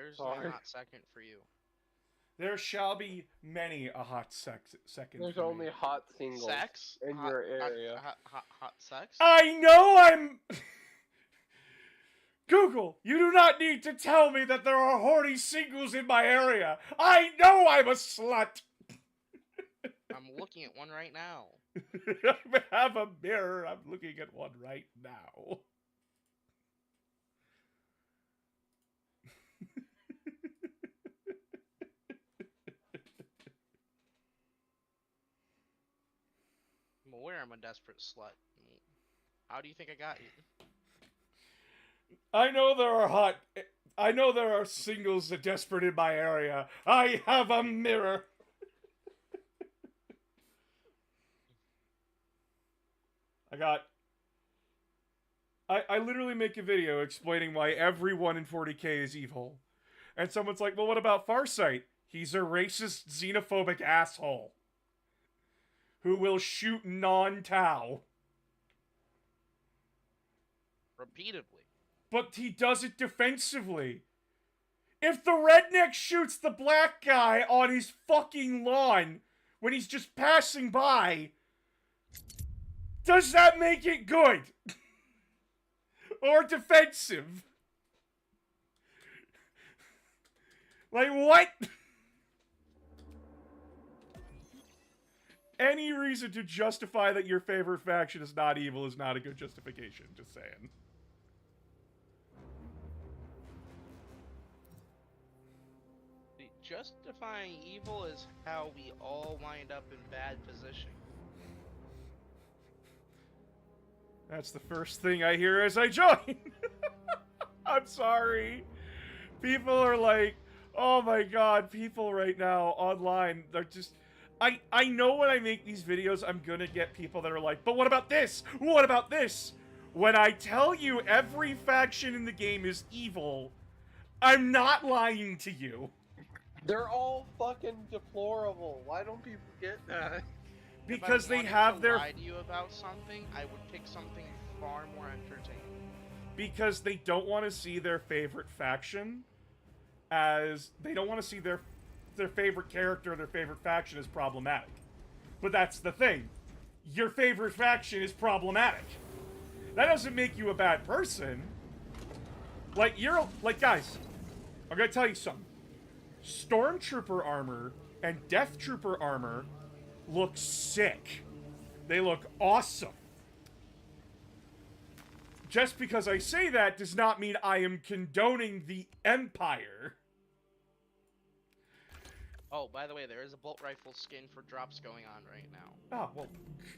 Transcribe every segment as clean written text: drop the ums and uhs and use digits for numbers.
There's no Sorry. hot second for you. There shall be many a hot second. There's for only me. hot singles Sex? in your area. Hot sex? I know I'm. Google, you do not need to tell me that there are horny singles in my area. I know I'm a slut. I'm looking at one right now. I have a mirror. I'm looking at one right now. I'm aware I'm a desperate slut. How do you think I got you? I know there are hot. I know there are singles that desperate in my area. I have a mirror. I literally make a video explaining why everyone in 40k is evil. And someone's like, well, what about Farsight? He's a racist, xenophobic asshole who will shoot non-Tau. Repeatedly. But he does it defensively. If the redneck shoots the black guy on his fucking lawn when he's just passing by, does that make it good? Or defensive? Like, what? Any reason to justify that your favorite faction is not evil is not a good justification, just saying. Justifying evil is how we all wind up in bad position. That's the first thing I hear as I join. I'm sorry. People are like, oh my god, people right now online, they're just... I know when I make these videos, I'm gonna get people that are like, but what about this? What about this? When I tell you every faction in the game is evil, I'm not lying to you. They're all fucking deplorable. Why don't people get that? Because if I they wanted have to their... lie to you about something, I would pick something far more entertaining. Because they don't want to see their favorite faction as... They don't want to see their favorite character or their favorite faction as problematic. But that's the thing. Your favorite faction is problematic. That doesn't make you a bad person. Like, you're... Like, guys, I'm gonna tell you something. Stormtrooper armor and Death Trooper armor look sick. They look awesome. Just because I say that does not mean I am condoning the Empire. Oh, by the way, there is a bolt rifle skin for drops going on right now. Oh, well,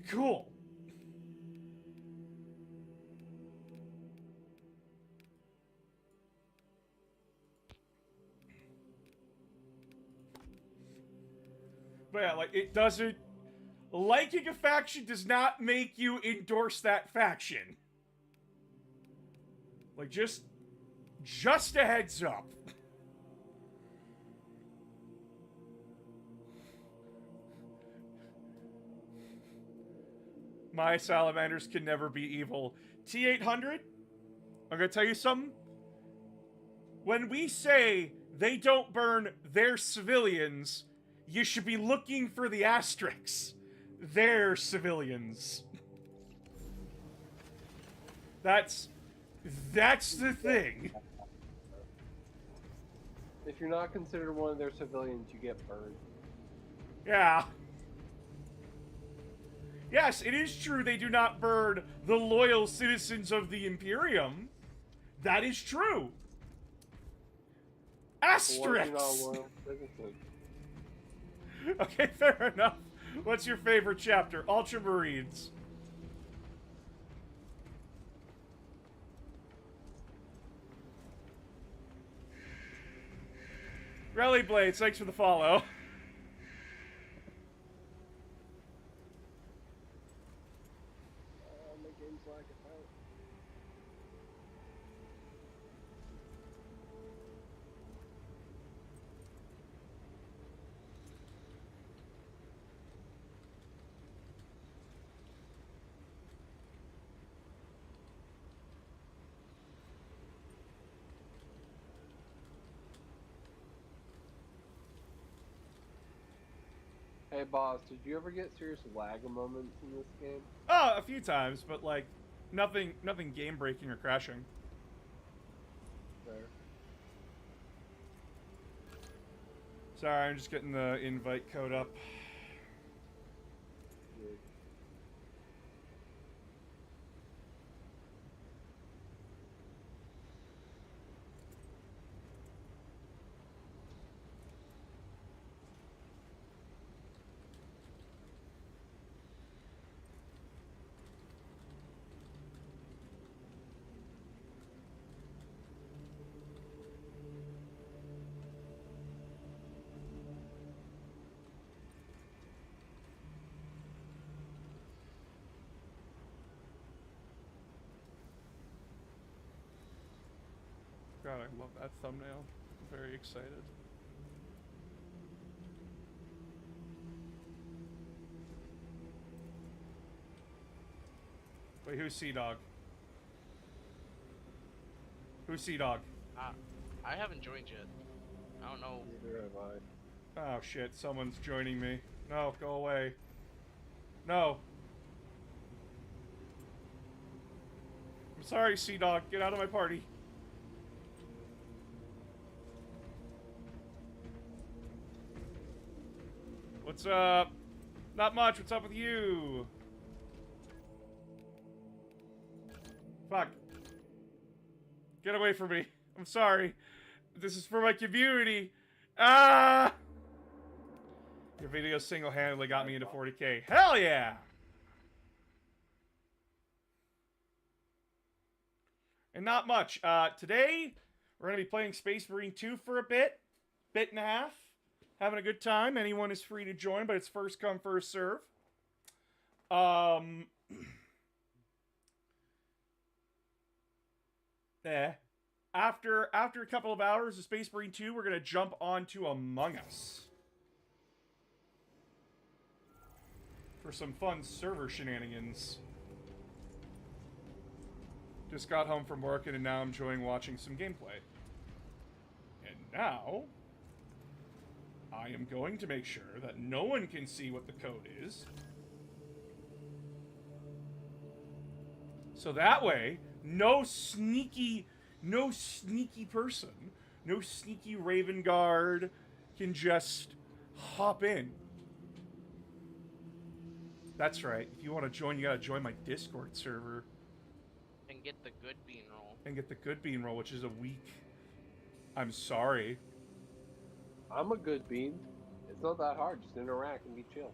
cool. But yeah, like, it doesn't... Liking a faction does not make you endorse that faction. Like, just a heads up. My salamanders can never be evil. T-800, I'm gonna tell you something. When we say they don't burn their civilians, you should be looking for the asterisks. They're civilians. That's the thing. If you're not considered one of their civilians, you get burned. Yeah. Yes, it is true they do not burn the loyal citizens of the Imperium. That is true. Asterisks! Okay, fair enough. What's your favorite chapter? Ultramarines. Rally Blades, thanks for the follow. Hey, boss, did you ever get serious lag moments in this game? Oh, a few times, but like nothing game breaking or crashing. Fair. Sorry, I'm just getting the invite code up. Good. God, I love that thumbnail. I'm very excited. Wait, who's Sea Dog? Who's Sea Dog? I haven't joined yet. I don't know. Neither have I. Oh shit, someone's joining me. No, go away. No. I'm sorry, Sea Dog. Get out of my party. What's up? Not much. What's up with you? Fuck. Get away from me. I'm sorry. This is for my community. Ah! Your video single-handedly got me into 40K. Hell yeah! And not much. Today, we're going to be playing Space Marine 2 for a bit and a half. Having a good time. Anyone is free to join, but it's first come, first serve. After a couple of hours of Space Marine 2, we're going to jump onto Among Us. For some fun server shenanigans. Just got home from work and now I'm enjoying watching some gameplay. And now, I am going to make sure that no one can see what the code is. So that way, no sneaky person, no sneaky Raven Guard can just hop in. That's right. If you want to join, you gotta join my Discord server. And get the good bean roll. And get the good bean roll, which is a week. I'm sorry. I'm a good bean. It's not that hard. Just interact and be chill.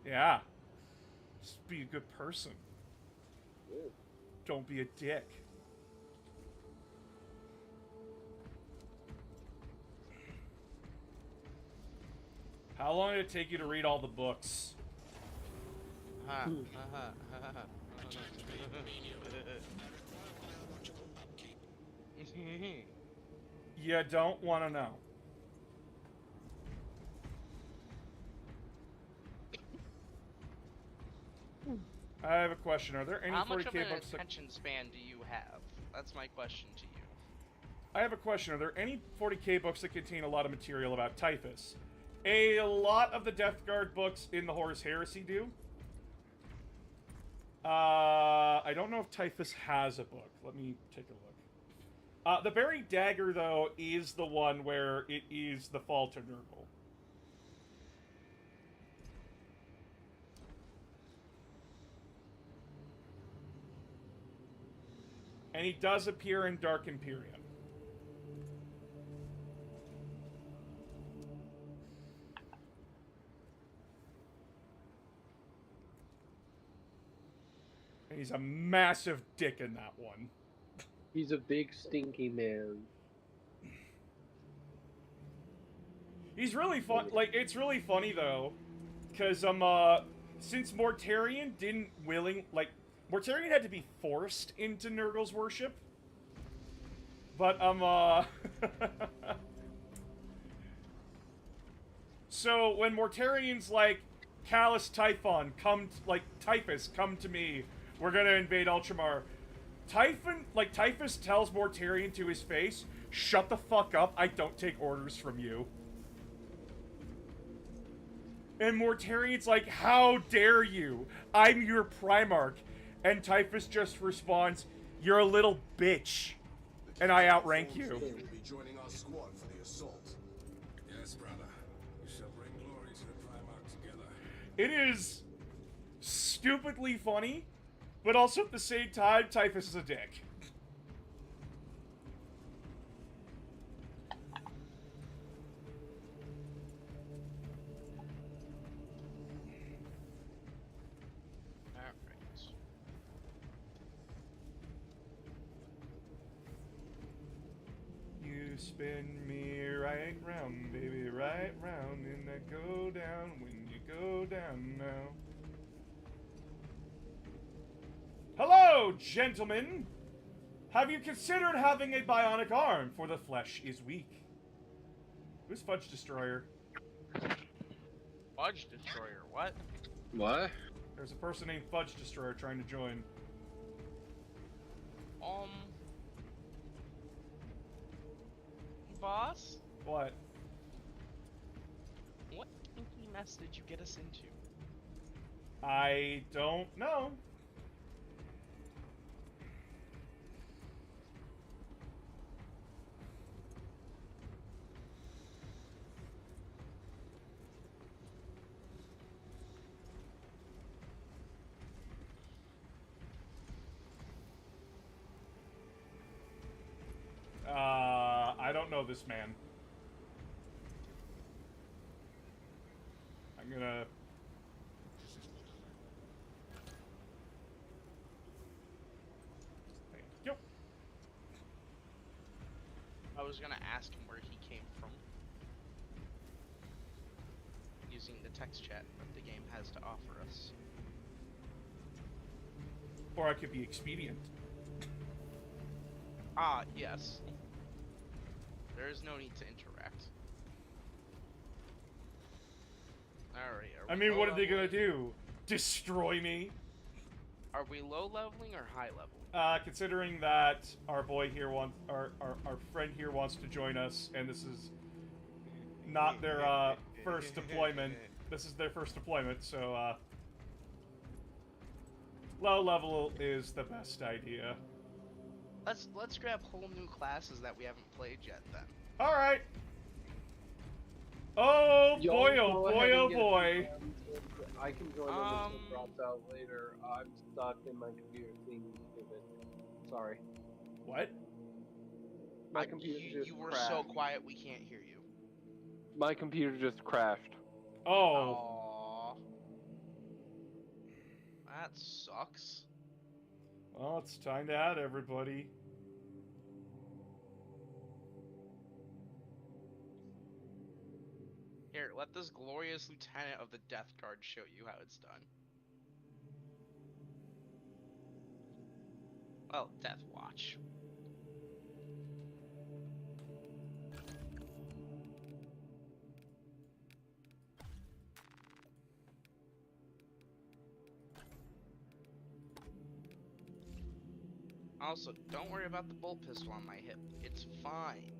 Yeah. Just be a good person. Yeah. Don't be a dick. How long did it take you to read all the books? You don't want to know. I have a question. Are there any How 40K much of an books? attention span do you have? That's my question to you. I have a question. Are there any 40K books that contain a lot of material about Typhus? A lot of the Death Guard books in the Horus Heresy do. I don't know if Typhus has a book. Let me take a look. The Buried Dagger, though, is the one where it is the fall to Nurgle. And he does appear in Dark Imperium. And he's a massive dick in that one. He's a big stinky man. He's really fun. Like, it's really funny though, because since Mortarion didn't Mortarion had to be forced into Nurgle's worship. But so when Mortarion's like, Callus Typhon, Typhus, come to me. We're gonna invade Ultramar. Typhus tells Mortarion to his face, shut the fuck up, I don't take orders from you. And Mortarion's like, how dare you? I'm your Primarch. And Typhus just responds, you're a little bitch. And I outrank you. Will be joining our squad for the assault. Yes, brother. We shall bring glory to the Primarch together. It is stupidly funny, but also at the same time, Typhus is a dick. You spin me right round, baby, right round, and I go down when you go down now. Hello, gentlemen! Have you considered having a bionic arm, for the flesh is weak? Who's Fudge Destroyer? Fudge Destroyer, what? What? There's a person named Fudge Destroyer trying to join. Boss? What? What kinky mess did you get us into? I don't know. I don't know this man. I'm gonna... Thank you. I was gonna ask him where he came from. Using the text chat that the game has to offer us. Or I could be expedient. Ah, yes. There is no need to interact. Alright, I mean, what are they gonna do? Destroy me? Are we low leveling or high level? Considering that our boy here wants, our friend here wants to join us, and this is not their, first deployment. This is their first deployment, so, low level is the best idea. Let's grab whole new classes that we haven't played yet then. Alright. Oh Y'all boy, go oh ahead boy, and oh get boy. I can join them if it drops out later. I'm stuck in my computer being stupid. Sorry. What? My computer just You were crashed. so quiet we can't hear you. My computer just crashed. Oh. Aww. That sucks. Well, it's time to add everybody. Here, let this glorious lieutenant of the Death Guard show you how it's done. Well, Death Watch. Also, don't worry about the bolt pistol on my hip. It's fine.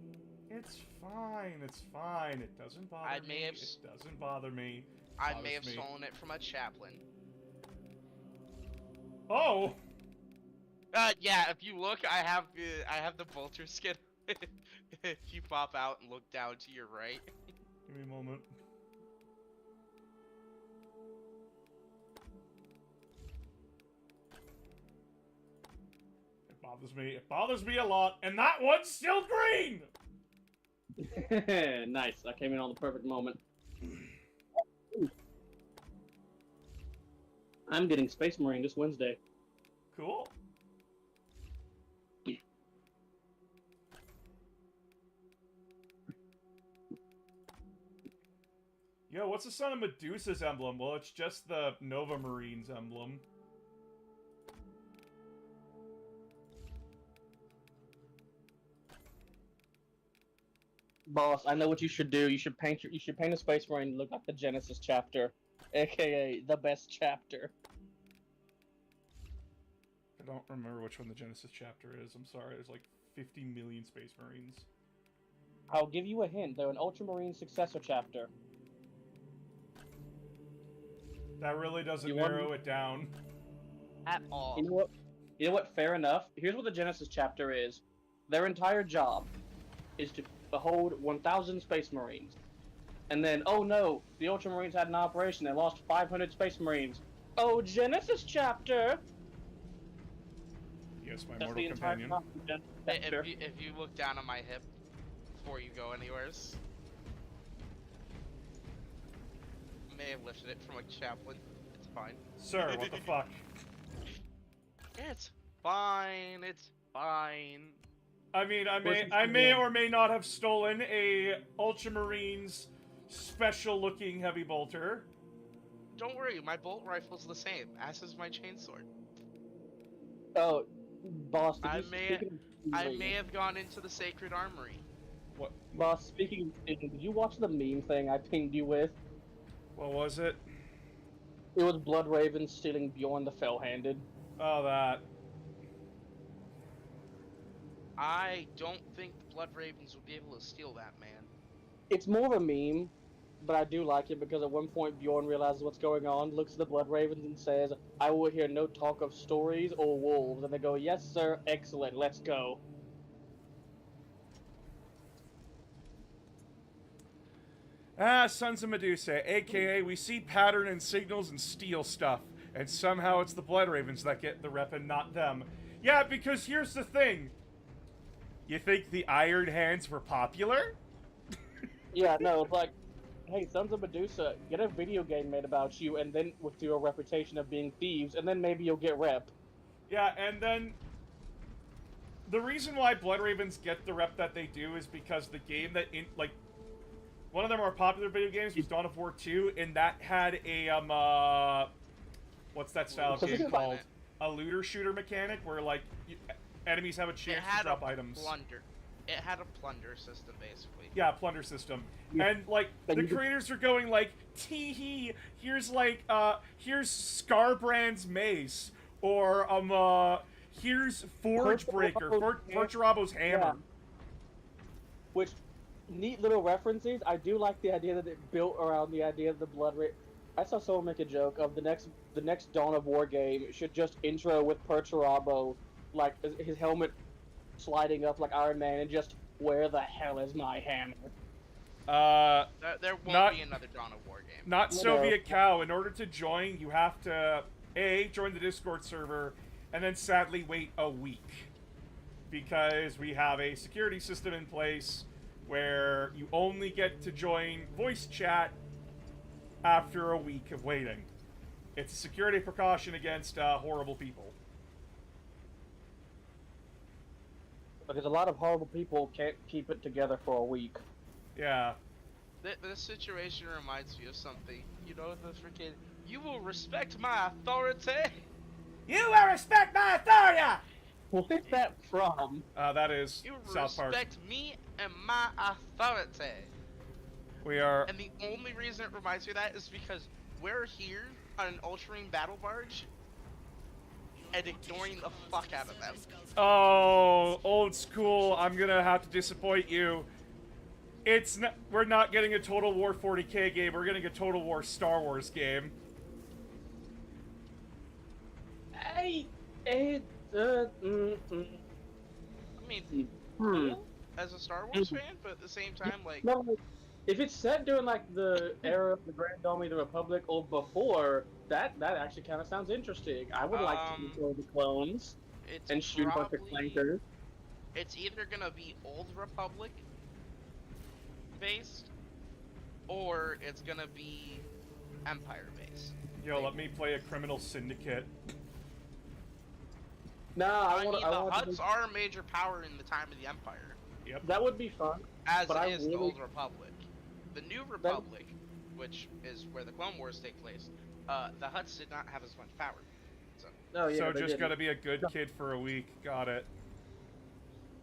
It's fine, it's fine. It doesn't bother me. It doesn't bother me. I may have stolen it from a chaplain. Oh! Yeah, if you look, I have the Bolter skin. If you pop out and look down to your right. Give me a moment. It bothers me. It bothers me a lot, and that one's still green! Nice. I came in on the perfect moment. I'm getting Space Marine this Wednesday. Cool. Yo, what's the Son of Medusa's emblem? Well, it's just the Nova Marines emblem. Boss, I know what you should do. You should paint a Space Marine to look like the Genesis chapter, aka the best chapter. I don't remember which one the Genesis chapter is. I'm sorry. There's like 50 million Space Marines. I'll give you a hint. They're an Ultramarine successor chapter. That really doesn't You want- narrow it down. At all. You know what? You know what? Fair enough. Here's what the Genesis chapter is. Their entire job is to hold 1,000 Space Marines. And then, oh no, the Ultramarines had an operation. They lost 500 Space Marines. Oh, Genesis chapter! Yes, my That's mortal the entire companion. job of the Genesis chapter. If you look down on my hip before you go anywheres, I may have lifted it from a chaplain. It's fine. Sir, what the fuck? It's fine. It's fine. I mean, Where's I the may gun? or may not have stolen a Ultramarines special-looking heavy bolter. Don't worry, my bolt rifle's the same, as is my chainsword. Oh, boss, did I you, may- speaking of I Marines, may have gone into the Sacred Armory. Boss, speaking of, did you watch the meme thing I pinged you with? What was it? It was Blood Raven stealing Bjorn the Fell-Handed. Oh, that. I don't think the Blood Ravens would be able to steal that, man. It's more of a meme, but I do like it because at one point Bjorn realizes what's going on, looks at the Blood Ravens and says, "I will hear no talk of stories or wolves." And they go, "Yes, sir, excellent, let's go." Ah, Sons of Medusa, aka we see pattern and signals and steal stuff, and somehow it's the Blood Ravens that get the rep and not them. Yeah, because here's the thing. You think the Iron Hands were popular? Yeah, no, it's like, hey, Sons of Medusa, get a video game made about you, and then with your reputation of being thieves, and then maybe you'll get rep. Yeah, and then the reason why Blood Ravens get the rep that they do is because the game that one of their more popular video games was Dawn of War 2, and that had a what's that style of What's game it called? A looter shooter mechanic where enemies have a It chance to had drop a items. plunder. It had a plunder system, basically. Yeah, plunder system. Yeah. And like And the you could- creators are going like, tee hee, here's here's Scarbrand's mace, or here's Forge Breaker, Forturabo's hammer. Yeah. Which, neat little references. I do like the idea that it built around the idea of the Blood Raven. I saw someone make a joke of the next Dawn of War game should just intro with Perturabo, like his helmet sliding up like Iron Man, and just, "Where the hell is my hammer?" There won't Not- be another Dawn of War game. Not You Soviet Cow. In order to join, you have to join the Discord server, and then sadly wait a week, because we have a security system in place where you only get to join voice chat after a week of waiting. It's a security precaution against horrible people. Because a lot of horrible people can't keep it together for a week. Yeah. This situation reminds me of something. You know, the freaking, "You will respect my authority." You will respect my authority! What is that from? That is You will South Park. respect me and my authority. We are... And the only reason it reminds me of that is because we're here on an Ultramarine battle barge and ignoring the fuck out of them. Oh, old school. I'm gonna have to disappoint you. We're not getting a Total War 40K game. We're getting a Total War Star Wars game. I I mean, as a Star Wars fan, but at the same time, like, No, like, if it's set during like the era of the Grand Army of the Republic or before, that actually kind of sounds interesting. I would like to control the clones it's and shoot a bunch of probably- clankers. It's either gonna be Old Republic based, or it's gonna be Empire based. Yo, let me play a Criminal Syndicate. Nah, I mean, I the want Hutts are a major power in the time of the Empire, Yep. That would be fun. as But I is the really- Old Republic. The New Republic, which is where the Clone Wars take place, the Hutts did not have as much power. So, Oh yeah, So they just didn't. gotta be a good kid for a week. Got it.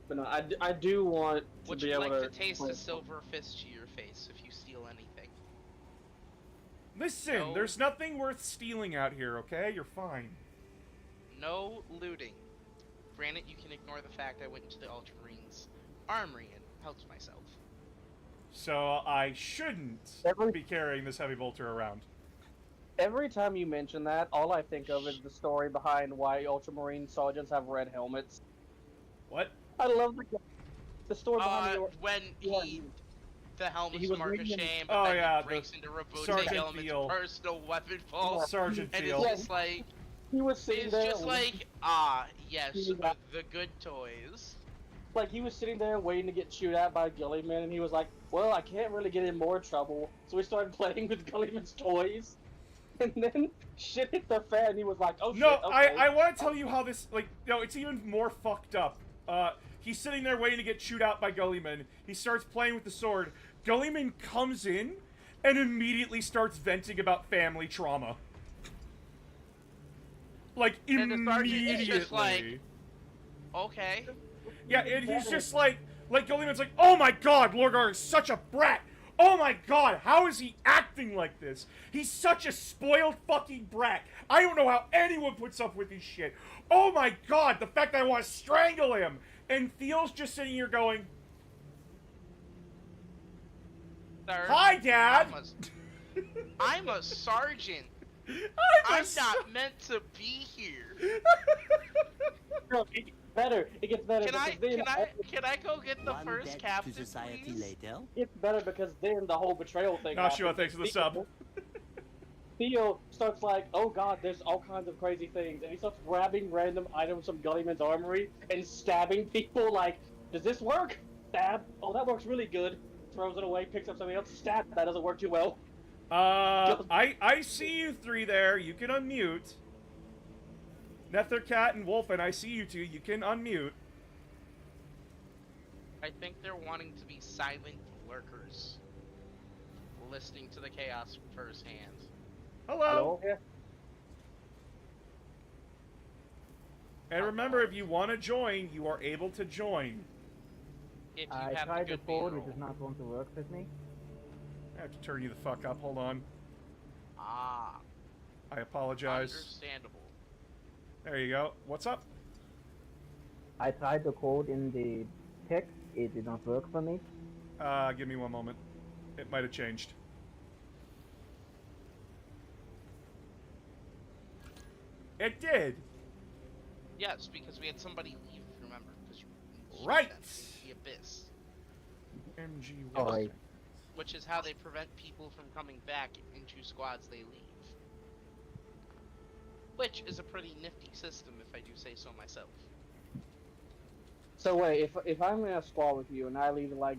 But no, I do want to would be you able like to to taste play- a silver fist to your face if you steal anything? Listen, No. there's nothing worth stealing out here, okay? You're fine. No looting. Granted, you can ignore the fact I went into the Ultramarines armory and helped myself. So I shouldn't Every- be carrying this heavy bolter around. Every time you mention that, all I think of is the story behind why Ultramarine sergeants have red helmets. What? I love the story behind it. When the helmet's was mark a reading- shame, but Oh, then yeah, he breaks into Rabute Sergeant helmet's Thiel. personal weapon vault. Sergeant And Thiel. it's just like, He was sitting it's there. just like, yes, He was like- the good toys. Like, he was sitting there waiting to get chewed out by Gullyman, and he was like, well, I can't really get in more trouble. So we started playing with Gullyman's toys. And then shit hit the fan, he was like, oh No, shit, okay. I want to tell you how this, like, no, it's even more fucked up. He's sitting there waiting to get chewed out by Gullyman. He starts playing with the sword. Gullyman comes in and immediately starts venting about family trauma. Like, And the sergeant is immediately. just like- Okay. Yeah, and he's just like Gullyman's like, oh my god, Lorgar is such a brat. Oh my god, how is he acting like this? He's such a spoiled fucking brat. I don't know how anyone puts up with his shit. Oh my god, the fact that I want to strangle him. And Thiel's just sitting here going, Sir, hi, Dad. I'm a sergeant. I'm not meant to be here. No, it gets better. It gets better Can I because then can I go get the One first debt captain, to society please? later. it's better because then the whole betrayal thing. Nashua, happens. thanks for the sub. Theo starts like, oh god, there's all kinds of crazy things, and he starts grabbing random items from Gullyman's armory and stabbing people. Like, does this work? Stab. Oh, that works really good. Throws it away, picks up something else. Stab. That doesn't work too well. I see you three there. You can unmute. Nethercat and Wolfen, I see you two. You can unmute. I think they're wanting to be silent lurkers, listening to the chaos firsthand. Hello. Yeah. And remember, if you want to join, you are able to join. If you I have tried the the good code, it B-roll. does not want to work with me. I have to turn you the fuck up. Hold on. Ah, I apologize. understandable. There you go. What's up? I tried the code in the text, it did not work for me. Give me one moment. It might have changed. It did. Yes, because we had somebody leave. Remember? Because Right. The abyss, MG. Alright. which is how they prevent people from coming back into squads they leave. Which is a pretty nifty system, if I do say so myself. So wait, if I'm in a squad with you and I leave to like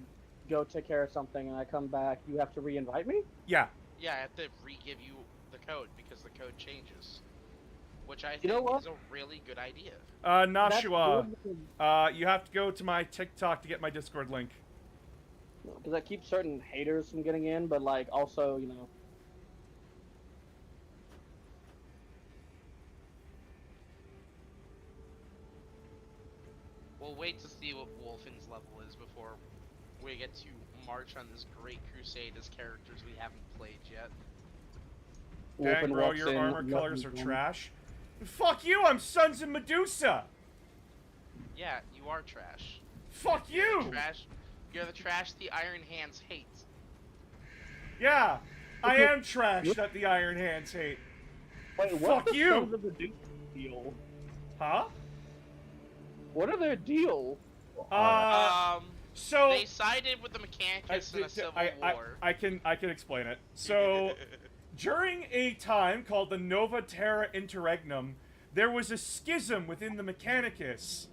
go take care of something and I come back, you have to re-invite me? Yeah. Yeah, I have to re-give you the code because the code changes. Which I You know think what? is a really good idea. Nashua. That's good, You have to go to my TikTok to get my Discord link. because that keeps certain haters from getting in, but like also, you know. We'll wait to see what Wolfen's level is before we get to march on this great crusade as characters we haven't played yet. Dang, Wolfen bro, walks your in, armor nothing's colors are wrong. trash. Fuck you, I'm Sons of Medusa! Yeah, you are trash. Fuck you! Trash. You're the trash the Iron Hands hate. Yeah, I am trash that the Iron Hands hate. Wait, Fuck what's the you! Sons of Medusa deal? Huh? What are their deal? So... They sided with the Mechanicus in a civil war. I can explain it. So, during a time called the Nova Terra Interregnum, there was a schism within the Mechanicus.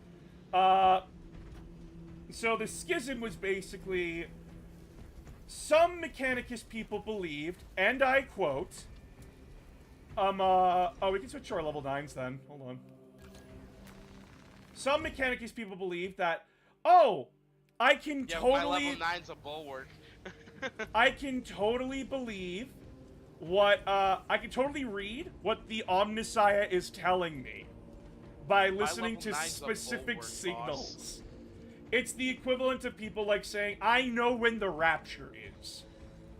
So the schism was basically some Mechanicus people believed, and I quote, oh, we can switch to our level 9s then. Hold on. Some Mechanicus people believed that, oh, I can yeah, totally... my level 9's a bulwark. I can totally believe what, I can totally read what the Omnissiah is telling me by listening level to 9's a specific bulwark, signals. boss. It's the equivalent of people like saying, I know when the rapture is.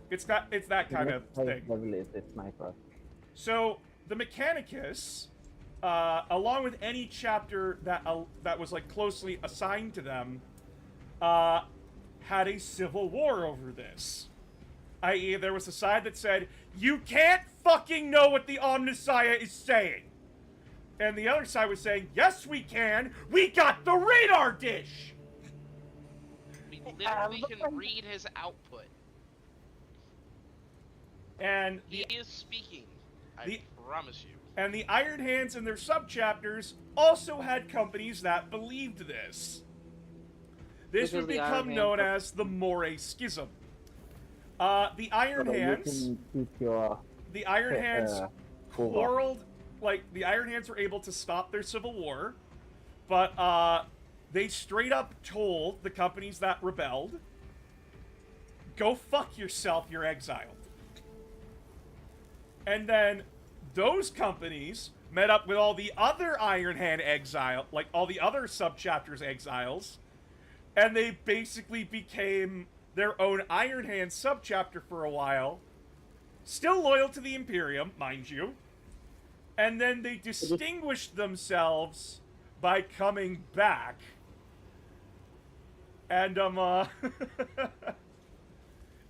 It's that kind of What thing. level is this sniper? So, the Mechanicus, along with any chapter that was, like, closely assigned to them, had a civil war over this. i.e. there was a side that said, you can't fucking know what the Omnissiah is saying. And the other side was saying, yes we can, we got the radar dish! We literally can read his output. And He is speaking. I the- promise you. And the Iron Hands in their subchapters also had companies that believed this. This Which would was the Iron become Hand known co- as the Moray Schism. The Iron So Hands, you can keep your the Iron Hands over. quarreled, like, the Iron Hands were able to stop their civil war, but, they straight up told the companies that rebelled, go fuck yourself, you're exiled. And then those companies met up with all the other Iron Hand exile, like all the other subchapters exiles, and they basically became their own Iron Hand subchapter for a while, still loyal to the Imperium, mind you, and then they distinguished themselves by coming back, and,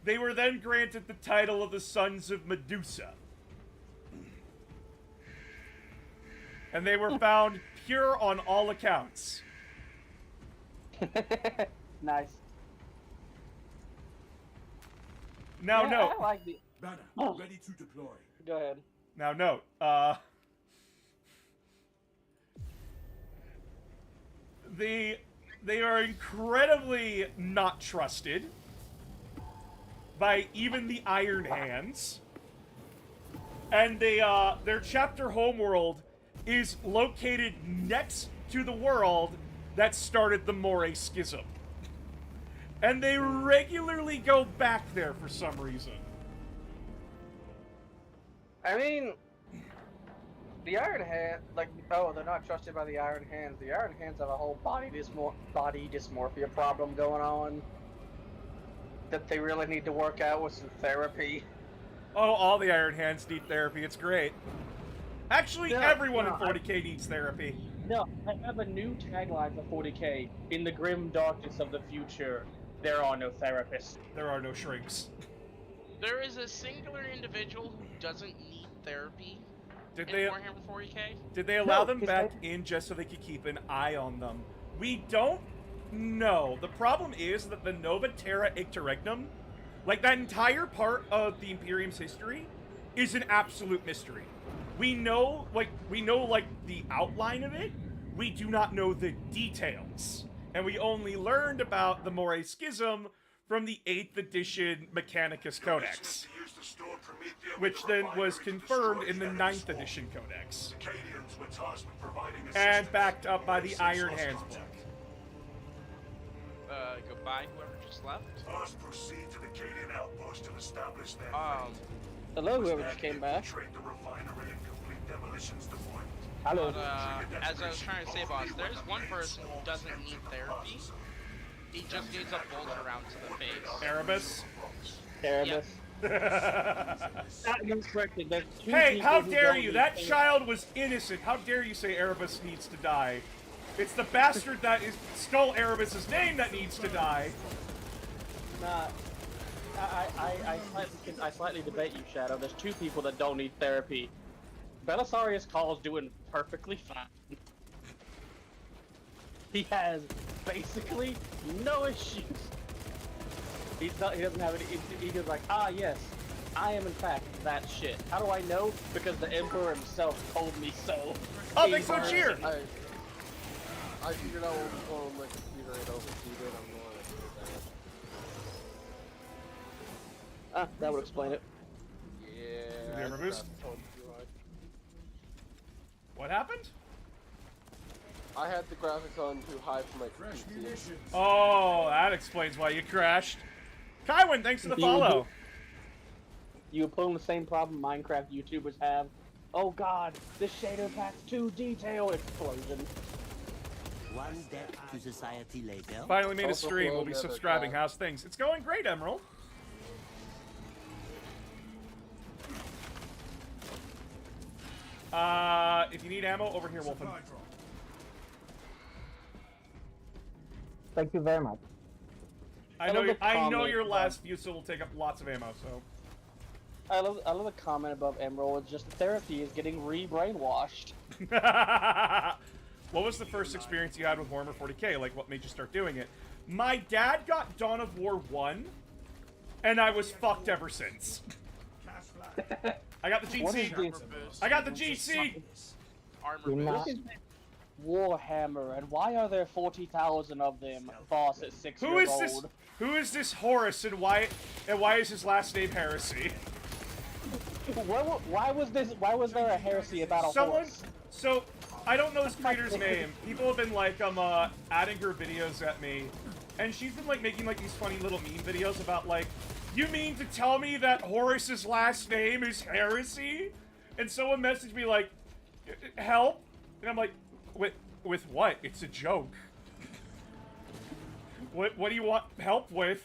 they were then granted the title of the Sons of Medusa. And they were found pure on all accounts. Nice. Now, Yeah, note. I like the. Banner, Oh. ready to deploy. Go ahead. Now, note. They are incredibly not trusted by even the Iron Hands. And their chapter homeworld is located next to the world that started the Moray Schism. And they regularly go back there for some reason. I mean, the Iron Hand, like, oh, they're not trusted by the Iron Hands. The Iron Hands have a whole body dysmorphia problem going on that they really need to work out with some therapy. Oh, all the Iron Hands need therapy. It's great. Actually, No, everyone no, in 40k needs therapy. No, I have a new tagline for 40k. In the grim darkness of the future, there are no therapists. There are no shrinks. There is a singular individual who doesn't need therapy Did in they Warhammer 40k. did they allow No, them 'cause back in just so they could keep an eye on them? We don't know. The problem is that the Nova Terra Icterregnum, like that entire part of the Imperium's history, is an absolute mystery. We know the outline of it. We do not know the details. And we only learned about the Moray Schism from the 8th edition Mechanicus Codex, which then was confirmed in the 9th edition Codex, and backed up by the Iron Hands book. Goodbye, whoever just left. First, proceed to the Cadian outpost to establish their Hello, whoever just came back. Train the refinery and complete demolitions to point. Hello. But, as I was trying to say, boss, there's one person who doesn't need therapy. He just needs a bolt around to the face. Erebus. Erebus. You're corrected. There's two Hey, people how who dare don't you? need That therapy. child was innocent. How dare you say Erebus needs to die? It's the bastard that stole Erebus's name that needs to die. Nah. I slightly debate you, Shadow. There's two people that don't need therapy. Belisarius Call's doing perfectly fine. He has basically no issues. He doesn't have any. He goes like, ah, yes, I am in fact that shit. How do I know? Because the Emperor himself told me so. Oh, thanks for the cheer. I figured out what was going on with my computer and overheated. I'm going to do that. Ah, that would explain it. Yeah. The Erebus? that's totally right. What happened? I had the graphics on too high for my Fresh PC. munitions. Oh, that explains why you crashed. Kywin, thanks for the follow. You would put on the same problem Minecraft YouTubers have. Oh god, this shader pack's too detailed. Explosion. One debt to society later. Finally made a Also stream. We'll be another subscribing. guy. How's things? It's going great, Emerald. If you need ammo, over here, Wolfen. Supply drop. Thank you very much. I love know. the I know comment, your last Fusil will take up lots of ammo. So. I love the comment above Emerald. It's just therapy is getting re-brainwashed. What was the first experience you had with Warhammer 40k? Like, what made you start doing it? My dad got Dawn of War 1, and I was fucked ever since. I got the What is GC. this? I got the GC. Armor You're not- boost. Warhammer, and why are there 40,000 of them? Boss at 6 Who years is this? old. Who is this Horus, and why is his last name Heresy? Why was there a heresy about a Someone. horse? So I don't know this creator's name. People have been like adding her videos at me, and she's been like making like these funny little meme videos about like, you mean to tell me that Horus's last name is Heresy? And someone messaged me like, help, and I'm like, with what? It's a joke. What do you want help with?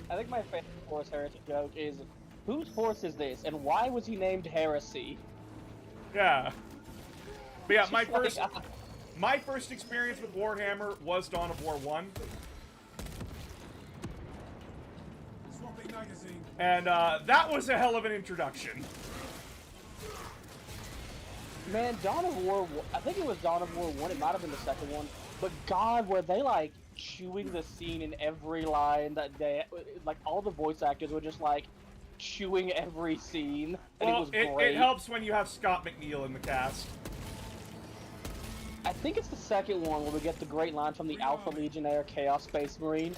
I think my favorite horse heresy joke is, whose horse is this, and why was he named Heresy? Yeah. But yeah, my Just like, first my first experience with Warhammer was Dawn of War 1. Swapping magazine. And that was a hell of an introduction. Man, Dawn of War, I think it was Dawn of War 1, it might have been the second one, but God, were they like chewing the scene in every line that they, like all the voice actors were just like chewing every scene, and Well, it was great. it helps when you have Scott McNeil in the cast. I think it's the second one where we get the great line from the Alpha Legionnaire Chaos Space Marine.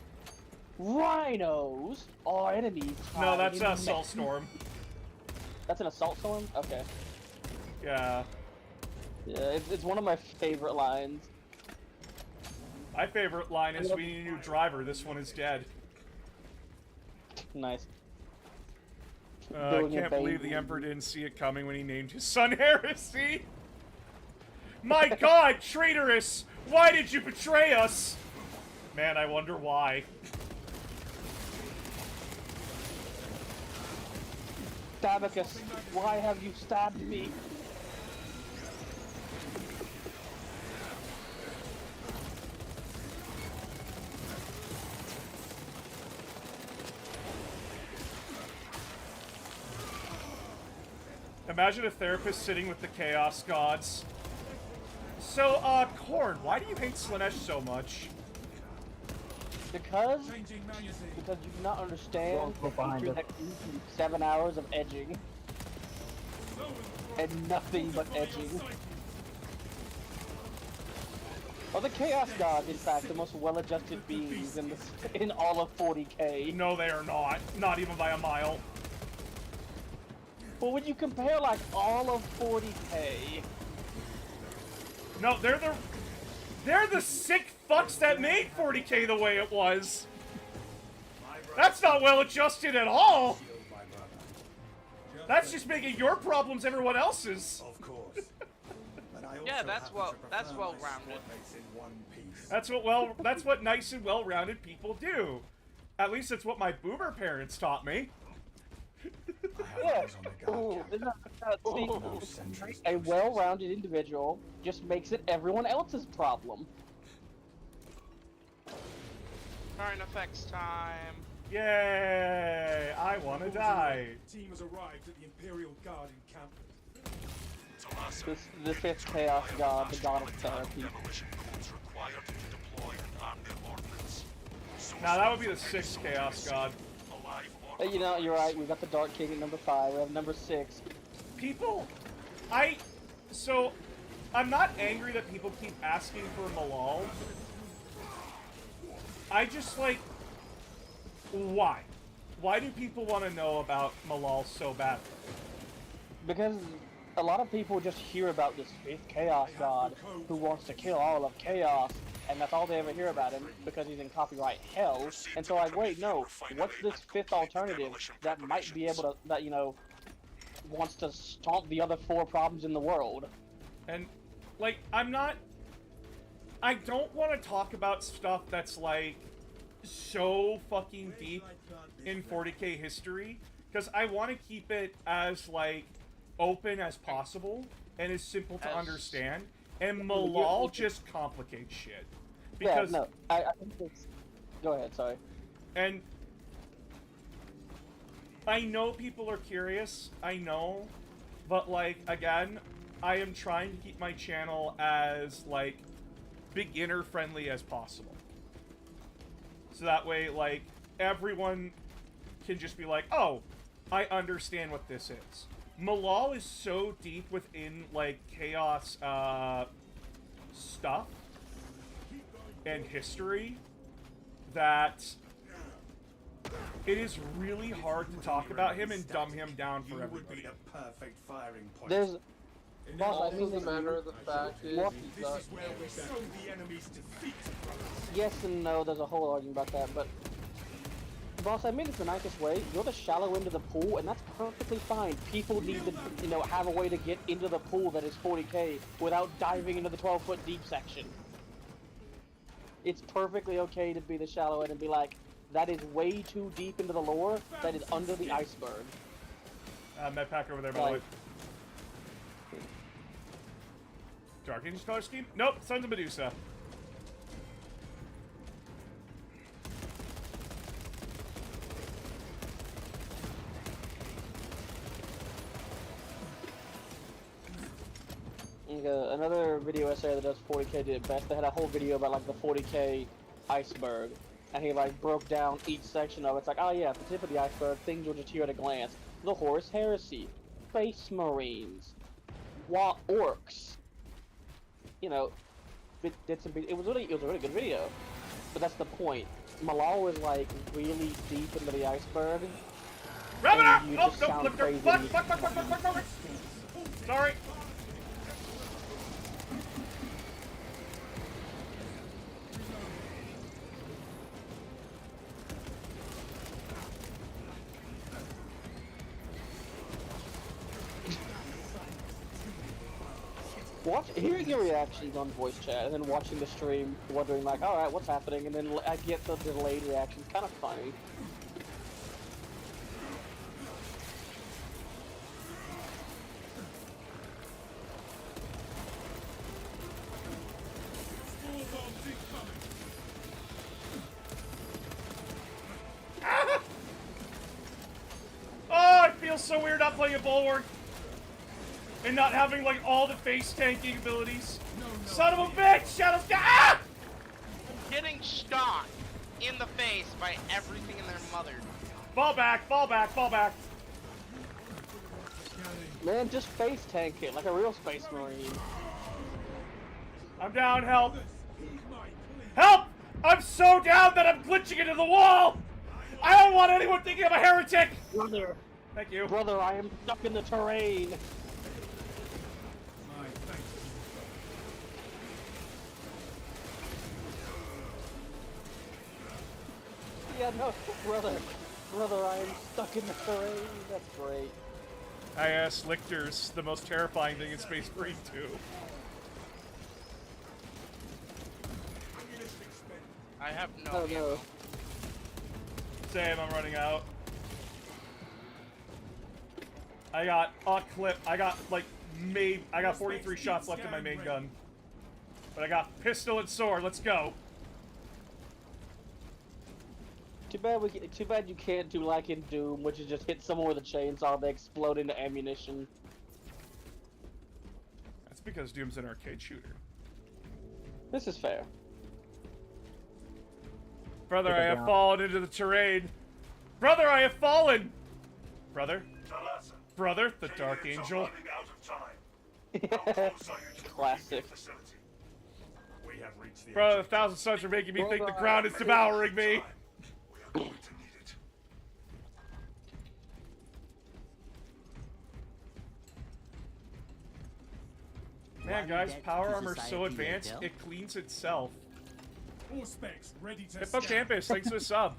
Rhinos are enemies. No, that's hiding in Soulstorm. That's an Assault Storm? Okay. Yeah. Yeah, it's one of my favorite lines. My favorite line is, we need a new driver, this one is dead. Nice. I Building a can't believe baby. the Emperor didn't see it coming when he named his son Heresy! My god, traitorous! Why did you betray us? Man, I wonder why. Stabicus, why have you stabbed me? Imagine a therapist sitting with the Chaos Gods. So, Korn, why do you hate Slanesh so much? Because Changing magazine. you do not understand Don't the go behind feature us. that comes from 7 hours of edging. And nothing but edging. Are the Chaos Gods, in fact, the most well-adjusted beings in all of 40k? No, they are not. Not even by a mile. But when you compare, like, all of 40k... No, they're the sick fucks that made 40k the way it was. That's not well adjusted at all. That's just making your problems everyone else's. Of course. But I Yeah, also that's happen well- to prefer that's my well-rounded. squadmates in one piece. That's what nice and well-rounded people do. At least that's what my boomer parents taught me. I have Yeah. eyes on the guard, Ooh, Captain. see, No sentries a posted. well-rounded individual just makes it everyone else's problem. Current effects time. Yay! I wanna die. Team has arrived at the Imperial Guard encampment. The fifth Chaos God, the God of Therapy. Now that would be the sixth Chaos God. You know, you're right, we got the Dark King at number 5, we have number 6. People, I'm not angry that people keep asking for Malal. I just like, why? Why do people want to know about Malal so badly? Because a lot of people just hear about this fifth Chaos God who wants to kill all of Chaos, and that's all they ever hear about him because he's in copyright hell. And so like, wait, no, what's this fifth alternative that might be able to, that, you know, wants to stomp the other 4 problems in the world? And, like, I don't want to talk about stuff that's, like, so fucking deep in 40k history, because I want to keep it as, like, open as possible and as simple to As- understand, and Malal just complicates shit. because yeah, no, I think it's. Go ahead, sorry. and I know people are curious, I know, but like again, I am trying to keep my channel as like beginner friendly as possible. So that way like everyone can just be like, "Oh, I understand what this is." Malal is so deep within like chaos stuff and history that it is really hard to talk about him and dumb him down for everybody. a perfect firing point. There's. Boss, I Also, think the that matter of the fact is, What? he's not. where we sow the enemy's defeat. yes and no. There's a whole argument about that, but boss, I mean it's the nicest way. You're the shallow end of the pool, and that's perfectly fine. People need to, have a way to get into the pool that is 40k without diving into the 12-foot deep section. It's perfectly okay to be the shallow end and be like, that is way too deep into the lore. That is under the iceberg. Med pack over there, by the way. Like, Dark Angel color scheme? Nope, Sons of Medusa. another video essay that does 40k did it best. They had a whole video about like the 40k iceberg, and he like broke down each section of it. It's like, oh yeah, at the tip of the iceberg, things you'll just hear at a glance: the Horus Heresy, Space Marines, orcs. It was a really good video. But that's the point. Malal was like really deep into the iceberg. Ravener! And you Oh, just no, sound look, crazy. fuck. Sorry. Hearing your reactions on voice chat and then watching the stream, wondering like, all right, what's happening, and then I get the delayed reactions, kind of funny. Oh, it feels so weird not playing a Bulwark. And not having, like, all the face tanking abilities. Son of a bitch! Shadows Ah! Getting shot in the face by everything in their mother. Fall back, fall back, fall back. Man, just face tank it like a real Space Marine. I'm down, help. Help! I'm so down that I'm glitching into the wall! I don't want anyone thinking I'm a heretic! Brother, Thank you. brother, I am stuck in the terrain. Yeah, no, brother, I am stuck in the terrain. That's great. Lictors, the most terrifying thing in Space Marine 2. I have no Oh idea. no. Same, I'm running out. I got a clip. I got like I got 43 shots left in my main gun. But I got pistol and sword. Let's go. Too bad you can't do like in Doom, which is just hit someone with a chainsaw, they explode into ammunition. That's because Doom's an arcade shooter. This is fair. Brother, I have fallen into the terrain. Brother, I have fallen. Brother? Brother, the Dark Angel. Classic. Brother, the Thousand Suns are making me think the ground is devouring me. Man, guys, power armor's so advanced, it cleans itself. All specs ready to Hippo Campus, thanks for the sub.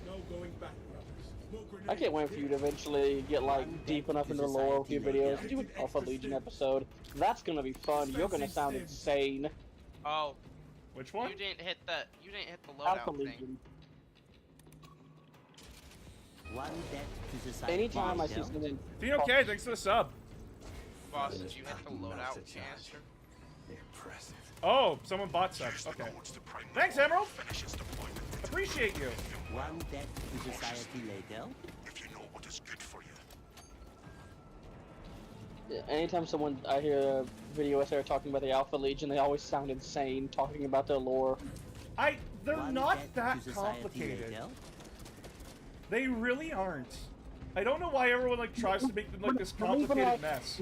No going back, brothers. I can't wait for you to eventually get like deep enough into the lore with your videos. Do an Alpha Legion episode. That's gonna be fun. You're gonna sound insane. Oh, Which one? you didn't hit the Alpha loadout thing. Legion. One debt to society. Anytime I see something. Doing okay, thanks for the sub. Boss, did you hit the loadout canister? Impressive. Oh, someone bought stuff. Okay. Thanks, Emerald. Appreciate you. One death to society later. If you know what is good for you. Anytime I hear a video essay talking about the Alpha Legion, they always sound insane talking about their lore. They're One not death that to society complicated. later. They really aren't. I don't know why everyone like tries to make them like this But even, complicated like- mess.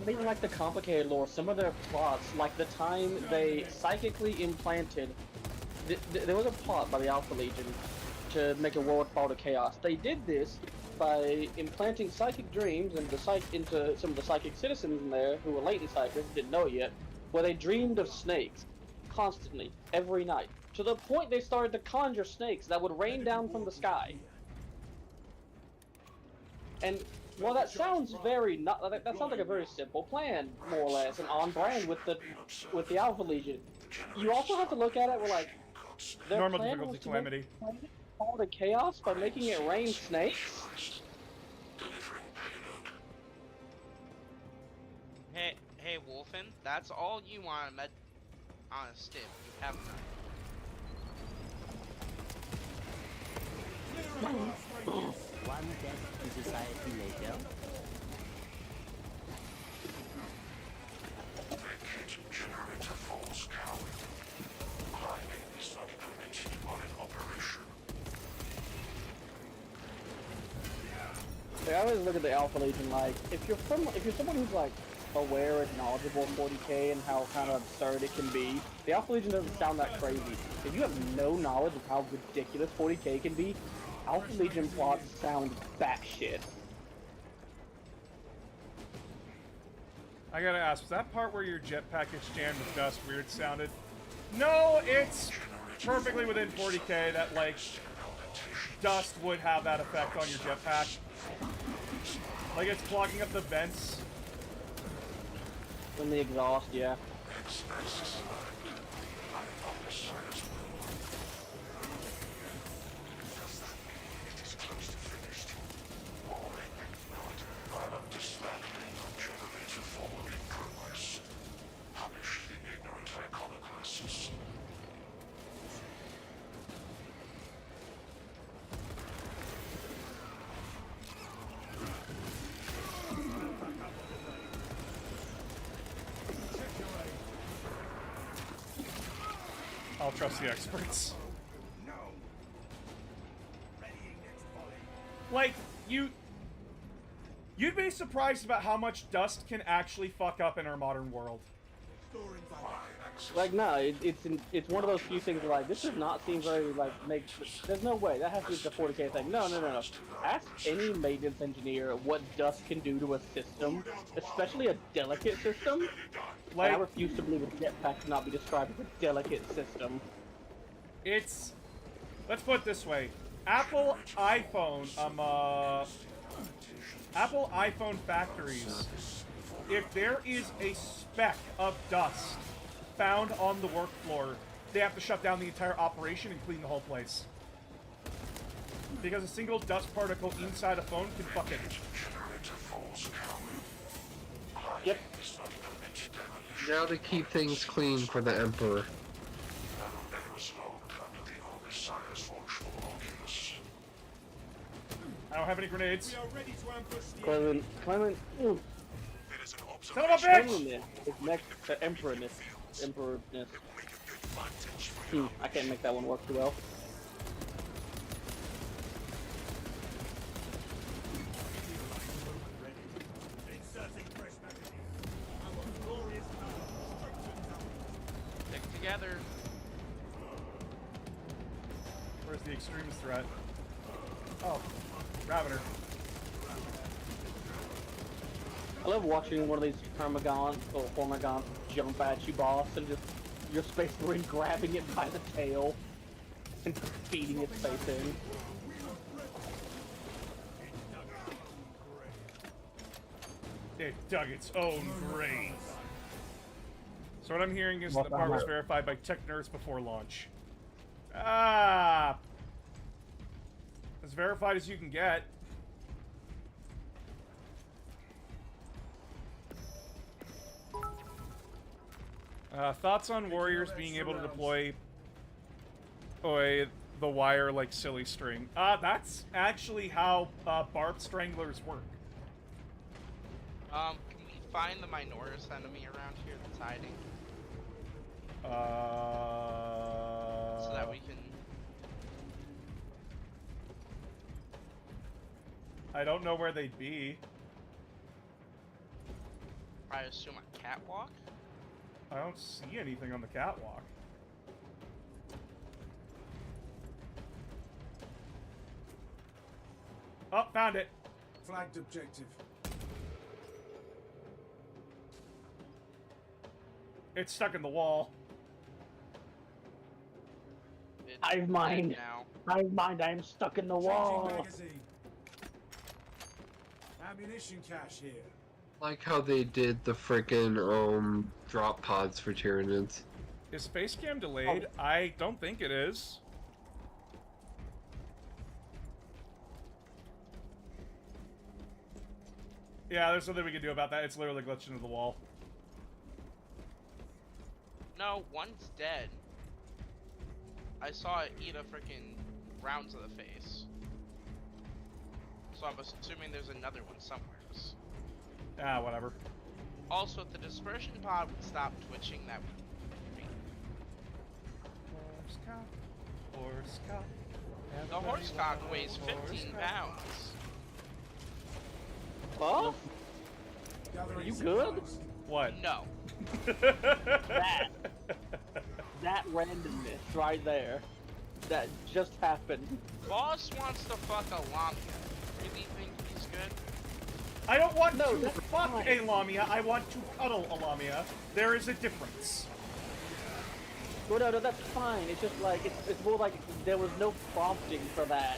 But even like the complicated lore, some of their plots, like the time they psychically implanted, there was a plot by the Alpha Legion to make a world fall to chaos. They did this by implanting psychic dreams into some of the psychic citizens in there who were latent psychics, didn't know it yet, where they dreamed of snakes constantly, every night, to the point they started to conjure snakes that would rain down from the sky. And while that sounds that sounds like a very simple plan, more or less, and on brand with the Alpha Legion, you also have to look at it with like their Normal plan difficulty was to calamity. make all the chaos by making it rain snakes. Hey, Wolfen, that's all you want on a stiff. You have none. One death to society later. Generator falls coward. Climbing is not permitted while in operation. I always look at the Alpha Legion like if you're someone who's like aware and knowledgeable of 40k and how kind of absurd it can be, the Alpha Legion doesn't sound that crazy. If you have no knowledge of how ridiculous 40k can be, Alpha Legion plots sound batshit. I gotta ask, was that part where your jetpack gets jammed with dust weird sounded? No, it's perfectly within 40k that, like, dust would have that effect on your jetpack. Like, it's clogging up the vents. From the exhaust, yeah. I'll trust the experts. Like, you'd be surprised about how much dust can actually fuck up in our modern world. Like, no, it's one of those few things where, like, this does not seem very, like, there's no way, that has to be the 40k thing. No. Ask any maintenance engineer what dust can do to a system, especially a delicate system. Like, I refuse to believe a jetpack cannot be described as a delicate system. let's put it this way. Apple iPhone factories, if there is a speck of dust found on the work floor, they have to shut down the entire operation and clean the whole place. Because a single dust particle inside a phone can fuck it. Yep. Now to keep things clean for the Emperor. I don't have any grenades. Clement, ooh, Son of a bitch! Cleanliness is next to Emperorness. I can't make that one work too well. Stick together. Where's the extremist threat? Oh, Ravener. I love watching one of these Permagons or Formagons jump at you, boss, and just your Space Marine grabbing it by the tail and feeding its face in. It dug its own grave. So what I'm hearing is the part was verified by Tech Nerds before launch. Ah! As verified as you can get. Thoughts on warriors being able to deploy the wire like silly string? That's actually how barbed stranglers work. Can we find the Minoris enemy around here that's hiding? So that we can... I don't know where they'd be. I assume a catwalk? I don't see anything on the catwalk. Oh, found it. Flagged objective. It's stuck in the wall. It's Hive mind. dead now. Hive mind, I am stuck in the wall. Changing magazine. Ammunition cache here. Like how they did the frickin' drop pods for Tyranids. Is Facecam delayed? I don't think it is. Yeah, there's something we can do about that. It's literally glitched into the wall. No, one's dead. I saw it eat a freaking round to the face. So I'm assuming there's another one somewhere. Ah, whatever. Also, if the dispersion pod would stop twitching, that would be... Horsecock. The horsecock weighs 15 pounds. Huh? Gathering You good? supplies. What? No. That randomness right there. That just happened. Boss wants to fuck a Lamia. Really think he's good? I don't want No, to that's fuck fine. a Lamia. I want to cuddle a Lamia. There is a difference. Well, no, that's fine. It's just like, it's more like there was no prompting for that.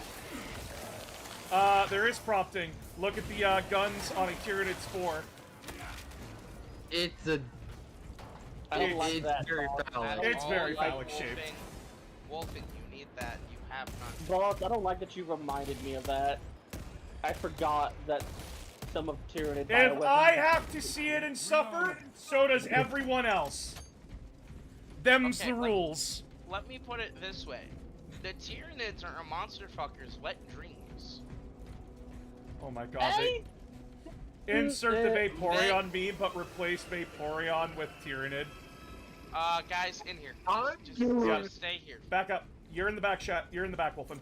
There is prompting. Look at the guns on a Tyranid Spore. It's a. I don't like it's that. very Boss. phallic. It's All very like phallic shaped. Wolfen, you need that. You have none. Boss, I don't like that you reminded me of that. I forgot that some of Tyranid If I have to see it and suffer, so does everyone else. Them's Okay, the like- rules. Let me put it this way. The Tyranids are monster fuckers' wet dreams. Oh my god. Hey! They insert the They- Vaporeon meme, but replace Vaporeon with Tyranid. Guys, in here. I'm Just good. stay here. Back up. You're in the back shot. You're in the back, Wolfen.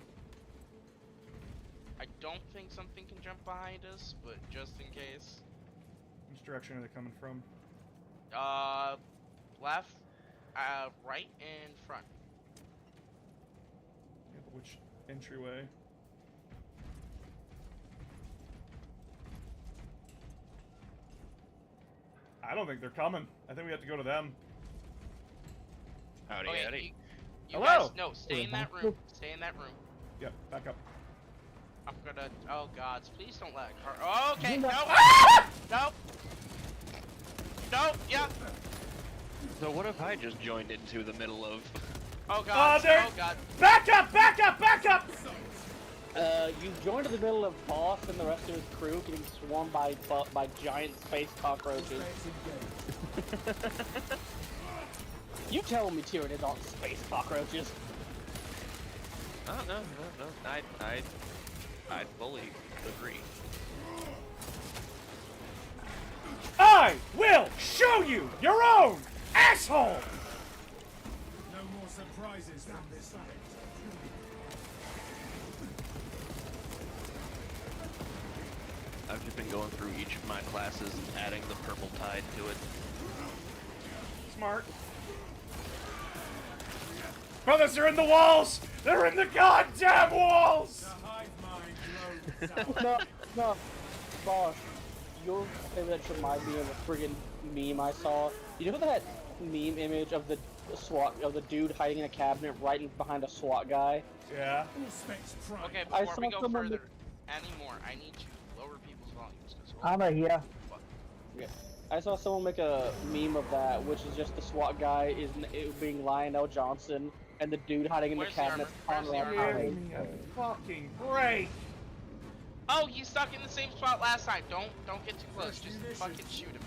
I don't think something can jump behind us, but just in case. Which direction are they coming from? Left, right, and front. Yeah, but which entryway? I don't think they're coming. I think we have to go to them. Howdy, Okay, howdy. you Hello. guys, no, stay in that room. Stay in that room. Yep, back up. I'm gonna. Oh gods, please don't let a car. Oh, okay, no, no, no, yeah. So what if I just joined into the middle of... Oh god, there- oh god. Back up! Back up! Back up! You joined in the middle of Boss and the rest of his crew getting swarmed by giant space cockroaches. You tell me Tyranids aren't space cockroaches. Oh, no. I fully agree. I will show you your own asshole! No more surprises from this side. I've just been going through each of my classes and adding the purple tide to it. Smart. Brothers, they're in the walls! They're in the goddamn walls! The hive mind grows. No, Boss, your image reminds me of a friggin' meme I saw. You know that meme image of the dude hiding in a cabinet right behind a SWAT guy? Yeah. Respects pride. Okay, I before we saw go someone further anymore, I need to lower people's volumes. 'Cause I'm right here. I saw someone make a meme of that, which is just the SWAT guy being Lionel Johnson, and the dude hiding in the Where's the cabinet. armor? Where's the armor? Give me a fucking break! Oh, he's stuck in the same spot last time. Don't get too close. Just munitions. fucking shoot him.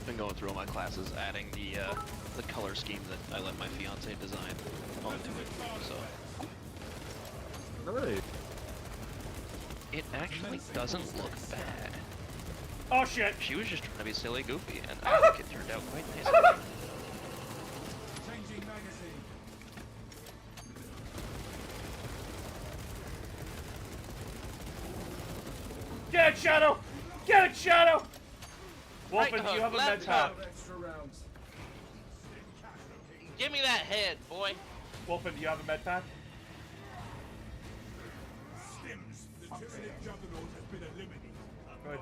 been going through all my classes, adding the color scheme that I let my fiance design onto it. So Right. it actually doesn't look bad. Oh shit! She was just trying to be silly, goofy, and I think it turned out quite nice. Changing magazine. Get it, Shadow! Get it, Shadow! Right Wolfen, do you hook, have a med left pack? hook. Extra rounds. Give me that head, boy. Wolfen, do you have a med pack? Stims. The Tyranid Juggernaut has been eliminated. Good.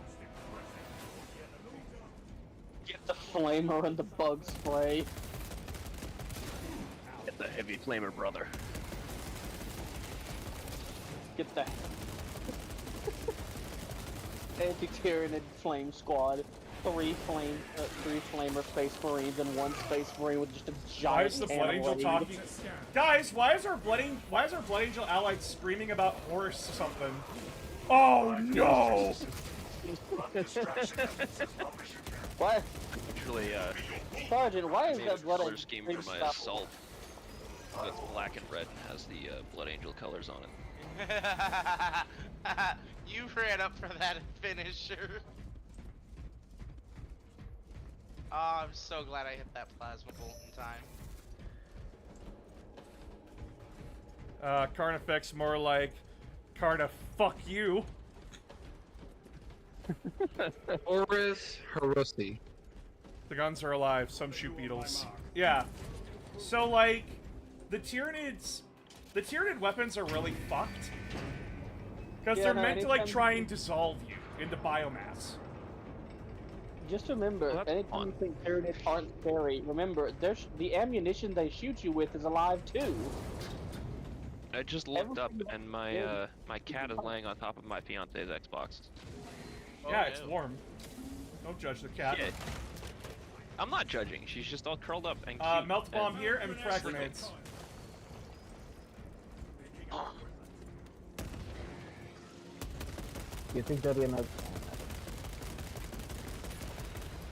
Get the flamer and the bug spray. Get the heavy flamer, brother. Get the anti-Tyranid flame squad. Three flamer space marines and one space marine with just a giant. Why is the Blood Angel blade. talking? Guys, why is our Blood Angel ally screaming about horse or something? Oh no! What? Actually, Sergeant, why is made a that Blood color Angel scheme screaming for my stuff? assault. That's black and red and has the Blood Angel colors on it. You ran up for that finisher. Oh, I'm so glad I hit that plasma bolt in time. Carnifex more like Carna fuck you. Horus Heresy. The guns are alive, some shoot beetles. Yeah. So like the Tyranid weapons are really fucked. Because Yeah, they're no, meant to like anytime- try and dissolve you into biomass. Just remember, Well, that's anytime fun. you think Tyranids aren't scary, remember, the ammunition they shoot you with is alive too. I just looked up Everything and my my cat is laying on top of my fiance's Xbox. Yeah, Oh, it's no. warm. Don't judge the cat. Yeah. I'm not judging. She's just all curled up and cute. Melt bomb and here and frag grenades. You think there'll be another?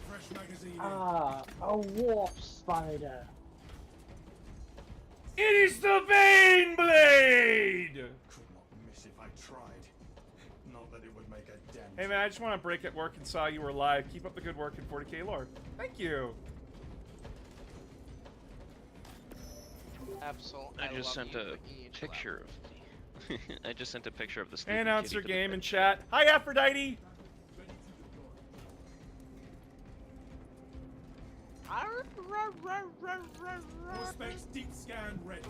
Fresh magazine. Ah, a warp spider. It is the Bane Blade! Could not miss if I tried. Not that it would make a dent. Hey man, I just want to break at work and saw you were live. Keep up the good work in 40k lore. Thank you. Absolutely. I just sent a picture of the I just sent a picture of the sleeping Hey, announcer kitty to the game in pet chat. Hi, Aphrodite! Prospects deep scan ready.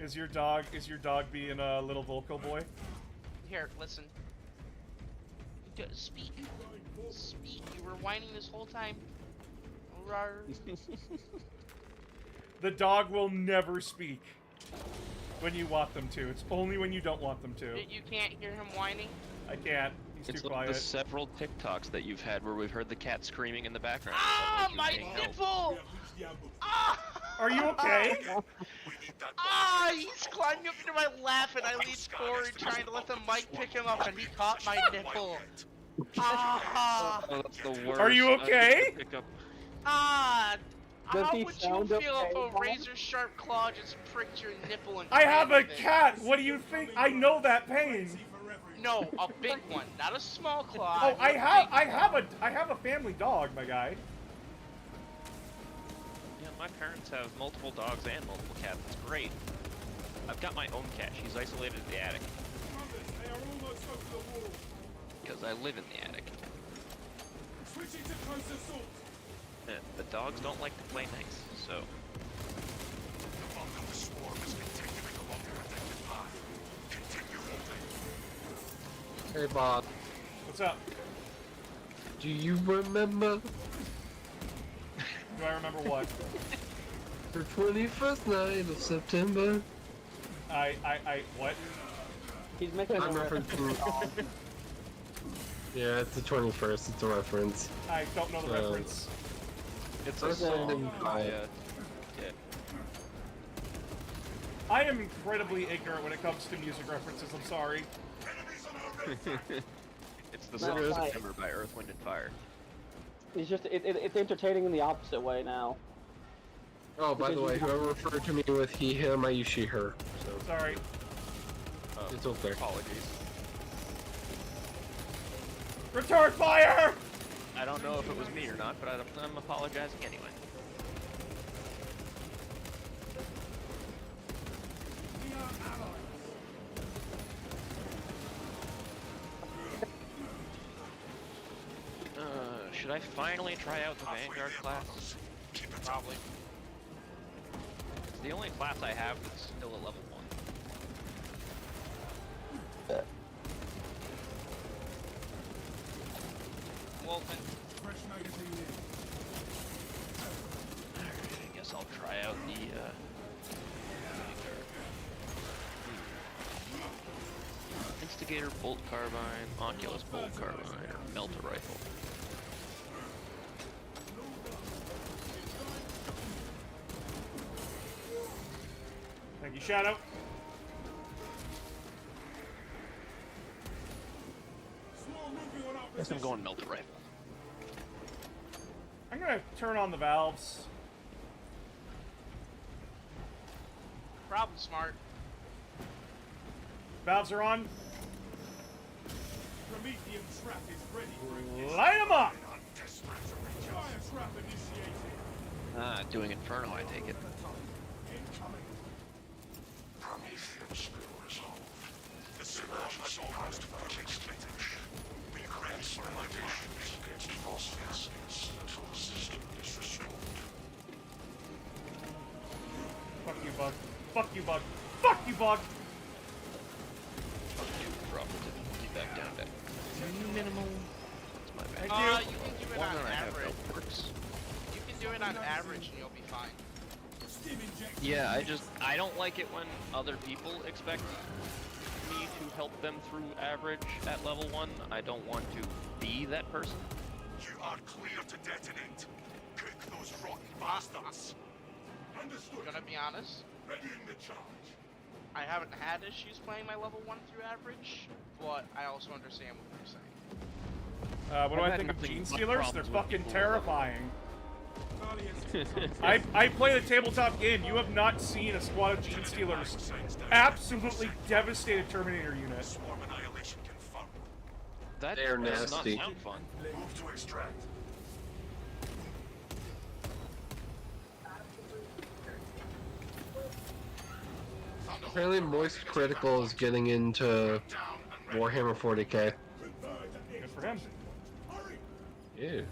Is your dog being a little vocal boy? Here, listen. Speak. Speak. You were whining this whole time. Rar. The dog will never speak when you want them to. It's only when you don't want them to. You can't hear him whining? I can't. He's It's too like quiet. the several TikToks that you've had where we've heard the cat screaming in the background. Ah, It's my like you're being held. nipple! We have reached the ambush. Ah! Are you okay? Ah! He's climbing up into my lap and I leaned forward trying to let the mic pick him up and he caught my nipple. Ah! Oh, that's the worst. Are you I have to okay? pick up- Ah! Does How he would you sound feel okay, if a Bob? razor sharp claw just pricked your nipple and I have a cracked it? cat. What do you think? I know that pain. For every No, a big one, not a small claw. Oh, a big I have a family dog, my guy. Yeah, my parents have multiple dogs and multiple cats. It's great. I've got my own cat. She's isolated in the attic They are almost over the wall. because I live in the attic. Switching to close assault. The dogs don't like to play nice, so Hey Bob, What's up? do you remember Do I remember what? the 21st night of September? What? He's making a I'm reference. referencing. Yeah, it's the 21st. It's a reference. I don't know the So- reference. it's a First song name, by yeah. I am incredibly ignorant when it comes to music references. I'm sorry. It's the No, song it's September by Earth, Wind, and Fire. It's just it's entertaining in the opposite way now. Oh, by the Because way, you- whoever referred to me with he, him, I use she, her. So Sorry. it's okay. Apologies. Return fire! I don't know if it was me or not, but I'm apologizing anyway. Should I finally try out the Vanguard class? Probably. It's the only class I have that's still a level 1. Wolfen. Alright, I guess I'll try out the, Vanguard. Instigator Bolt Carbine, Oculus Bolt Carbine, or Melta Rifle. Thank you, Shadow. Guess I'm going Melta Rifle. I'm gonna turn on the valves. Problem smart. Valves are on. Promethean trap is ready. Light them up! Giant trap initiated. Ah, doing Inferno, I take it. Incoming. Promethean skill resolved. The simulation has to participate. We grant limitations against false facets until the system is restored. Fuck you, Bug. Fuck you, Bug. Fuck you, Bug! Drop it back down to minimal. That's my bad. Thank you. You can do it One on that I have average. no perks. You can do it on average and you'll be fine. Yeah, I don't like it when other people expect me to help them through average at level 1. I don't want to be that person. You are clear to detonate. Kick those rotten bastards. Understood. Gonna be honest, Readying the charge. I haven't had issues playing my level 1 through average, but I also understand what you're saying. What do I've I had think of nothing Gene but Stealers? They're problems with fucking people. terrifying. I play the tabletop game. You have not seen a squad of Gene Stealers absolutely devastated Terminator unit. Swarm annihilation confirmed. That They're does not nasty. sound fun. Move to extract. Apparently, Moist Critical is getting into Warhammer 40k. Good for him. Ew.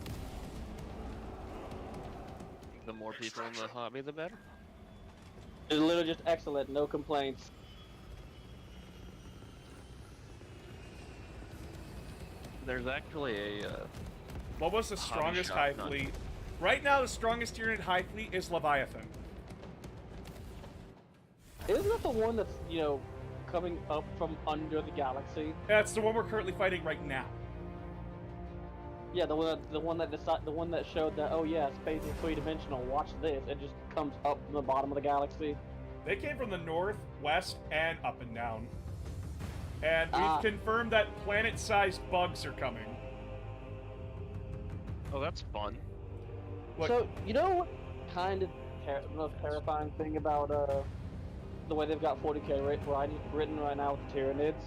The more people in the hobby, the better. It's literally just excellent, no complaints. There's actually a, What was the Hobby strongest shop, Hive none. fleet? Right now, the strongest unit Hive fleet is Leviathan. Isn't that the one that's, you know, coming up from under the galaxy? That's the one we're currently fighting right now. Yeah, the one that showed that, oh yeah, space is three-dimensional. Watch this. It just comes up from the bottom of the galaxy. They came from the north, west, and up and down. And we've Ah. confirmed that planet-sized bugs are coming. oh, that's fun. Look, So, you know what kind of the most terrifying thing about the way they've got 40k written right now with the Tyranids?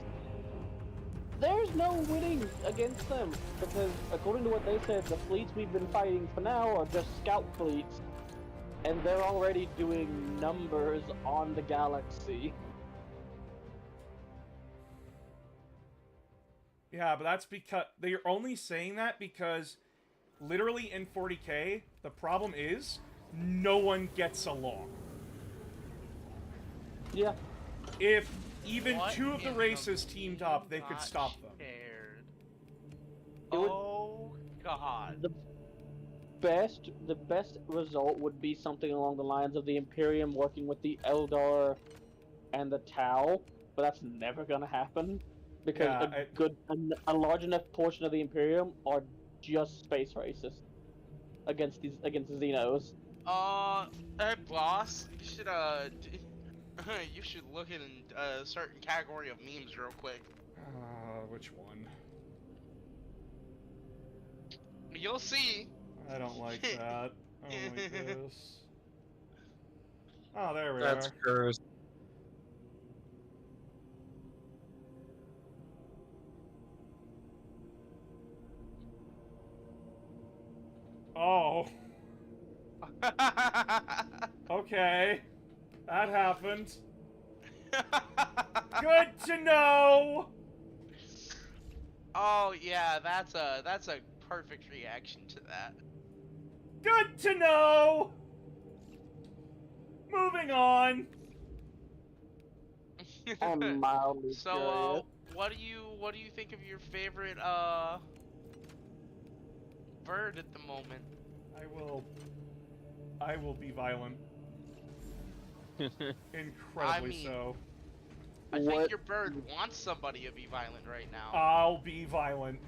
There's no winning against them, because according to what they said, the fleets we've been fighting for now are just scout fleets, and they're already doing numbers on the galaxy. yeah, but that's because they're only saying that because literally in 40k, the problem is no one gets along. Yeah. If even What two of the in races teamed up, they could got stop them. shared? It would- Oh god. The best result would be something along the lines of the Imperium working with the Eldar and the Tau, but that's never gonna happen because Yeah, a large enough portion of the Imperium are just space racists against the Xenos. Hey boss, you should you should look in a certain category of memes real quick. Which one? You'll see. I don't like that. I don't like this. Oh, there we That's are. cursed. Oh. Okay. That happened. Good to know! Oh yeah, that's a perfect reaction to that. Good to know! Moving on. I'm mildly So, curious. what do you think of your favorite bird at the moment? I will be violent. Incredibly I mean, so. I What- think your bird wants somebody to be violent right now. I'll be violent.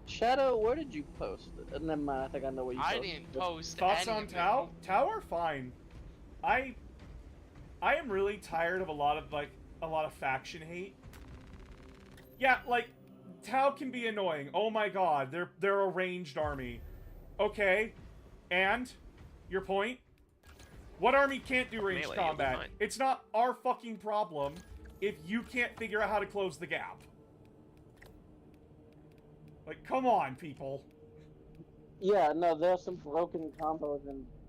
Shadow, where did you post it? Never mind, I think I know what you I posted. didn't post Thoughts any on of it. Tau? Tau are fine. I am really tired of a lot of faction hate. Yeah, like Tau can be annoying. Oh my god, they're a ranged army. Okay. And your point? What army can't do ranged Melee, you'll be combat? fine. It's not our fucking problem if you can't figure out how to close the gap. Like, come on, people. Yeah, no, there's some broken combos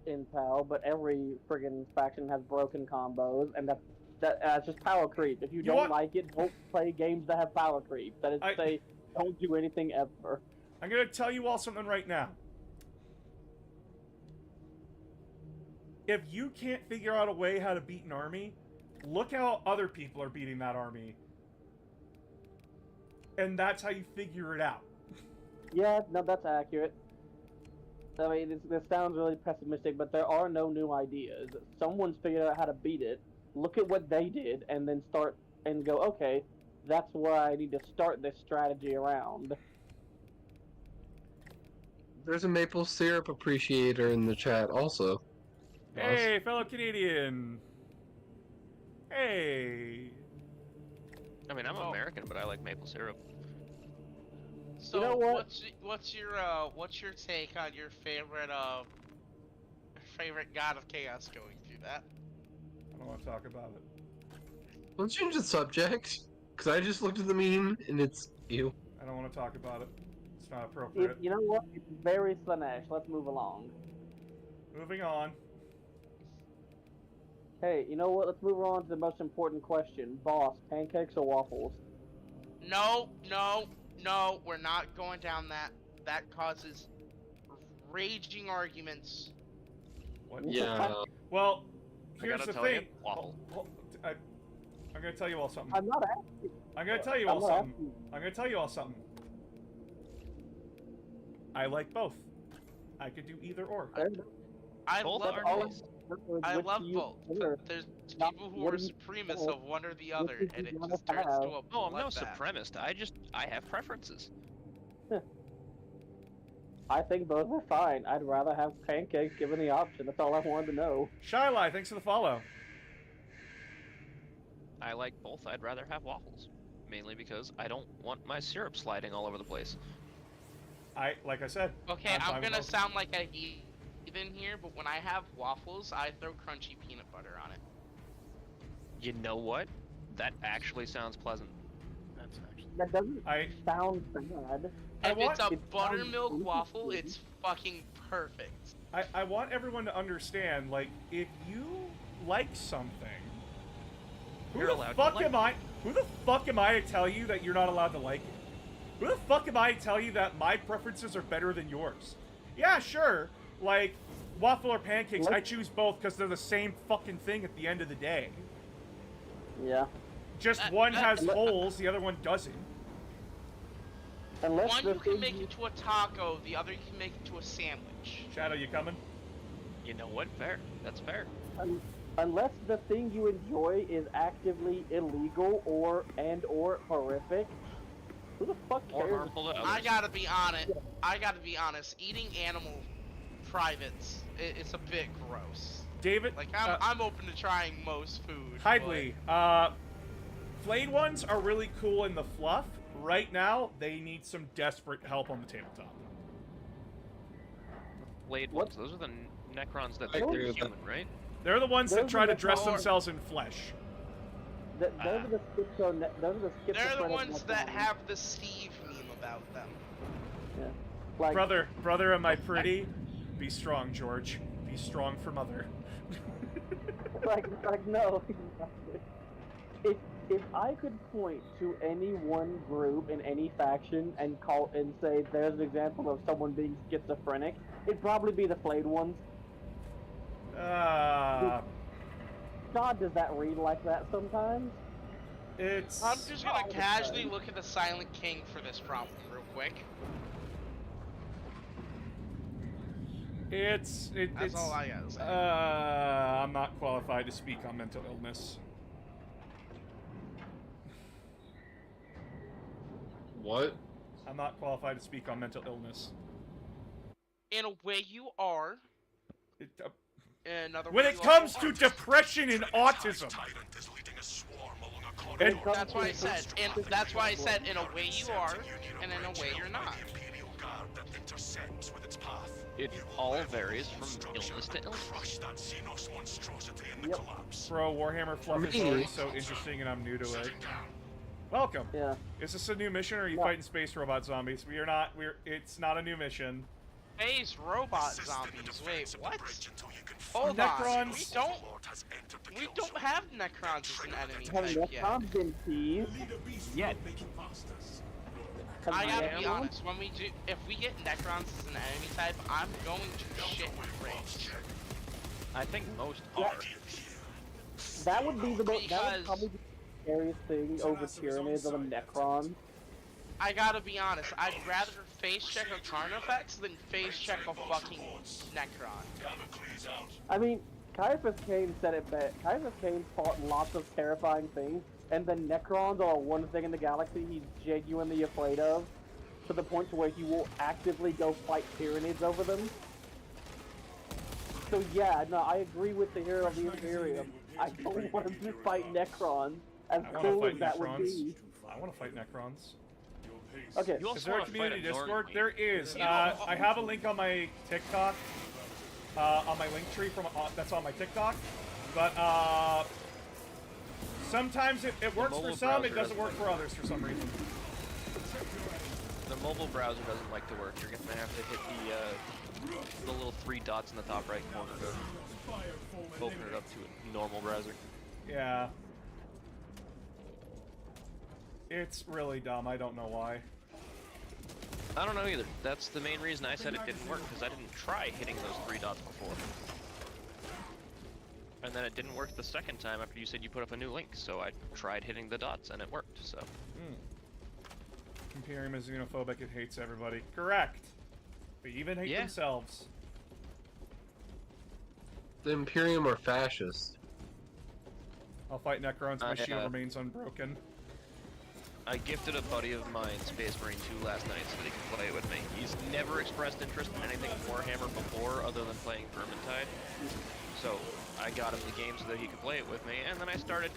in PAL, but every friggin' faction has broken combos, and that's just power creep. If you don't want- like it, don't play games that have power creep. That is to say, don't do anything ever. I'm gonna tell you all something right now. If you can't figure out a way how to beat an army, look how other people are beating that army. And that's how you figure it out. Yeah, no, that's accurate. I mean, this sounds really pessimistic, but there are no new ideas. Someone's figured out how to beat it. Look at what they did, and then start and go, okay, that's where I need to start this strategy around. There's a maple syrup appreciator in the chat also. Hey, fellow Canadian. Hey. I mean, I'm American, but I like maple syrup. So, You know what? what's your take on your favorite God of Chaos going through that? I don't want to talk about it. Let's change the subject, because I just looked at the meme, and it's you. I don't want to talk about it. It's not appropriate. You know what? It's very Slanesh. Let's move along. Moving on. Hey, you know what? Let's move on to the most important question. Boss, pancakes or waffles? No, we're not going down that. That causes raging arguments. What? Yeah. Well, I here's gotta the tell thing. you, waffle. I'm gonna tell you all something. I'm not asking. I'm gonna tell you I'm all not something. asking. I'm gonna tell you all something. I like both. I could do either or. I Both love are both. nice. I Which love do you both. prefer? There's Not people who what are do you supremacists prefer? of one or the What other, did and you it wanna just turns to have? a No, I'm no bloodbath. supremacist. I have preferences. I think both are fine. I'd rather have pancakes given the option. That's all I wanted to know. Shyly, thanks for the follow. I like both. I'd rather have waffles. Mainly because I don't want my syrup sliding all over the place. Like I said. Okay, I'm fine I'm with gonna both. sound like a heathen here, but when I have waffles, I throw crunchy peanut butter on it. You know what? That actually sounds pleasant. That doesn't I sound bad. I If want- it's a it sounds buttermilk waffle, interesting. it's fucking perfect. I want everyone to understand, like, if you like something, who You're the allowed to fuck like am I? Who the fuck am I to tell you that you're not allowed to like it? Who the fuck am I to tell you that my preferences are better than yours? Yeah, sure. Like, waffle or pancakes, I choose both because they're the same fucking thing at the end of the day. Yeah. Just That- one that- has holes, the other one doesn't. Unless One the you can thing make into a taco, the other you can make into a sandwich. Shadow, you coming? You know what? Fair. That's fair. Unless the thing you enjoy is actively illegal or horrific, who the fuck Or cares? harmful to I others. gotta be honest. Eating animal privates, it's a bit gross. David, Like I'm open to trying most food. Hydley, flayed ones are really cool in the fluff. Right now, they need some desperate help on the tabletop. Flayed What? ones. Those are the Necrons that I look agree with human, right? They're the ones that Those try are to the dress color- themselves in flesh. Those are the those are the They're the schizophrenic ones that Necrons. have the Steve meme about them. Yeah. Like, Brother, am I pretty? Be strong, George. Be strong for mother. like no. If I could point to any one group in any faction and say there's an example of someone being schizophrenic, it'd probably be the Flayed ones. God, does that read like that sometimes? It's. I'm just gonna Oh, casually okay. look at the Silent King for this problem real quick. It's. That's all I gotta say. I'm not qualified to speak on mental illness. What? I'm not qualified to speak on mental illness. In a way, you are. It, In another when way, it you comes also to depression and autism, Tyrant is leading a swarm along a And- corridor. That's why I said. That's why I said in a way you are, and in a way you're not. The Imperial Guard that intersects with its path. It all varies from illness to illness. Crush that Xenos monstrosity in the Yep. collapse. bro, Warhammer Fluff is Me. already so interesting and I'm new to it. Welcome. Yeah. Is this a new mission or are you No. fighting space robot zombies? It's not a new mission. Space robot Assist in the zombies. defense Wait, of the what? bridge until you can Hold find Necrons- on. the Lord has entered the We kill don't zone. have Necrons as an enemy Have type yet. Necrons been teased? Yet. Have I gotta be Necrons? honest. If we get Necrons as an enemy type, I'm going to shit in rage. I think most are. That would be the most. That would Because- probably be the scariest thing over Tyranids of a Necron. I gotta be honest. I'd rather face check a Carnifex than face check a fucking Necron. I mean, Caiaphas Cain said it best. Caiaphas Cain fought lots of terrifying things, and the Necrons are one thing in the galaxy he's genuinely afraid of, to the point to where he will actively go fight Tyranids over them. So yeah, no, I agree with the hero of the Imperium. I don't want him to fight Necrons, as I want to cool fight as that would Necrons. be. I want to fight Necrons. Okay, You Is also there a want to fight community a Discord? Norn There is. You know, I have a link on my TikTok. On my link tree from that's on my TikTok. But sometimes it works for mobile some. It browser doesn't work doesn't for others for some reason. The mobile browser doesn't like to work. You're gonna have to hit the little 3 dots in the top right corner to open it up to a normal browser. Yeah. It's really dumb. I don't know why. I don't know either. That's the main reason I said it didn't work, because I didn't try hitting those 3 dots before. And then it didn't work the second time after you said you put up a new link, so I tried hitting the dots and it worked, so. Imperium is xenophobic. It hates everybody. Correct. They even hate Yeah. themselves. The Imperium are fascist. I'll fight Necrons. My shield yeah. remains unbroken. I gifted a buddy of mine Space Marine 2 last night so that he could play it with me. He's never expressed interest in anything Warhammer before other than playing Vermintide. So I got him the game so that he could play it with me, and then I started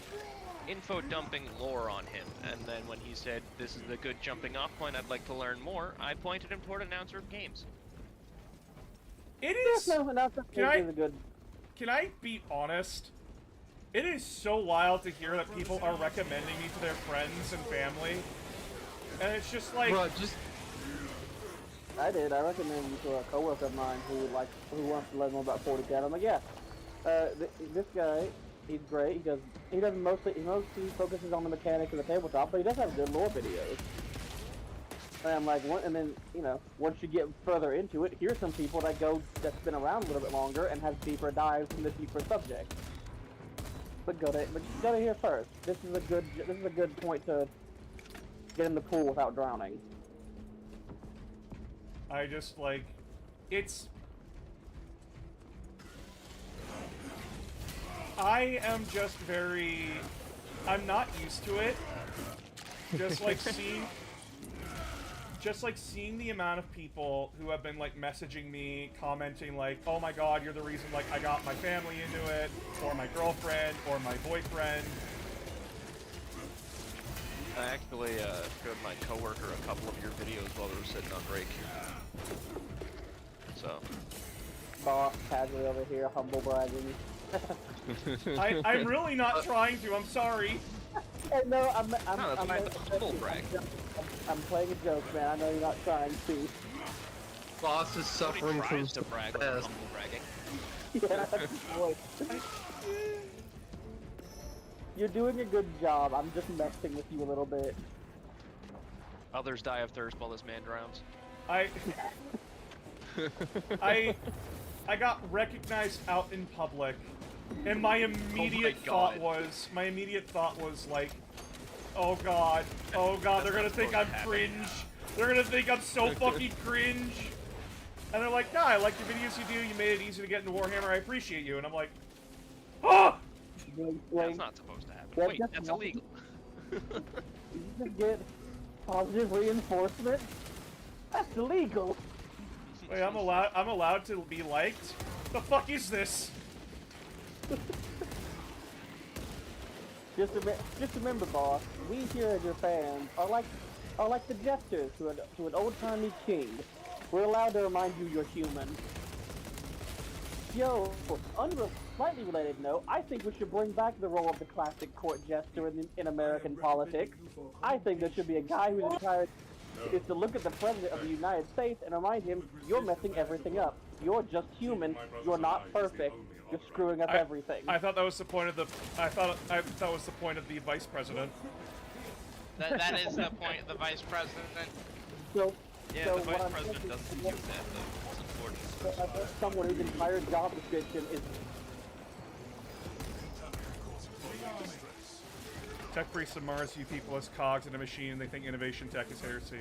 info dumping lore on him. And then when he said, this is a good jumping off point, I'd like to learn more, I pointed him toward Announcer of Games. It yes, is. no, that's Can I- a good. Can I be honest? It is so wild to hear that people are recommending me to their friends and family, and it's just like, Bro, just I did. I recommended you to a coworker of mine who wants to learn more about 40K. I'm like, yeah, this guy, he's great. He mostly focuses on the mechanics of the tabletop, but he does have good lore videos. And I'm like, and then once you get further into it, here's some people that's been around a little bit longer and have deeper dives into deeper subjects. But go to here first. This is a good point to get in the pool without drowning. I just like, it's. I am just very. I'm not used to it. Just like seeing the amount of people who have been like messaging me, commenting like, "Oh my God, you're the reason like I got my family into it, or my girlfriend, or my boyfriend." I actually showed my coworker a couple of your videos while we were sitting on break. So, boss casually over here, humble bragging. I'm really not trying to. I'm sorry. Hey, no, I'm humble brag. I'm playing a joke, man. I know you're not trying to. Boss is suffering from Tries to brag with stress. humble bragging. Yeah, boy. You're doing a good job. I'm just messing with you a little bit. Others die of thirst while this man drowns. I got recognized out in public, and my immediate thought was like, oh god, they're gonna think I'm cringe. They're gonna think I'm so fucking cringe. And they're like, nah, I like the videos you do. You made it easy to get into Warhammer. I appreciate you. And I'm like, ah! That's not supposed to happen. Well, Wait, just that's no- illegal. You just get positive reinforcement. That's illegal. Wait, I'm allowed to be liked? The fuck is this? Just remember, boss. We here as your fans are like the jesters to an old-timey king. We're allowed to remind you you're human. Yo, on a slightly related note, I think we should bring back the role of the classic court jester in American politics. I think there should be a guy whose entire is to look at the President of the United States and remind him, you're messing everything up. You're just human. You're not perfect. You're screwing up everything. I thought that was the point of the. I thought that was the point of the vice president. That is the point. The vice president. So, Yeah, so the vice what I'm president thinking- doesn't do that, though. It's unfortunate. Someone whose entire job description is Tech priests of Mars view people as cogs in a machine, and they think innovation tech is heresy.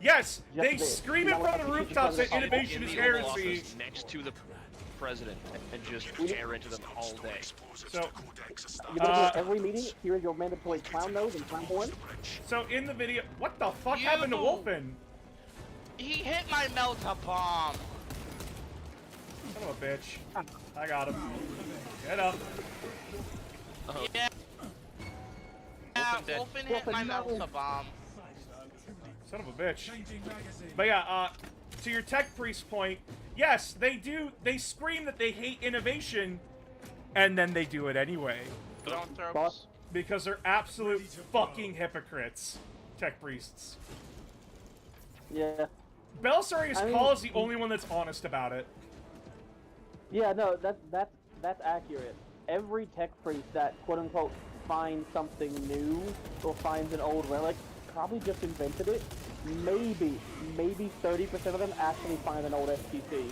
Yes, Just they this. scream You it know from what? the rooftops that In innovation In is the Oval heresy. Office next to the president and just tear into them all day. So, you better go every meeting. Here is your mandatory clown nose and clown horn. so in the video, what the fuck You- happened to Wolfen? He hit my melta bomb. Son of a bitch. I got him. Get up. Yeah. Yeah, Wolfen dead. Wolfen hit Wolfen, my no. melta bomb. Son of a bitch. But yeah, to your tech priest point, yes, they do. They scream that they hate innovation, and then they do it anyway. Don't throw. Boss. Because they're absolute fucking hypocrites. Tech priests. Yeah. Belisarius I mean- Call is the only one that's honest about it. Yeah, no, that's accurate. Every tech priest that quote unquote finds something new or finds an old relic probably just invented it. Maybe 30% of them actually find an old SPC.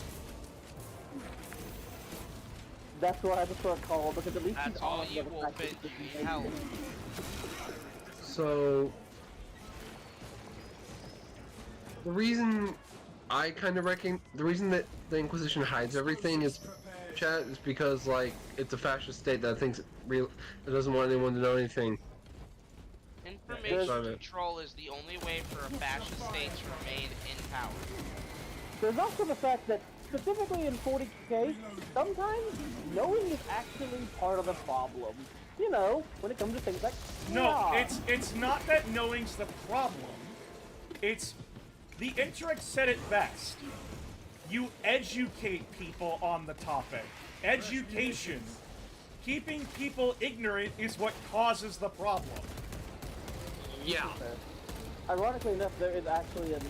That's what I prefer Call because at least That's he's all honest you with the will fact that fit. he's You need help. So the reason I kind of reckon the reason that the Inquisition hides everything is chat is because like it's a fascist state that thinks it doesn't want anyone to know anything. Information Yeah. control is the only way for a fascist state to remain in power. There's also the fact that, specifically in 40K, sometimes knowing is actually part of the problem. You know, when it comes to things like No, yeah. it's not that knowing's the problem. It's the Interrex said it best. You educate people on the topic. Education. Keeping people ignorant is what causes the problem. Yeah. Ironically enough, there is actually an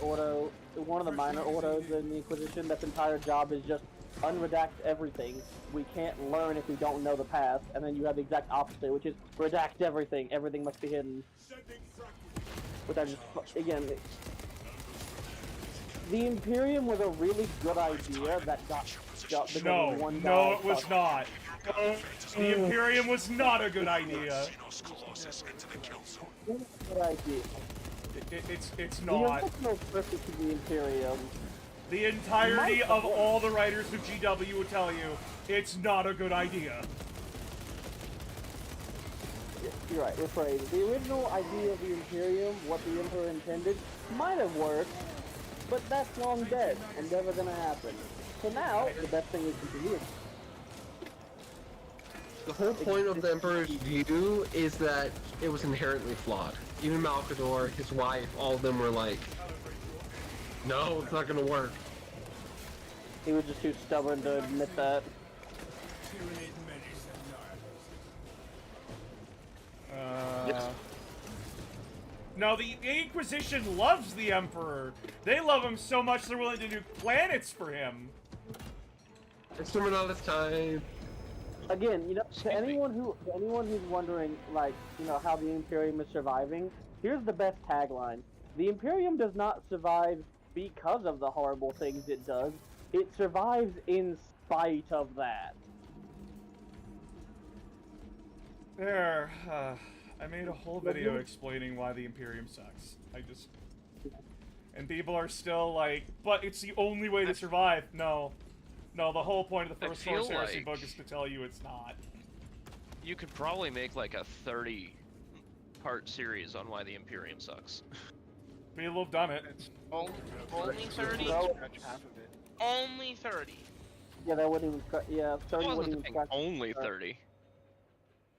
Ordo, one of the minor Ordos in the Inquisition, that's entire job is just unredact everything. We can't learn if we don't know the past, and then you have the exact opposite, which is redact everything. Everything must be hidden. Which I just, again, the Imperium was a really good idea that got because No, of one no, guy it was fucked. not. The Imperium was not a good idea. Good idea. It's The not. original purpose of the Imperium. The entirety of all the writers of GW will tell you it's not a good idea. You're right, rephrase. The original idea of the Imperium, what the Emperor intended, might have worked, but that's long dead and never gonna happen. So now, the best thing we can do is The whole point of the Emperor's view is that it was inherently flawed. Even Malkador, his wife, all of them were like, no, it's not gonna work. He was just too stubborn to admit that. No, the Inquisition loves the Emperor. They love him so much they're willing to do planets for him. It's swimming all this time. Again, you know, to anyone who's wondering, like, you know, how the Imperium is surviving, here's the best tagline: the Imperium does not survive because of the horrible things it does. It survives in spite of that. There, I made a whole video explaining why the Imperium sucks. And people are still like, but it's the only way to survive. No, the whole point of the first Horus Heresy book is to tell you it's not. You could probably make like a 30-part series on why the Imperium sucks. People have done it. Only 30? Only 30. Yeah, that wouldn't even. Yeah, 30 wouldn't even scratch. Only 30.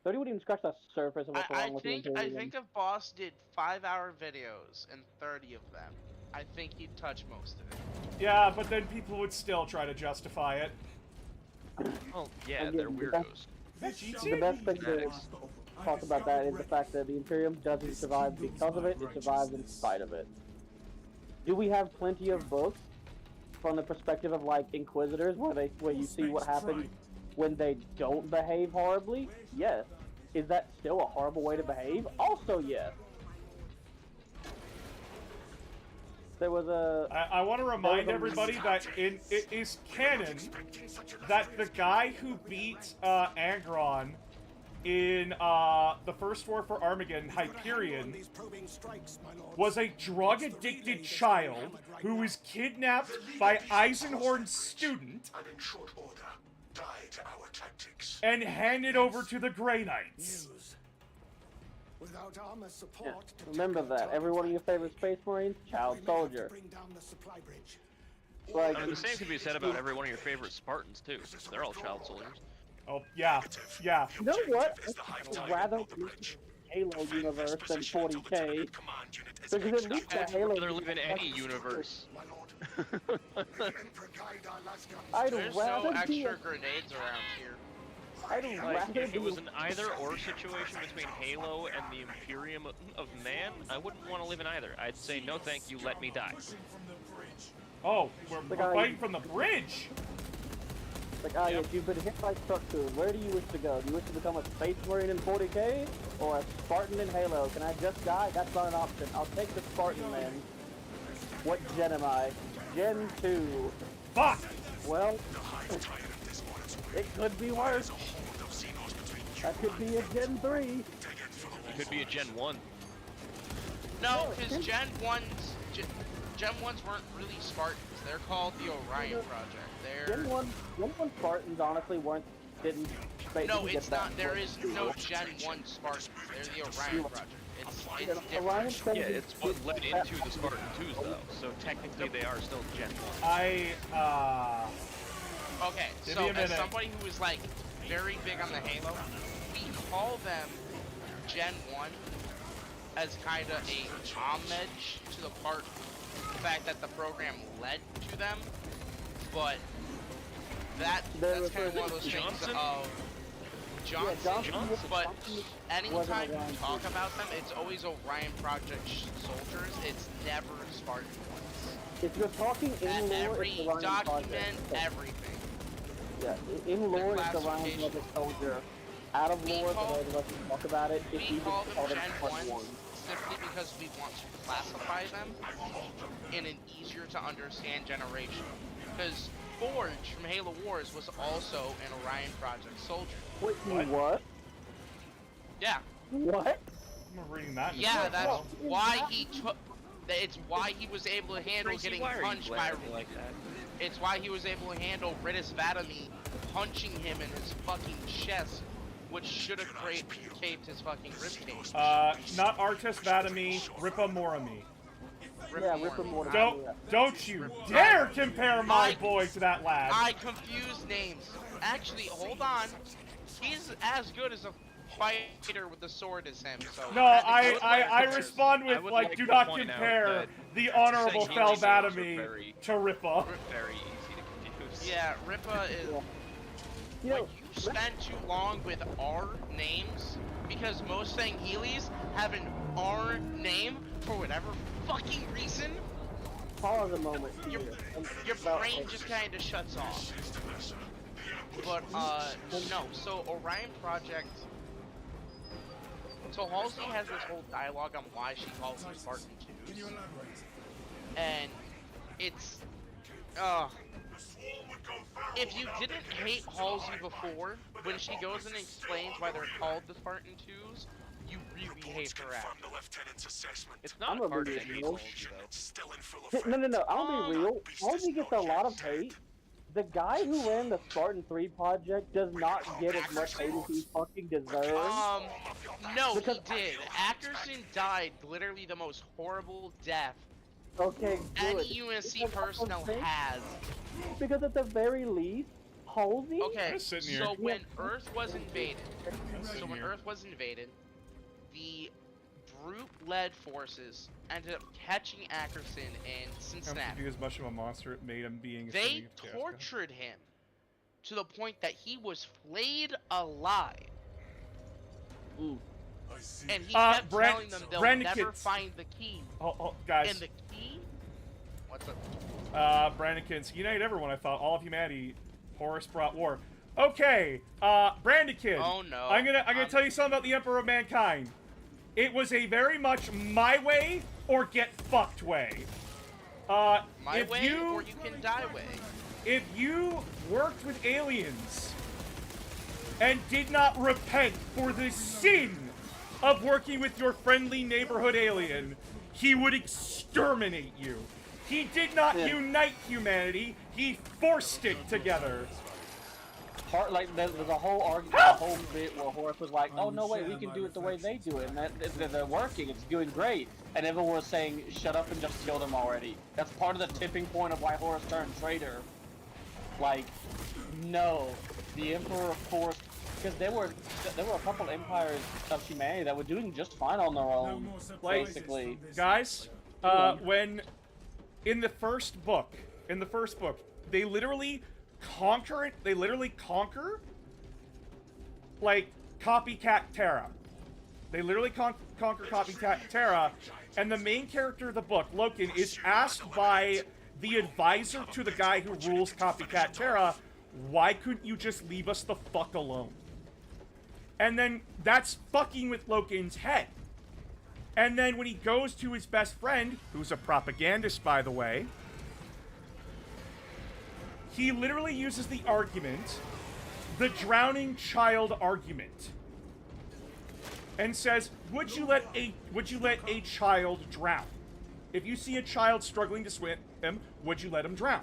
30 wouldn't even scratch the surface of what's wrong with the Imperium. I think if Boss did 5-hour videos and 30 of them, I think he'd touch most of it. Yeah, but then people would still try to justify it. Oh, yeah, they're weirdos. The best thing to talk about that is the fact that the Imperium doesn't survive because of it, it survives in spite of it. Do we have plenty of books from the perspective of, like, Inquisitors, where you see what happens when they don't behave horribly? Yes. Is that still a horrible way to behave? Also yes. There was a... I want to remind everybody that it is canon that the guy who beat Angron in the First War for Armageddon, Hyperion, was a drug-addicted child who was kidnapped by Eisenhorn's student and handed over to the Grey Knights. Without armor support, remember that. Every one of your favorite Space Marines, child soldier. Like, I mean, the same could be said about every one of your favorite Spartans, too. They're all child soldiers. Oh, yeah. Yeah. You know what? I'd rather Halo universe than 40K. Because at least the Halo... I'd rather live in any universe. There's no extra grenades around here. Like, if it was an either-or situation between Halo and the Imperium of Man, I wouldn't want to live in either. I'd say, no thank you, let me die. Oh, we're fighting from the bridge! Like, yes, you've been hit by structure. Where do you wish to go? Do you wish to become a Space Marine in 40K? Or a Spartan in Halo? Can I just die? That's not an option. I'll take the Spartan, man. What gen am I? Gen 2. Fuck! Well, it could be worse. That could be a Gen 3. It could be a Gen 1. No, because Gen 1s weren't really Spartans. They're called the Orion Project. They're... Gen 1 Spartans honestly didn't no, it's not. There is no Gen 1 Spartans. They're the Orion Project. It's different. Yeah, it's what led into the Spartan 2s, though. So technically, they are still Gen 1. Okay, so as somebody who is like very big on the Halo, we call them Gen 1 as kind of a homage to the fact that the program led to them, but that's kind of one of those things of Johnson, but anytime you talk about them, it's always Orion Project soldiers, it's never Spartan ones. If you're talking in lore, it's Orion document everything. Yeah, in lore, it's Orion Project soldier. Out of lore, the way the rest of talk about it, it's even called them Gen 1 simply because we want to classify them in an easier to understand generation. Because Forge from Halo Wars was also an Orion Project soldier. Wait, what? Yeah. What? I'm reading that. Yeah, that's why he took. It's why he was able to handle getting punched by. Like that? It's why he was able to handle Ritis Vadami punching him in his fucking chest, which should have caved his fucking ribcage. Not Artis Vadami, Ripa Morami. Ripa Morami. Don't you dare compare my boy to that lad. I confuse names. Actually, hold on. He's as good as a fighter with the sword as him. So no, I respond with like, do not compare the Honorable Fel Vadami to Ripa. Very easy to confuse. Yeah, Ripa is. You know, When you spend too long with R names, because most Sangheli's have an R name for whatever fucking reason, pause a moment. your brain just kind of shuts off. But, no, so Orion Project. So Halsey has this whole dialogue on why she calls them Spartan 2s. And it's, if you didn't hate Halsey before, when she goes and explains why they're called the Spartan 2s, you really hate her after. It's I'm not gonna hard be to hate real. Halsey, though. No. I'll be real. Halsey gets a lot of hate. The guy who ran the Spartan 3 project does not get as much hate as he fucking deserves. No, Because- he did. Ackerson died literally the most horrible death Okay, good. any UNSC Because personnel okay, has. Because at the very least, Halsey. Okay, Just sitting so here. when Earth was invaded, the brute-led forces ended up catching Ackerson in To Cincinnati. be as much of a monster, it made him being a They city of chaos. tortured him to the point that he was flayed alive. Ooh. And he kept Brand- telling them they'll Brandon never Kitts. find the key. Guys, And the key? What's up? Brandikins, unite everyone. I thought all of humanity. Horus brought war. Okay, Brandikins. Oh no. I'm gonna tell you something about the Emperor of Mankind. It was a very much my way or get fucked way. My if way, you, or you can die way. If you worked with aliens and did not repent for the sin of working with your friendly neighborhood alien, he would exterminate you. He did not unite humanity, he forced it together. Like there's a whole argument, a whole bit where Horus was like, "Oh no, wait, we can do it the way they do it, and they're working. It's doing great." And everyone was saying, "Shut up and just kill them already." That's part of the tipping point of why Horus turned traitor. Like, no, the Emperor forced, because there were a couple empires of humanity that were doing just fine on their own, basically. Guys, when in the first book, they literally conquer like Copycat Terra. They literally conquer Copycat Terra, and the main character of the book, Loken, is asked by the advisor to the guy who rules Copycat Terra, why couldn't you just leave us the fuck alone? And then that's fucking with Loken's head. And then when he goes to his best friend, who's a propagandist, by the way, he literally uses the argument, the drowning child argument, and says, would you let a child drown? If you see a child struggling to swim, would you let him drown?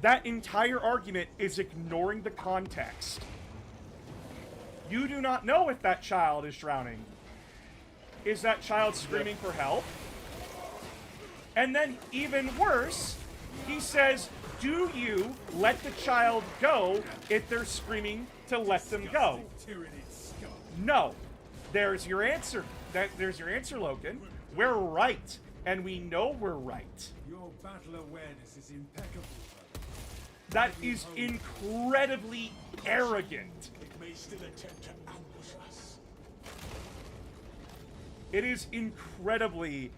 That entire argument is ignoring the context. You do not know if that child is drowning. Is that child screaming for help? And then, even worse, he says, do you let the child go if they're screaming to let them go? No. There's your answer. There's your answer, Loken. We're right, and we know we're right. Your battle awareness is impeccable. That is incredibly arrogant. It may still attempt to ambush us. It is incredibly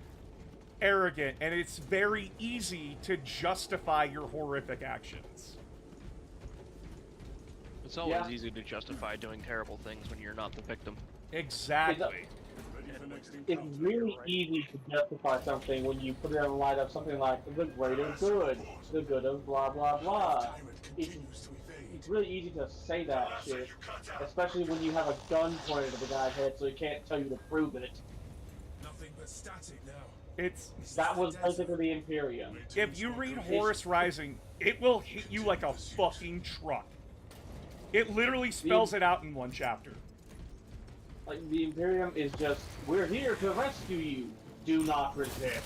arrogant, and it's very easy to justify your horrific actions. It's always easy to justify doing terrible things when you're not the victim. Exactly. It's really easy to justify something when you put it in light of something like the greater good, the good of blah blah blah. It's really easy to say that shit, especially when you have a gun pointed at the guy's head so he can't tell you to prove it. Nothing but static now. That was basically the Imperium. If you read Horus Rising, it will hit you like a fucking truck. It literally spells it out in one chapter. Like, the Imperium is just, we're here to rescue you. Do not resist.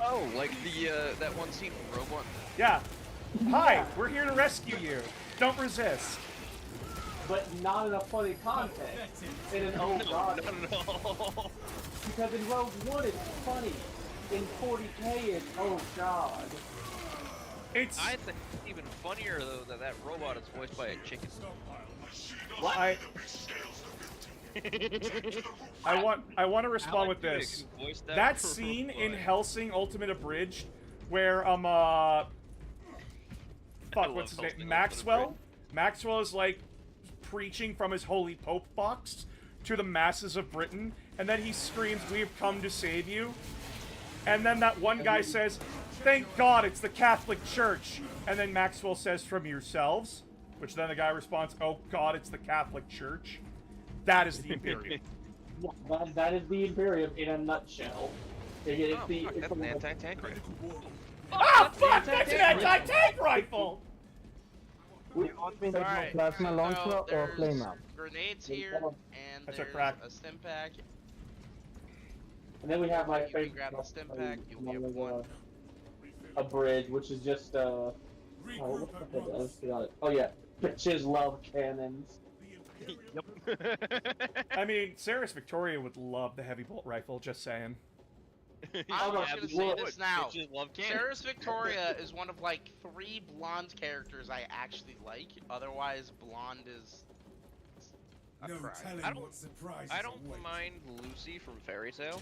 Oh, like the that one scene from Rogue One. Yeah. Hi, we're here to rescue you. Don't resist. But not in a funny context. In an oh god. No. Because in Rogue One it's funny. in 40K is, oh god. It's I think it's even funnier though that that robot is voiced by a chicken. I want to respond Alan with Tudyk this. who voiced That scene in robot. Hellsing Ultimate Abridged where fuck, what's his name? Maxwell? Maxwell is like preaching from his holy pope box to the masses of Britain, and then he screams, "We have come to save you." And then that one guy says, "Thank God it's the Catholic Church." And then Maxwell says, "From yourselves," which then the guy responds, "Oh God, it's the Catholic Church." That is the Imperium. That is the Imperium in a nutshell. It's Oh, the, fuck, it's that's an the- anti-tank rifle. Ah, fuck! That's an anti-tank rifle! We want me Alright, plasma launcher so or flame there's out? grenades here, and That's a there's crack. a stim pack. And then we have my You can favorite grab the stim stuff, pack, you only have one. a bridge, which is just oh, what the hell is it? Oh yeah, bitches love cannons. I mean, Ceres Victoria would love the heavy bolt rifle, just saying. I'm no, just gonna you say would. this now. Bitches love cannons. Ceres Victoria is one of like 3 blonde characters I actually like. Otherwise, blonde is a No crime. telling I don't- what surprises I don't await. mind Lucy from Fairy Tail.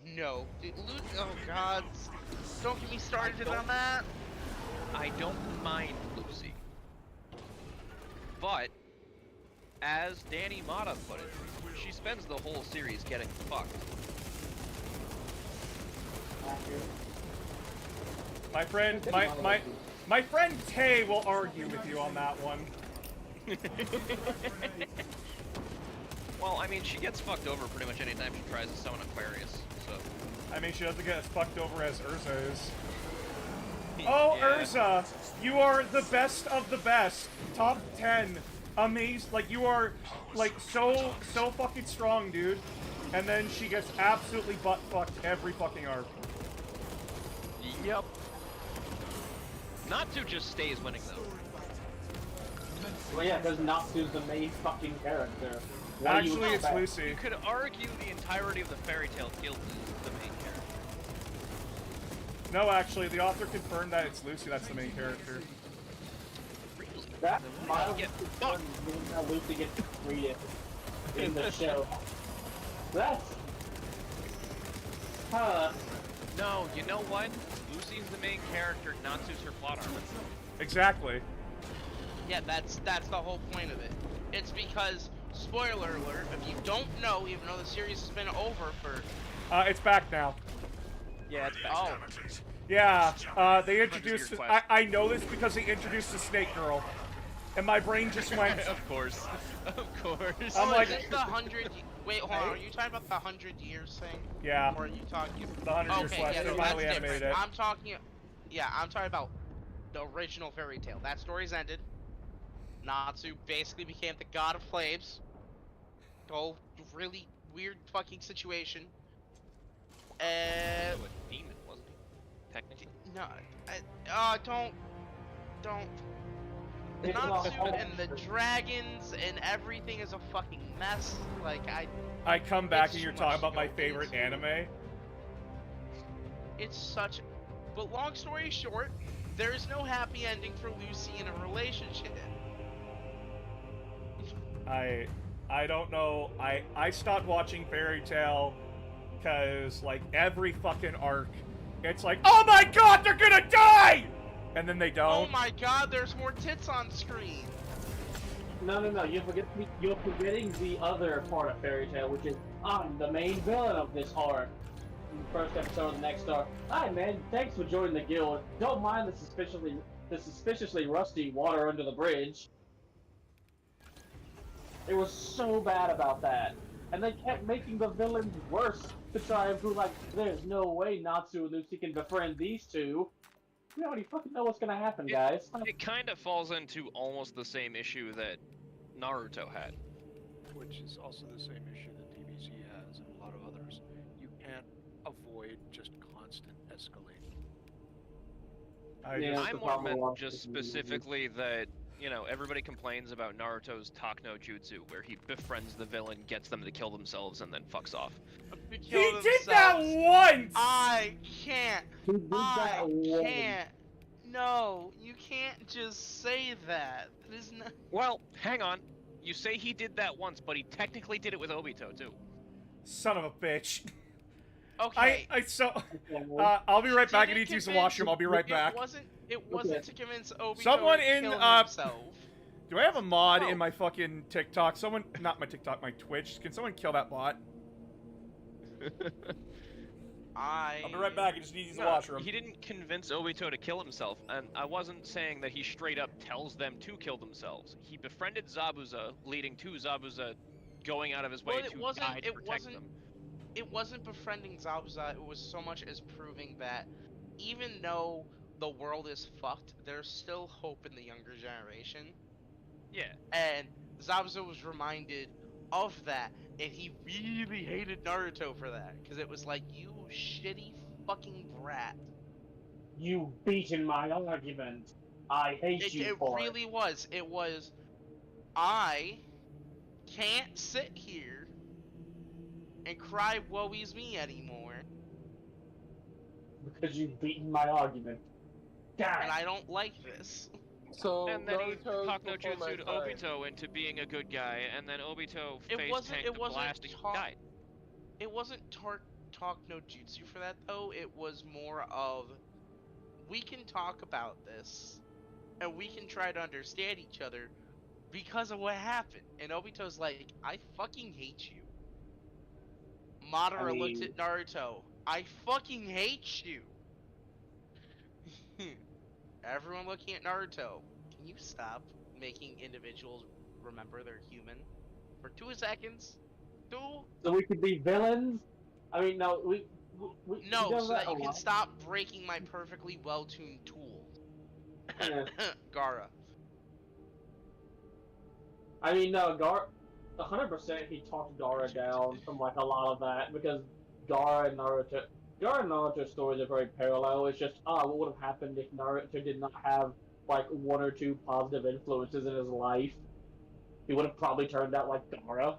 No, oh god, don't get me started on that. I don't mind Lucy. But, as Danny Mata put it, she spends the whole series getting fucked. My friend, my friend Tay will argue with you on that one. Well, I mean, she gets fucked over pretty much any time she tries to summon Aquarius, so... I mean, she doesn't get as fucked over as Urza is. Oh, Yeah. Urza! You are the best of the best. Top 10. Amazed. Like, you are, like, so fucking strong, dude. And then she gets absolutely butt-fucked every fucking arc. Yep. Natsu just stays winning, though. Well, yeah, because Natsu's the main fucking character. Why do you Actually, it's expect- Lucy. You could argue the entirety of the Fairy Tail Guild is the main character. No, actually, the author confirmed that it's Lucy that's the main character. Really? That Miles get is fun, how Lucy gets treated in the show. That's... No, you know what? Lucy's the main character, Natsu's her plot armor. Exactly. Yeah, that's the whole point of it. It's because, spoiler alert, if you don't know, even though the series has been over for... It's back now. Yeah, it's back. Oh, Yeah, they introduced... your quest. I know this because they introduced the Snake Girl. And my brain just went... Of course. Of course. I'm oh, like- is this the 100... Wait, hold on, are you talking about the 100 years thing? Yeah, Or are you talking... the 100 Year Okay, Slash. yeah, They no, finally that's animated different. it. I'm talking... Yeah, I'm talking about the original Fairy Tail. That story's ended. Natsu basically became the god of flames. Oh, really weird fucking situation. Oh, a demon, wasn't he? Technically. No, don't. It's Natsu not- and the dragons and everything is a fucking mess. Like, I come back It's and you're too talking much about to my go favorite into. anime. it's such. But long story short, there is no happy ending for Lucy in a relationship. I don't know. I stopped watching Fairy Tail because like every fucking arc, it's like, oh my god, they're gonna die, and then they Oh don't. my god, there's more tits on screen. No, you're forgetting the other part of Fairy Tail, which is I'm the main villain of this arc. In the first episode of the next arc. Hi man, thanks for joining the guild. Don't mind the suspiciously rusty water under the bridge. It was so bad about that. And they kept making the villains worse to try and prove like there's no way Natsu and Lucy can befriend these two. We already fucking know what's gonna happen, guys. It kind of falls into almost the same issue that Naruto had. Which is also the same issue that DBZ has and a lot of others. You can't avoid just constant escalation. I Yeah. just, I the more problem meant was just with the- specifically that, you know, everybody complains about Naruto's Talk No Jutsu, where he befriends the villain, gets them to kill themselves, and then fucks off. He did that once! I can't. He did that I once. can't. No, you can't just say that. There's no... Well, hang on. You say he did that once, but he technically did it with Obito, too. Son of a bitch. Okay. I'll be right back. I Didn't need to use the convince- washroom. I'll be right back. It wasn't to convince Obito Someone to in, kill himself. Do I have a mod No. in my fucking TikTok? Someone, not my TikTok, my Twitch. Can someone kill that bot? I'll be right back. I just need to use the washroom. He didn't convince Obito to kill himself, and I wasn't saying that he straight up tells them to kill themselves. He befriended Zabuza, leading to Zabuza going out of his way to die to protect them. It wasn't befriending Zabuza, it was so much as proving that even though the world is fucked, there's still hope in the younger generation. Yeah. And Zabuza was reminded of that, and he really hated Naruto for that, because it was like, you shitty fucking brat. You've beaten my argument. I hate you It for really was. It was, I can't sit here and cry woe is me anymore. Because you've beaten my argument. And I don't like this. So And then he Naruto's talked no before my jutsu to time. Obito into being a good guy, and then Obito It face wasn't. tanked It the wasn't blast and talk. died. It wasn't talk no jutsu for that though. It was more of, we can talk about this, and we can try to understand each other because of what happened. And Obito's like, I fucking hate you. Madara looked at Naruto. I fucking hate you. Everyone looking at Naruto. Can you stop making individuals remember they're human for 2 seconds? So we could be villains? I mean, no, we No, does so that a you can lot. stop breaking my perfectly well-tuned tool. Yeah. Gaara. I mean, no, 100% he talked Gaara down from like a lot of that, because Gaara and Naruto's stories are very parallel. It's just, what would have happened if Naruto did not have like 1 or 2 positive influences in his life? He would have probably turned out like Gaara.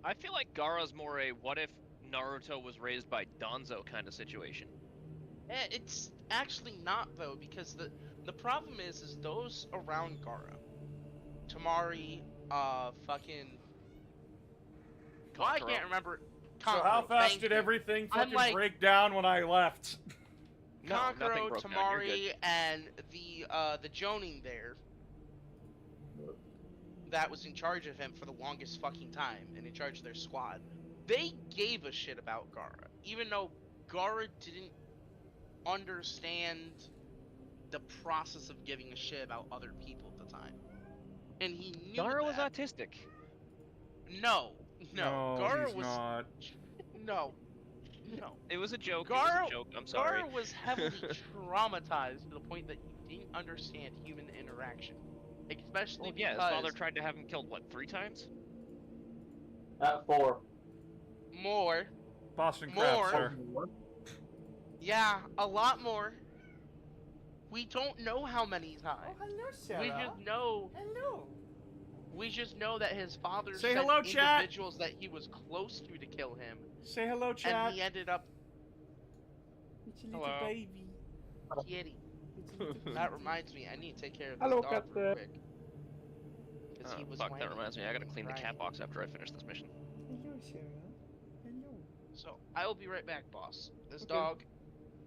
I feel like Gaara's more a what if Naruto was raised by Danzo kind of situation. It's actually not though, because the problem is those around Gaara, Tamari, fucking. Well, I can't remember. So how Kankuro, fast thank did you. everything I'm fucking like, break down when I left? No, nothing Kankuro, broke down, you're Tamari, good. and the Jonin there that was in charge of him for the longest fucking time and in charge of their squad, they gave a shit about Gaara, even though Gaara didn't understand the process of giving a shit about other people at the time, and he knew Gaara was that. autistic. No, Gaara he's was not. no. It was a joke. Gaara, It was a joke. I'm sorry. Gaara was heavily traumatized to the point that he didn't understand human interaction, especially Well, yeah, his because father tried to have him killed, what, 3 times? 4. more. Boston More. crap, sir. Yeah, a lot more. We don't know how many times. hello, We just know. Hello. We just know that his father Say sent hello, chat. individuals that he was close to kill him, Say hello, chat. and he ended up It's a Hello. baby. kitty. That reminds me, I need to take care of this Hello, dog cat. real quick. 'Cause Oh, he was fuck, that whining reminds me. I gotta clean the and cat crying. box after I finish this mission. Hello, Sarah. Hello. So I will be right back, boss. This Okay. dog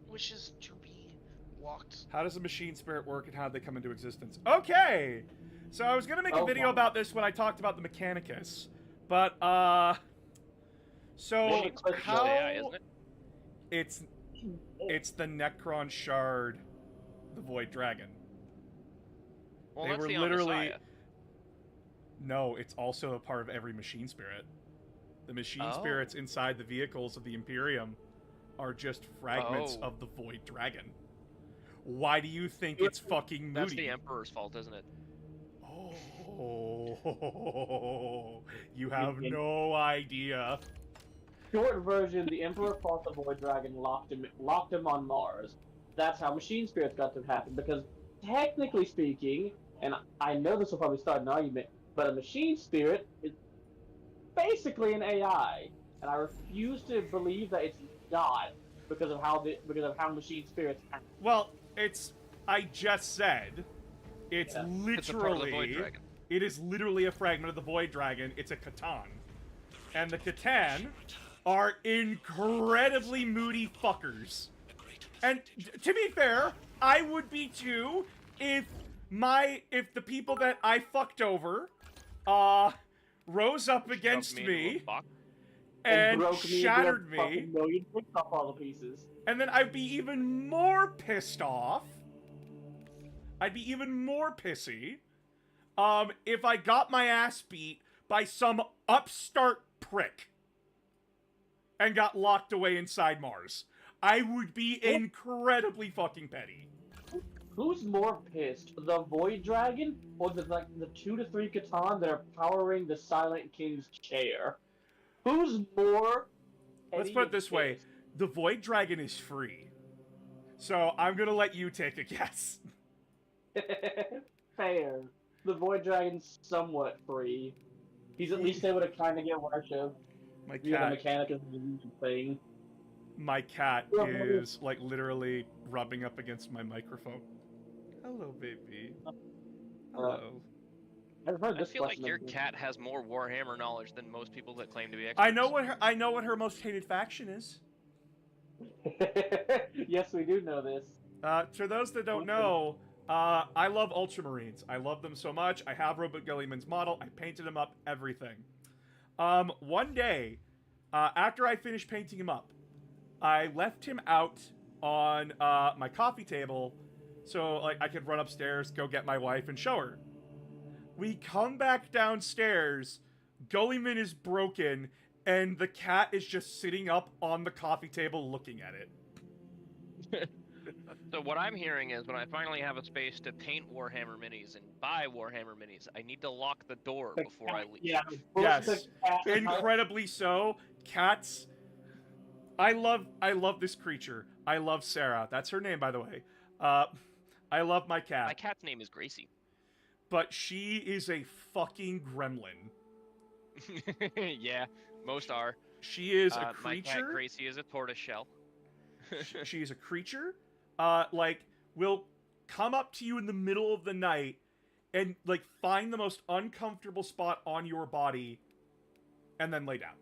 wishes to be walked. How does the machine spirit work and how do they come into existence? Okay! So I was gonna make a video about this when I talked about the Mechanicus. But, so, Maybe it's like how... AI, isn't it? It's the Necron Shard, the Void Dragon. Well, They that's were the literally... Messiah. No, it's also a part of every machine spirit. The machine Oh. spirits inside the vehicles of the Imperium are just fragments Oh. of the Void Dragon. Why do you think it's fucking That's Moody? the Emperor's fault, isn't it? Oh, you have no idea. Short version, the Emperor fought the Void Dragon, locked him on Mars. That's how machine spirits got to happen, because technically speaking, And I know this will probably start an argument, but a machine spirit is basically an AI, and I refuse to believe that it's not because of how machine spirits act. Well, I just said, it's Yeah. literally. It's a part of the Void Dragon. It is literally a fragment of the Void Dragon. It's a Catan. And the Catan are incredibly moody fuckers. And to be fair, I would be too if the people that I fucked over rose up against me and broke me shattered into a me. fucking million off all the pieces. And then I'd be even more pissed off. I'd be even more pissy if I got my ass beat by some upstart prick and got locked away inside Mars. I would be incredibly fucking petty. Who's more pissed, the Void Dragon or the 2 to 3 Catan that are powering the Silent King's chair? Who's more? Let's put it this way: the Void Dragon is free, so I'm gonna let you take a guess. Fair. The Void Dragon's somewhat free. He's at least able to kind of get worship. My The cat, mechanic is the thing. my cat is like literally rubbing up against my microphone. Hello, baby. Hello. I've heard I this feel like question your of- cat has more Warhammer knowledge than most people that claim to be experts. I know what her most hated faction is. Yes, we do know this. For those that don't know, I love Ultramarines. I love them so much. I have Robert Gilliman's model. I painted him up, everything. One day, after I finished painting him up, I left him out on my coffee table so like I could run upstairs, go get my wife, and show her. We come back downstairs, Gulliman is broken, and the cat is just sitting up on the coffee table looking at it. So what I'm hearing is when I finally have a space to paint Warhammer minis and buy Warhammer minis, I need to lock the door before I leave. Yeah. Yes, incredibly so. Cats. I love this creature. I love Sarah. That's her name, by the way. I love my cat. My cat's name is Gracie. But she is a fucking gremlin. Yeah, most are. She is a My cat creature. Gracie is a tortoiseshell. She is a creature. Like, will come up to you in the middle of the night and, like, find the most uncomfortable spot on your body and then lay down.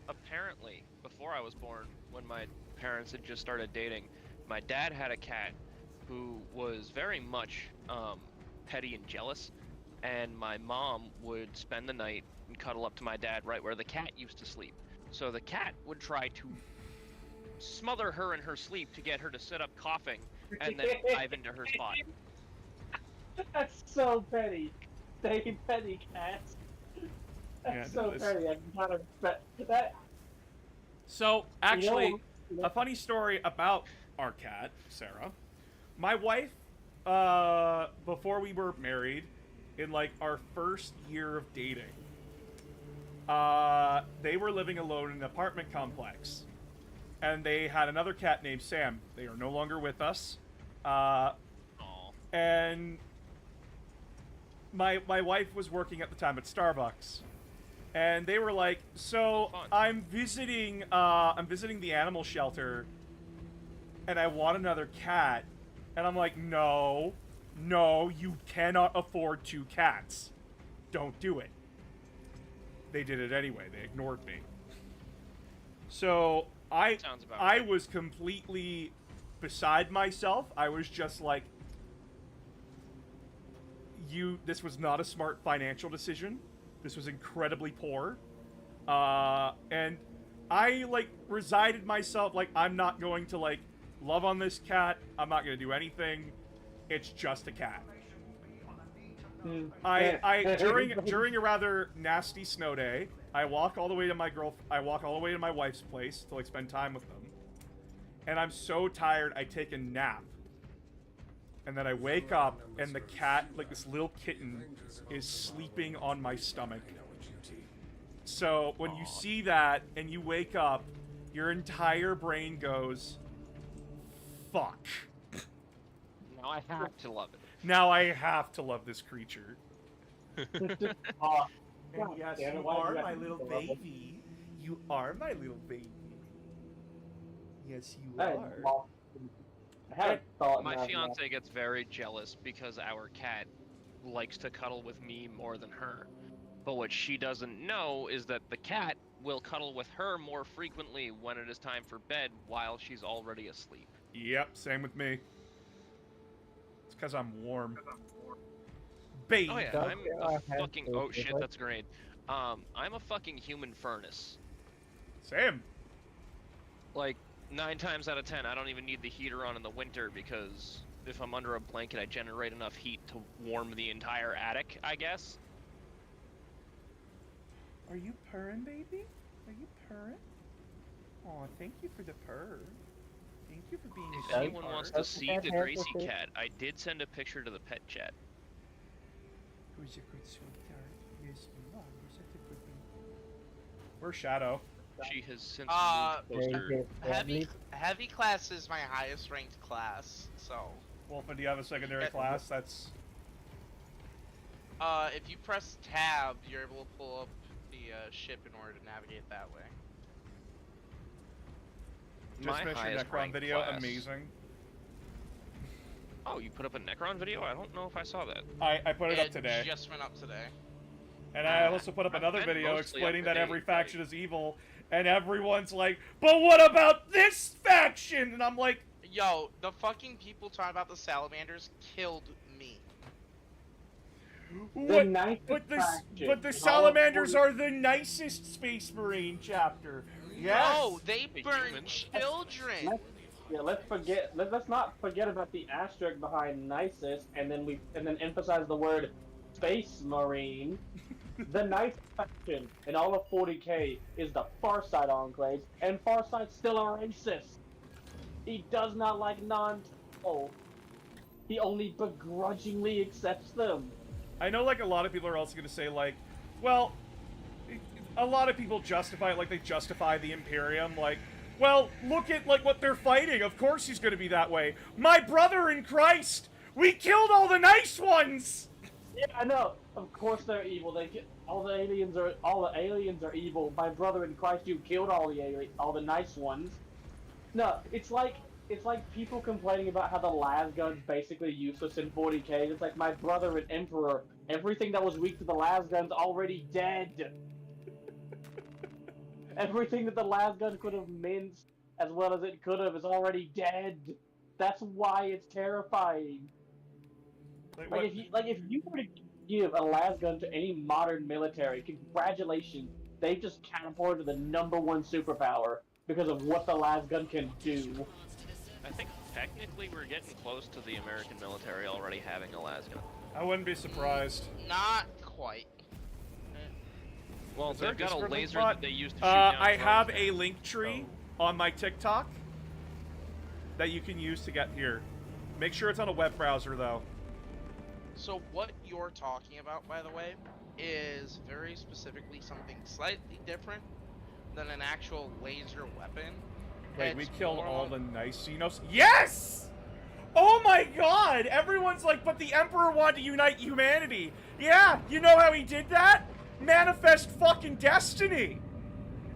Apparently, before I was born, when my parents had just started dating, my dad had a cat who was very much petty and jealous, and my mom would spend the night and cuddle up to my dad right where the cat used to sleep. So the cat would try to smother her in her sleep to get her to sit up coughing and then dive into her spot. That's so petty. Stay petty, cats. That's Yeah, so no, it's- petty. I can kind of respect that. So, actually, You know- a funny story about our cat, Sarah. My wife, before we were married, in like our first year of dating, they were living alone in an apartment complex. And they had another cat named Sam. They are no longer with us. And my wife was working at the time at Starbucks. And they were like, so I'm visiting the animal shelter and I want another cat. And I'm like, no, you cannot afford 2 cats. Don't do it. They did it anyway. They ignored me. So I was completely beside myself. I was just like, this was not a smart financial decision. This was incredibly poor. And I, like, resided myself, like, I'm not going to, like, love on this cat. I'm not going to do anything. It's just a cat. During a rather nasty snow day, I walk all the way to my wife's place to, like, spend time with them. And I'm so tired, I take a nap. And then I wake up, and the cat, like this little kitten, is sleeping on my stomach. So when you see that, and you wake up, your entire brain goes, fuck. Now I have to love it. Now I have to love this creature. Oh, And God yes, damn it, you why did are you have my to little love it? baby. You are my little baby. Yes, you I had are. lost- I had a thought. in My that. fiance gets very jealous because our cat likes to cuddle with me more than her. But what she doesn't know is that the cat will cuddle with her more frequently when it is time for bed while she's already asleep. Yep, same with me. It's because I'm warm. Baby. Oh yeah, Does I'm there a are fucking. handfuls Oh of shit, it? that's great. I'm a fucking human furnace. Same. Like 9 times out of 10, I don't even need the heater on in the winter because if I'm under a blanket, I generate enough heat to warm the entire attic, I guess. Are you purring, baby? Are you purring? Aw, thank you for the purr. Thank you for being If a anyone wants to sweetheart. see cat the have Gracie with it? cat, I did send a picture to the pet chat. Who's a good sweetheart? Yes, you are. You're such a good baby. Where's Shadow? She has since Very moved closer. good family. Heavy class is my highest ranked class, so Wolfen, do you have a secondary Yeah. class? That's... if you press tab, you're able to pull up the ship in order to navigate that way. Just My finished your highest Necron ranked video. class. Amazing. Oh, you put up a Necron video? I don't know if I saw that. I put it up today. Just went up today. And I also put up I've another been video mostly explaining up to that every date, faction is evil, and everyone's like, but what about this faction? And I'm like, Yo, the fucking people talking about the salamanders killed me. what? nicest But the faction but the in all of salamanders 40 are the nicest Space Marine chapter. Yes. No, they The burn humans. children. Let's not forget about the asterisk behind nicest, and then emphasize the word Space Marine. The nice faction in all of 40k is the Farsight Enclaves, and Farsight's still a racist. He does not like non-people. He only begrudgingly accepts them. I know, like, a lot of people are also going to say, like, well, a lot of people justify it, like, they justify the Imperium, like, well, look at, like, what they're fighting. Of course he's going to be that way. My brother in Christ! We killed all the nice ones! Yeah, I know. Of course they're evil. All the aliens are evil. My brother in Christ, you killed all the nice ones. No, it's like people complaining about how the lasgun's basically useless in 40k. It's like my brother and Emperor. Everything that was weak to the lasgun's already dead. Everything that the lasgun could have minced as well as it could have is already dead. That's why it's terrifying. Like, If you were to give a lasgun to any modern military, congratulations, they've just catapulted to the #1 superpower because of what the lasgun can do. I think technically we're getting close to the American military already having a lasgun. I wouldn't be surprised. Not quite. Well, Is there they've got a Discord link laser bot? that they used to shoot down I have drones a with, link tree so- on my TikTok that you can use to get here. Make sure it's on a web browser, though. So what you're talking about, by the way, is very specifically something slightly different than an actual laser weapon. Wait, we It's killed more all along- the nice Xenos. Yes! Oh my god! Everyone's like, but the Emperor wanted to unite humanity. Yeah, you know how he did that? Manifest fucking destiny.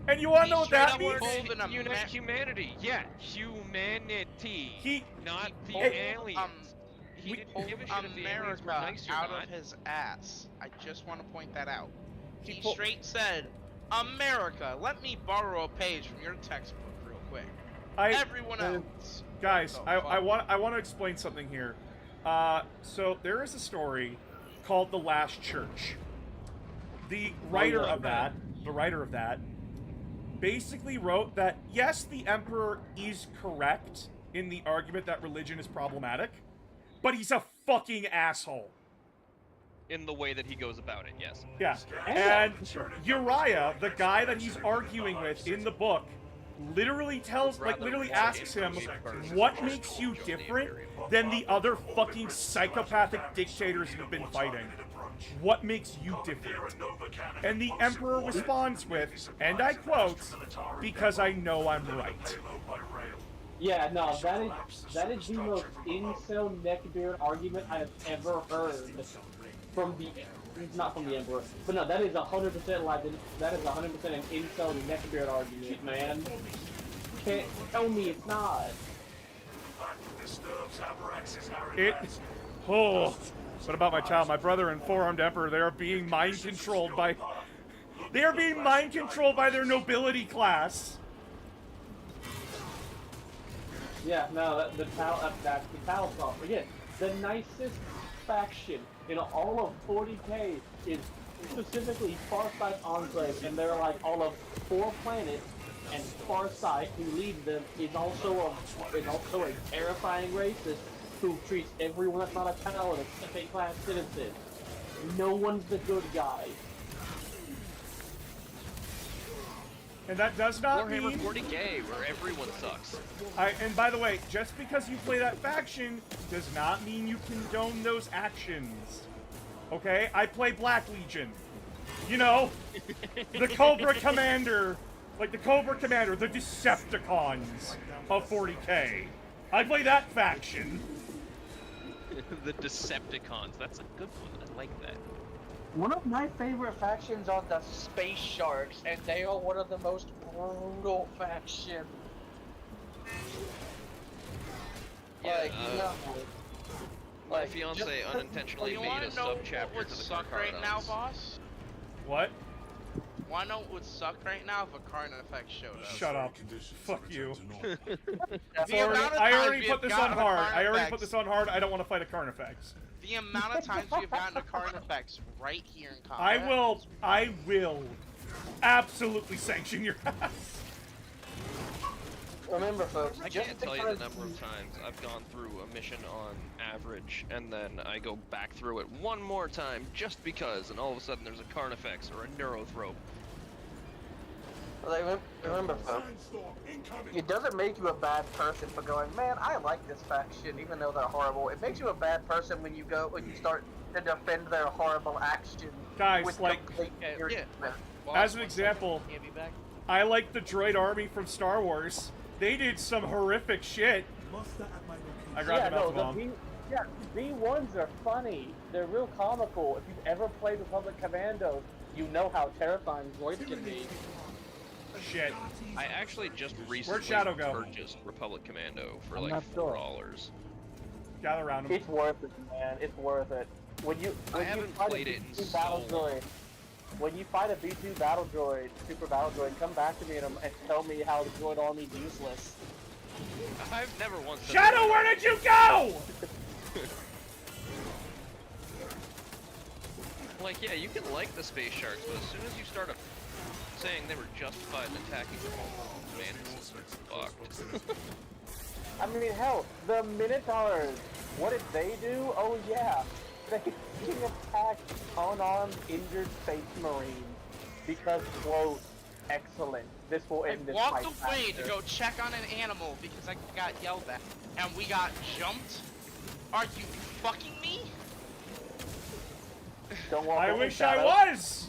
And you wanna know what that means? pulled an Unite humanity. Yeah, humanity. He not the pulled, aliens. He He didn't pulled give a shit if the aliens America were nice or out not. of his ass. I just want to point that out. He He pulled- straight said, America, let me borrow a page from your textbook real quick. I- Everyone else. Guys, What the I fuck? want to explain something here. So there is a story called The Last Church. The writer of that, basically wrote that yes, the Emperor is correct in the argument that religion is problematic, but he's a fucking asshole. In the way that he goes about it, yes. Yeah. And Uriah, the guy that he's arguing with in the book, literally asks him, what makes you different than the other fucking psychopathic dictators you've been fighting? What makes you different? And the Emperor responds with, and I quote, because I know I'm right. Yeah, no, that is the most incel neckbeard argument I have ever heard from the, not from the Emperor, but no, that is 100% like, that is 100% an incel neckbeard argument, man. Can't tell me it's not. Oh, what about my child? My brother and four-armed emperor, they are being mind controlled by... They are being mind controlled by their nobility class. Yeah, no, that's the Tal stuff. Again, the nicest faction in all of 40K is specifically Farsight Enclave, and they're like all of 4 planets, and Farsight, who leads them, is also a terrifying racist who treats everyone that's not a Tal as a second-class citizen. No one's the good guy. And that does not Warhammer mean... 40K, where everyone sucks. And by the way, just because you play that faction does not mean you condone those actions. Okay? I play Black Legion. You know, the Cobra Commander. Like the Cobra Commander, the Decepticons of 40K. I play that faction. The Decepticons, that's a good one. I like that. One of my favorite factions are the Space Sharks, and they are one of the most brutal factions. Yeah, my like, fiance unintentionally You made wanna a know what sub-chapter would to the suck right now, Carcardons. boss? What? Wanna know what would suck right now if a Carnifex showed up? Shut up. Fuck you. The amount of I times already we put have this gotten on a hard. I already Carnifex- put this on hard. I don't want to fight a Carnifex. The amount of times we have gotten a Carnifex right here in combat. I will absolutely sanction your ass. Remember, folks, I can't tell you the number of times I've gone through a mission on average, and then I go back through it one more time just because, and all of a sudden there's a Carnifex or a Neurothrope. Remember, folks, it doesn't make you a bad person for going, man, I like this faction, even though they're horrible. It makes you a bad person when you start to defend their horrible action. Guys, with like, complete irritation. as an example, I like the droid army from Star Wars. They did some horrific shit. I grabbed the mouse bomb. V1s are funny. They're real comical. If you've ever played Republic Commandos, you know how terrifying droids can be. Shit. I actually just recently Shadow go? purchased Republic Commando for I'm like not $4. Gather around him. It's worth it, man. It's worth it. I haven't played it in so long. When you fight a V2 battle droid, super battle droid, come back to me and tell me how the droid army's useless. I've never once. Shadow, where did you go? Like, yeah, you can like the Space Sharks, but as soon as you start saying they were justified in attacking the home, man, it's fucked. I mean, hell, the Minotaurs, what did they do? Oh yeah, they attacked unarmed, injured Space Marines because, quote, excellent. This will I end this walked fight away faster. to go check on an animal because I got yelled at, and we got jumped. Are you fucking me? Don't walk I away, wish Shadow. I was.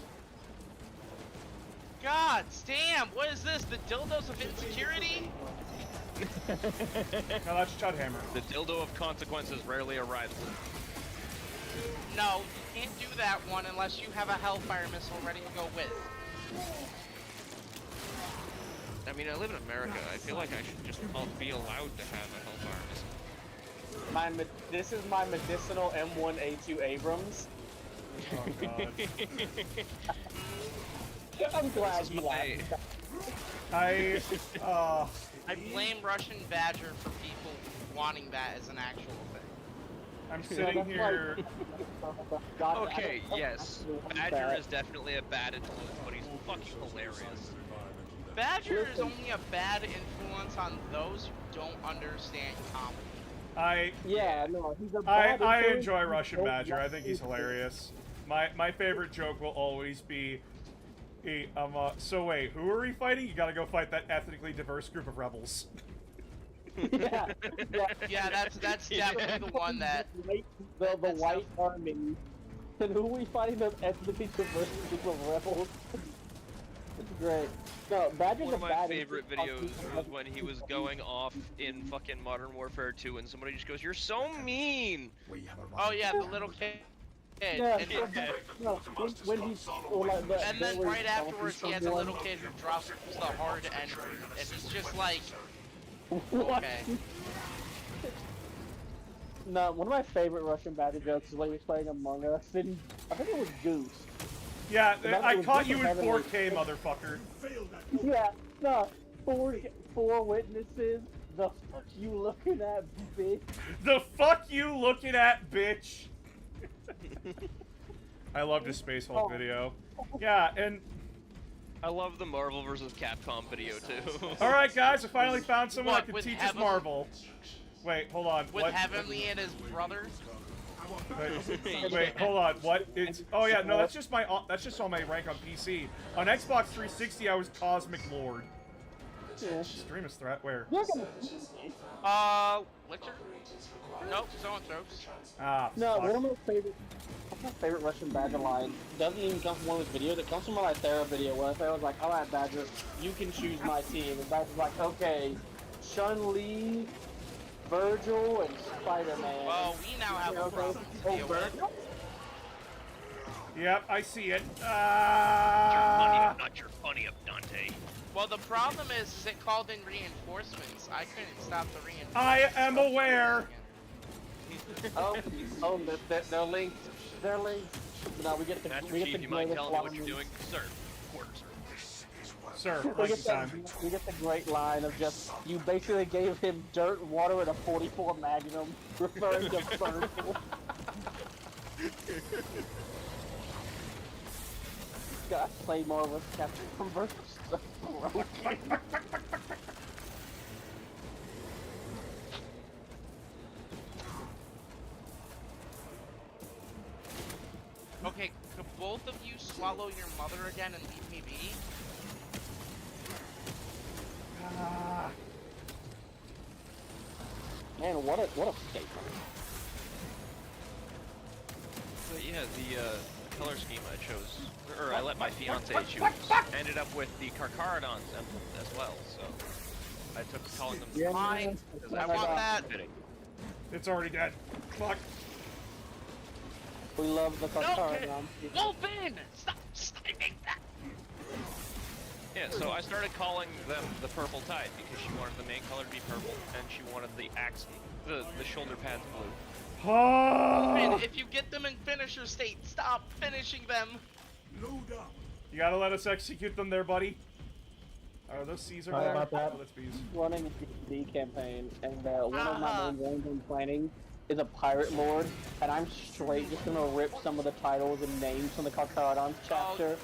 God damn! What is this? The dildos of insecurity? No, that's Chudhammer. The dildo of consequences rarely arrives. No, you can't do that one unless you have a Hellfire missile ready to go with. I mean, I live in America. I feel like I should just be allowed to have a Hellfire missile. This is my medicinal M1A2 Abrams. Oh, God. I'm glad you laughed. I blame Russian Badger for people wanting that as an actual thing. I'm sitting here. Okay, yes. Badger is definitely a bad influence, but he's fucking hilarious. Badger is only a bad influence on those who don't understand comedy. He's a bad I influence. enjoy Russian Badger. I think he's hilarious. My favorite joke will always be, so wait, who are we fighting? You gotta go fight that ethnically diverse group of rebels. Yeah, that's definitely the one that... The White Army. And who are we fighting? The ethnically diverse group of rebels? Great. No, Badger's One of a my bad favorite videos was when he was going off in fucking Modern Warfare 2 and somebody just goes, "You're so mean!" Oh yeah, the little kid. Yeah, And, no, when he's or like the, and then right afterwards, he has a little kid who drops the hard entry, and he's just like, okay. No, one of my favorite Russian Badger jokes is when he was playing Among Us, and I think it was Goose. Yeah, That I was caught you in heavenly. 4K, motherfucker. Yeah, no, four witnesses. The fuck you looking at, bitch? The fuck you looking at, bitch? I loved his Space Hulk video. Yeah, and... I love the Marvel vs. Capcom video, too. Alright, guys, I finally found someone What, that can with teach us Heaven- Marvel. Wait, hold on. With what? Heavenly and his brother. Wait, hold on. What? It's oh yeah, no, that's just all my rank on PC. On Xbox 360, I was Cosmic Lord. Yeah. Stream is threat where? Witcher? Nope, someone throws. Ah, No, fuck. one of my favorite Russian Badger line doesn't even come from one of his videos. It comes from my Lythera video where Lythera was like, "Alright, Badger, you can choose my team." And Badger's like, "Okay, Chun-Li, Virgil, and Spider-Man." Well, we now have a problem to deal with. Yep, I see it. Not your funny up, Dante. Well, the problem is it called in reinforcements. I couldn't stop the reinforcements. I am aware. Oh, they're linked. They're linked. No, we get the Master we get Chief, the you mind greatest telling me what line. you're doing? Sir, quarter, sir. Sir, We right get, time. we get the great line of just, you basically gave him dirt, water, and a 44 Magnum, referring to Virgil. God, Claymore was captured from Virgil. So broken. Okay, could both of you swallow your mother again and leave me be? Man, what a statement. But yeah, the color scheme I chose, or I let my fiance choose, ended up with the Carcharodon's emblem as well, so I took calling them Yeah, Fine, man. 'cause I want that. fitting. It's already dead. Fuck. We love the No, Carcharodon. Wolfin! Stop sniping that! Yeah, so I started calling them the Purple Tide because she wanted the main color to be purple, and she wanted the axe, the shoulder pads blue. Man, if you get them in finisher state, stop finishing them! Load up. You gotta let us execute them there, buddy. Are those Caesar Sorry there? about that. Oh, that's Bees. Running a D campaign, and one of my main ones I'm planning is a pirate lord, and I'm straight just gonna rip some of the titles and names from the Carcharodon chapter.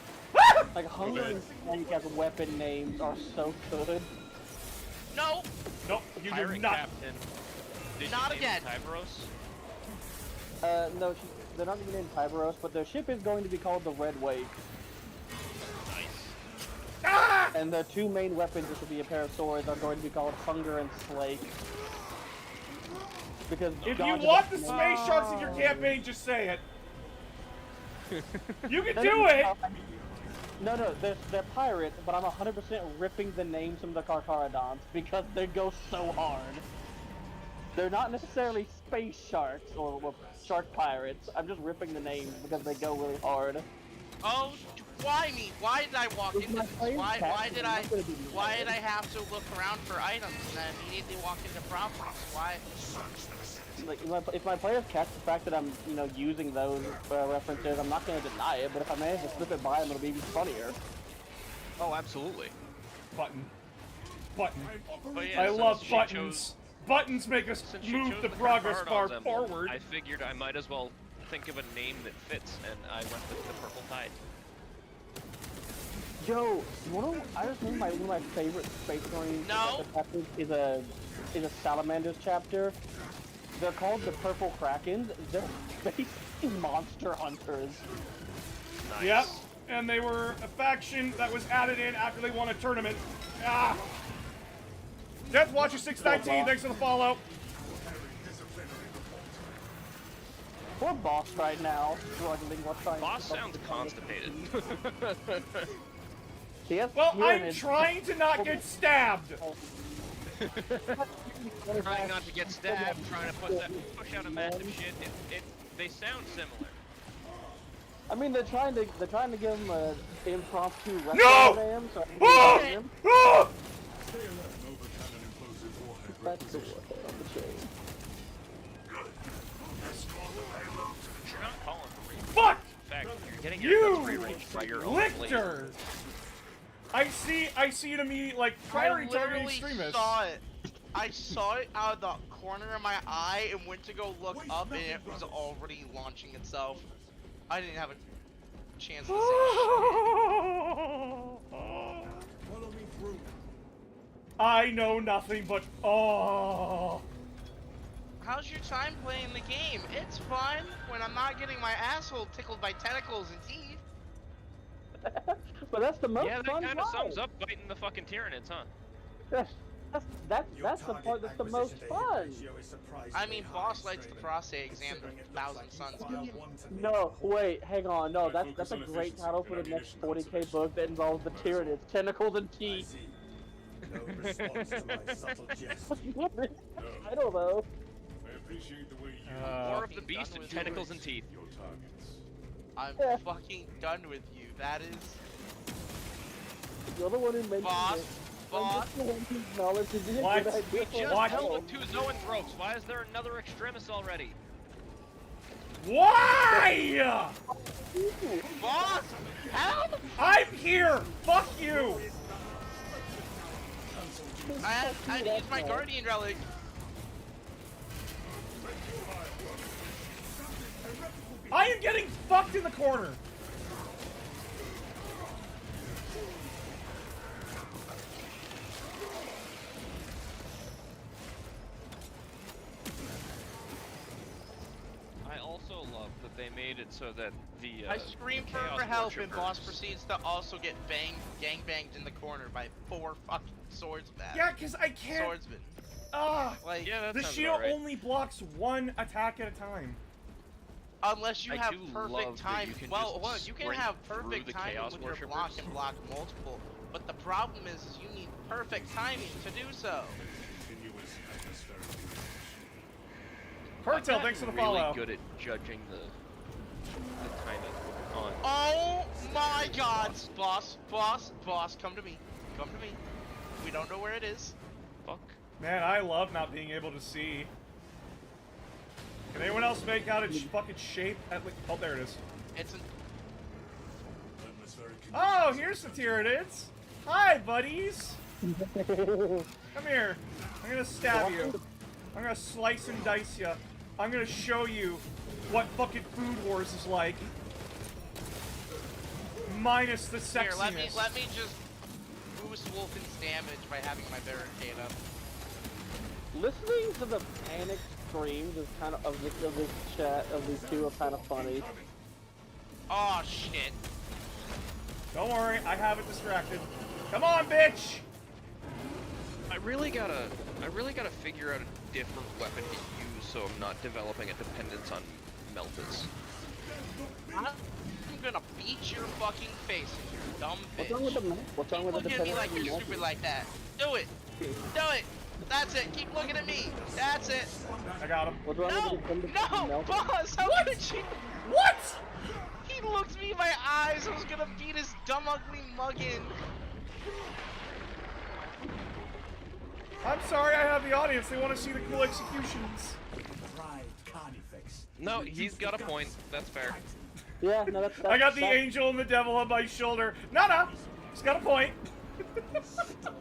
Like Hunger and Snake as weapon names are so good. No! Nope, you do Pirate not. Captain. Did Not you name again. it Tyberos? No, they're not gonna be named Tyberos, but their ship is going to be called the Red Wave. Nice. And their two main weapons, which will be a pair of swords, are going to be called Hunger and Slake. Because If God you is want a- the space sharks in your campaign, just say it. You can They're do gonna be it. called- No, they're pirates, but I'm 100% ripping the names from the Carcharodons because they go so hard. They're not necessarily space sharks or well, shark pirates. I'm just ripping the names because they go really hard. Oh, why me? Why did I walk With into my this? player's Why captain, did I'm I not gonna be why mad. did I have to look around for items and then immediately walk into problems? Why? Like if my players catch the fact that I'm using those references, I'm not going to deny it. But if I manage to slip it by them, it'll be even funnier. Oh, absolutely. Button. Button. But yeah, I since love she buttons. chose- Buttons make us Since she move chose the progress Carcharodon's bar emblem, forward. I figured I might as well think of a name that fits, and I went with the Purple Tide. Yo, I just named one of my favorite Space Marine No. chapters is a Salamanders chapter. They're called the Purple Krakens. They're basically monster hunters. Nice. Yep. And they were a faction that was added in after they won a tournament. Ah. Death Watcher 619, thanks for the follow. Poor boss right now, struggling while trying Boss to... sounds constipated. See, that's Well, I'm Tyranid. trying to not get stabbed. Trying not to get stabbed, trying to push out a massive shit. They sound similar. I mean, they're trying to give him an impromptu wrestling No! jam, so I can Ah! get him. Ah! That's the one on the chain. You're not calling for re- Fuck! In fact, you're getting You! your guns rearranged by your own blade. Lictor! I see it immediately, like, I priority targeting literally extremists. saw it. I saw it out of the corner of my eye and went to go look up, and it was already launching itself. I didn't have a chance to say Follow me through. I know nothing but oh. shit. How's your time playing the game? It's fun when I'm not getting my asshole tickled by tentacles and teeth. But that's the most Yeah, that fun kind of part. sums up fighting the fucking Tyranids, huh? That's the part that's the most fun. I mean, boss likes the prostate exam the Thousand Suns go. No, wait, hang on. No, that's a great title for the next 40k book that involves the Tyranids, tentacles and teeth. No response to my subtle jest. I don't know. I appreciate the way you More of the beast and tentacles and teeth. your targets. I'm fucking done with you. That is You're the one who mentioned boss. it. Boss. I'm just the one who acknowledged it. What? Good idea We for just What? held 2 Zoanthropes. Why is there another Extremis already? Why? Boss, help! I'm here. Fuck you. I had to use my guardian relic. I am getting fucked in the corner. I also love that they made it so that the I scream Chaos for help, and boss Worshippers- proceeds to also get gang banged in the corner by 4 fucking swordsmen. Yeah, because I can't. Swordsmen. Ah, Like, Yeah, that the sounds shield about right. only blocks one attack at a time. unless you I have do perfect love that time. you can Well, just hold on, you can sprint have through perfect the timing Chaos with your Worshippers. block and block multiple. But the problem is you need perfect timing to do so. Continuous atmospheric illusion. Cartel, I'm thanks for the really follow. good at judging the timing on. Oh my god, boss, come to me. Come to me. We don't know where it is. Fuck. Man, I love not being able to see. Can anyone else make out its fucking shape? Oh, there it is. It's an Atmospheric Oh, here's the Tyranids. Hi, buddies. Come here. I'm gonna stab you. I'm gonna slice and dice you. I'm gonna show you what fucking Food Wars is like. Minus the sexiness. here, let me just boost Wolfen's damage by having my barricade up. Listening to the panic screams is kind of this chat of these two are kind of funny. Oh shit. Don't worry, I have it distracted. Come on, bitch! I really gotta figure out a different weapon to use so I'm not developing a dependence on Meltas. I'm gonna beat your fucking face, you dumb bitch. What's wrong with the What's wrong with the Look at me like you're dependence? stupid like that. Do it. Do it. That's it. Keep looking at me. That's it. I got him. What's wrong No, with the dependence? no, boss. How could you? What? He looked me in my eyes. I was gonna beat his dumb, ugly mug in. I'm sorry, I have the audience. They want to see the cool executions. pride carnifex. No, he's got a point. That's fair. Yeah, no, that's I got the angel and the devil on my shoulder. No, he's got a point.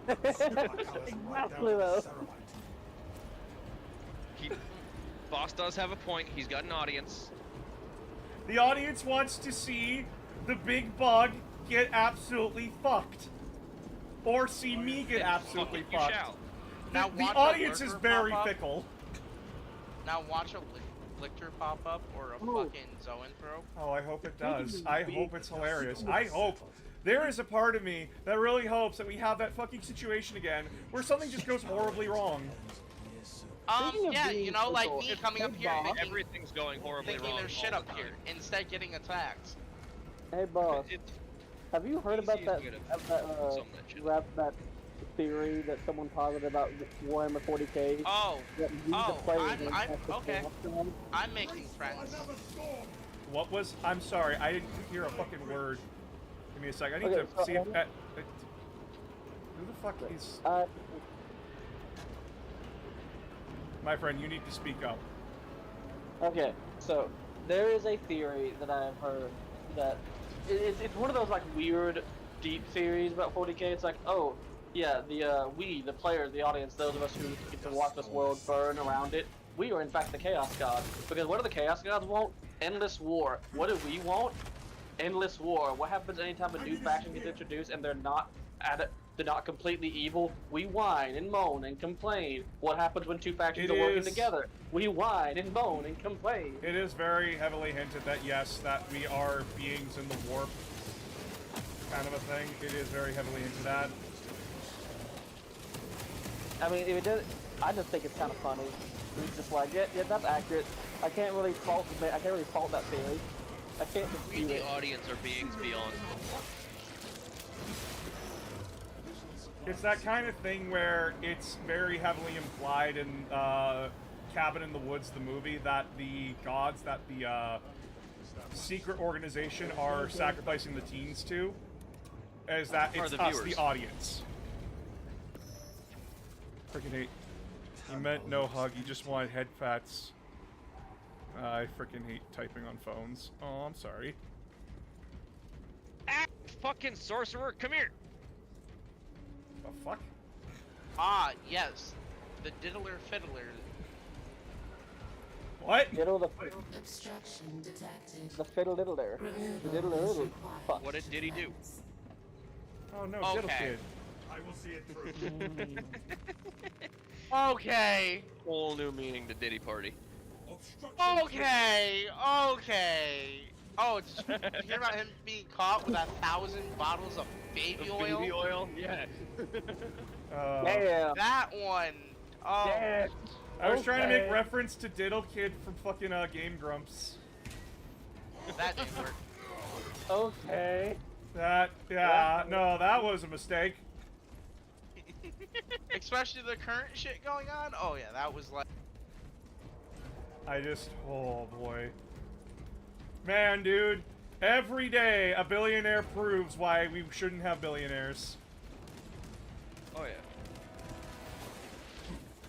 Exactly though. Boss does have a point. He's got an audience. The audience wants to see the big bug get absolutely fucked. Or see me get absolutely You fucked. shall. Now The watch audience a is lurker very pop up. fickle. Now watch a lictor pop up or a fucking Zoanthrope. Oh, I hope it does. I hope it's hilarious. I hope. There is a part of me that really hopes that we have that fucking situation again where something just goes horribly wrong. Speaking of Yeah, being you know, like fickle, me it's coming up Big here Boss. thinking, Everything's going horribly thinking wrong. there's shit all up the here, time. instead getting attacked. Hey boss, Have you heard about that, Easiest way to sum that shit. that theory that someone posited about Warhammer 40k? Oh, That you, the players, don't have to okay. talk to them? I'm making friends. What was? I'm sorry, I didn't hear a fucking word. Give me a sec. I need Okay, to so see if. I'm- Who the fuck is? My friend, you need to speak up. Okay, so there is a theory that I have heard that it's one of those like weird, deep theories about 40k. It's like, oh, yeah, we, the players, the audience, those of us who get to watch this world burn around it, we are in fact the Chaos Gods. Because what do the Chaos Gods want? Endless war. What do we want? Endless war. What happens anytime a new faction gets introduced and they're not they're not completely evil? We whine and moan and complain. What happens when two factions are working together? We whine and moan and complain. It is very heavily hinted that yes, that we are beings in the warp, kind of a thing. It is very heavily into that. I mean, if it does, I just think it's kind of funny. It's just like, yeah, that's accurate. I can't really fault that theory. I can't We, dispute the it. audience, are beings beyond. It's that kind of thing where it's very heavily implied in Cabin in the Woods, the movie, that the gods that the secret organization are sacrificing the teens to, is that it's the us, viewers. the audience. Freaking hate. He meant no hug, he just wanted head pats. I freaking hate typing on phones. Oh, I'm sorry. Ah, fucking sorcerer, come here! The fuck? Ah, yes. The diddler fiddler. What? Diddle the Obstruction detected. the fiddle diddle there. The diddle diddle. Fuck. What did he do? Oh no, Diddle Okay. Kid. I will see it through. Okay. Whole new meaning to Diddy Party. Okay. Okay. Oh, did you hear about him being caught with 1,000 bottles of baby oil? Baby oil? Yeah. Damn. That one. Oh. Damn. I was trying to make Okay. reference to Diddle Kid from fucking Game Grumps. That didn't work. Okay. Yeah, no, that was a mistake. Especially the current shit going on. Oh yeah, that was like. Oh boy. Man, dude, every day a billionaire proves why we shouldn't have billionaires. Oh yeah.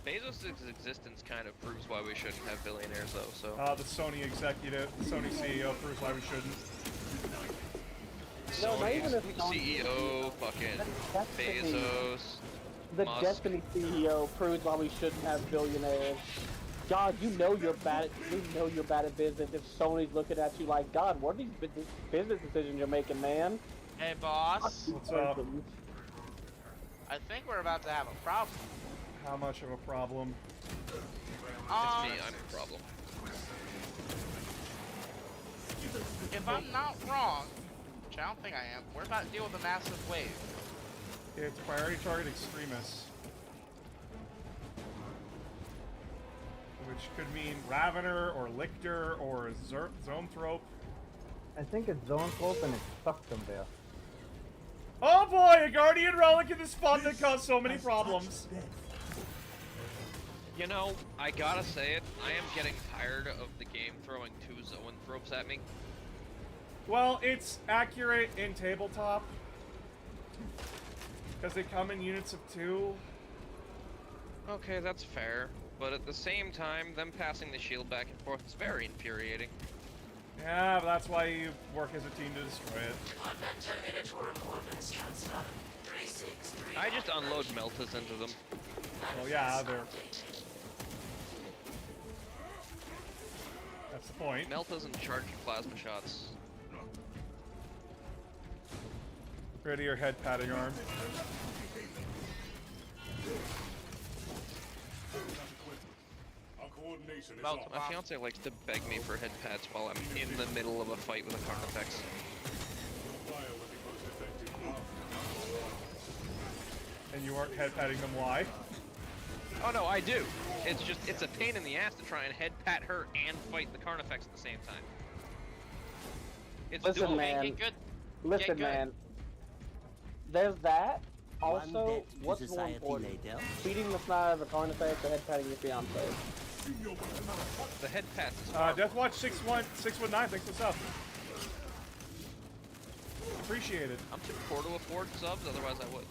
Bezos' existence kind of proves why we shouldn't have billionaires, though. So. The Sony executive, the Sony CEO proves why we shouldn't. No, not even if CEO, fucking That's the thing. Bezos. The Musk. Destiny CEO proves why we shouldn't have billionaires. God, you know you're bad at business if Sony's looking at you like, God, what are these business decisions you're making, man? Hey boss. What's up? I think we're about to have a problem. How much of a problem? It's me, I'm the problem. If I'm not wrong, which I don't think I am, we're about to deal with a massive wave. It's priority target extremists. Which could mean Ravener, or Lictor, or Zoanthrope. I think it's Zoanthrope and it's stuck somewhere. Oh boy, a Guardian Relic in the spot that caused so many problems. You know, I gotta say it, I am getting tired of the game throwing 2 Zoanthropes at me. Well, it's accurate in tabletop. Because they come in units of 2. Okay, that's fair. But at the same time, them passing the shield back and forth is very infuriating. Yeah, but that's why you work as a team to destroy it. I just unload Meltas into them. Well, yeah, they're... That's the point. Meltas and charging plasma shots. Ready your head patting arm. Our coordination is My off. fiance likes to beg me for head pats while I'm in the middle of a fight with a Carnifex. Fire with the most effective And you aren't head patting them, why? Oh no, I do. It's just, it's a pain in the ass to try and head pat her and fight the Carnifex at the same time. It's Listen, doable. man. Get good. Listen, Get good. man. there's that. One Also, debt to what's more society important? later. Feeding the snide of a carnifax or head patting your fiance? The head pat is Deathwatch 619, thanks for the sub. Appreciate it. I'm too poor to afford subs, otherwise I would.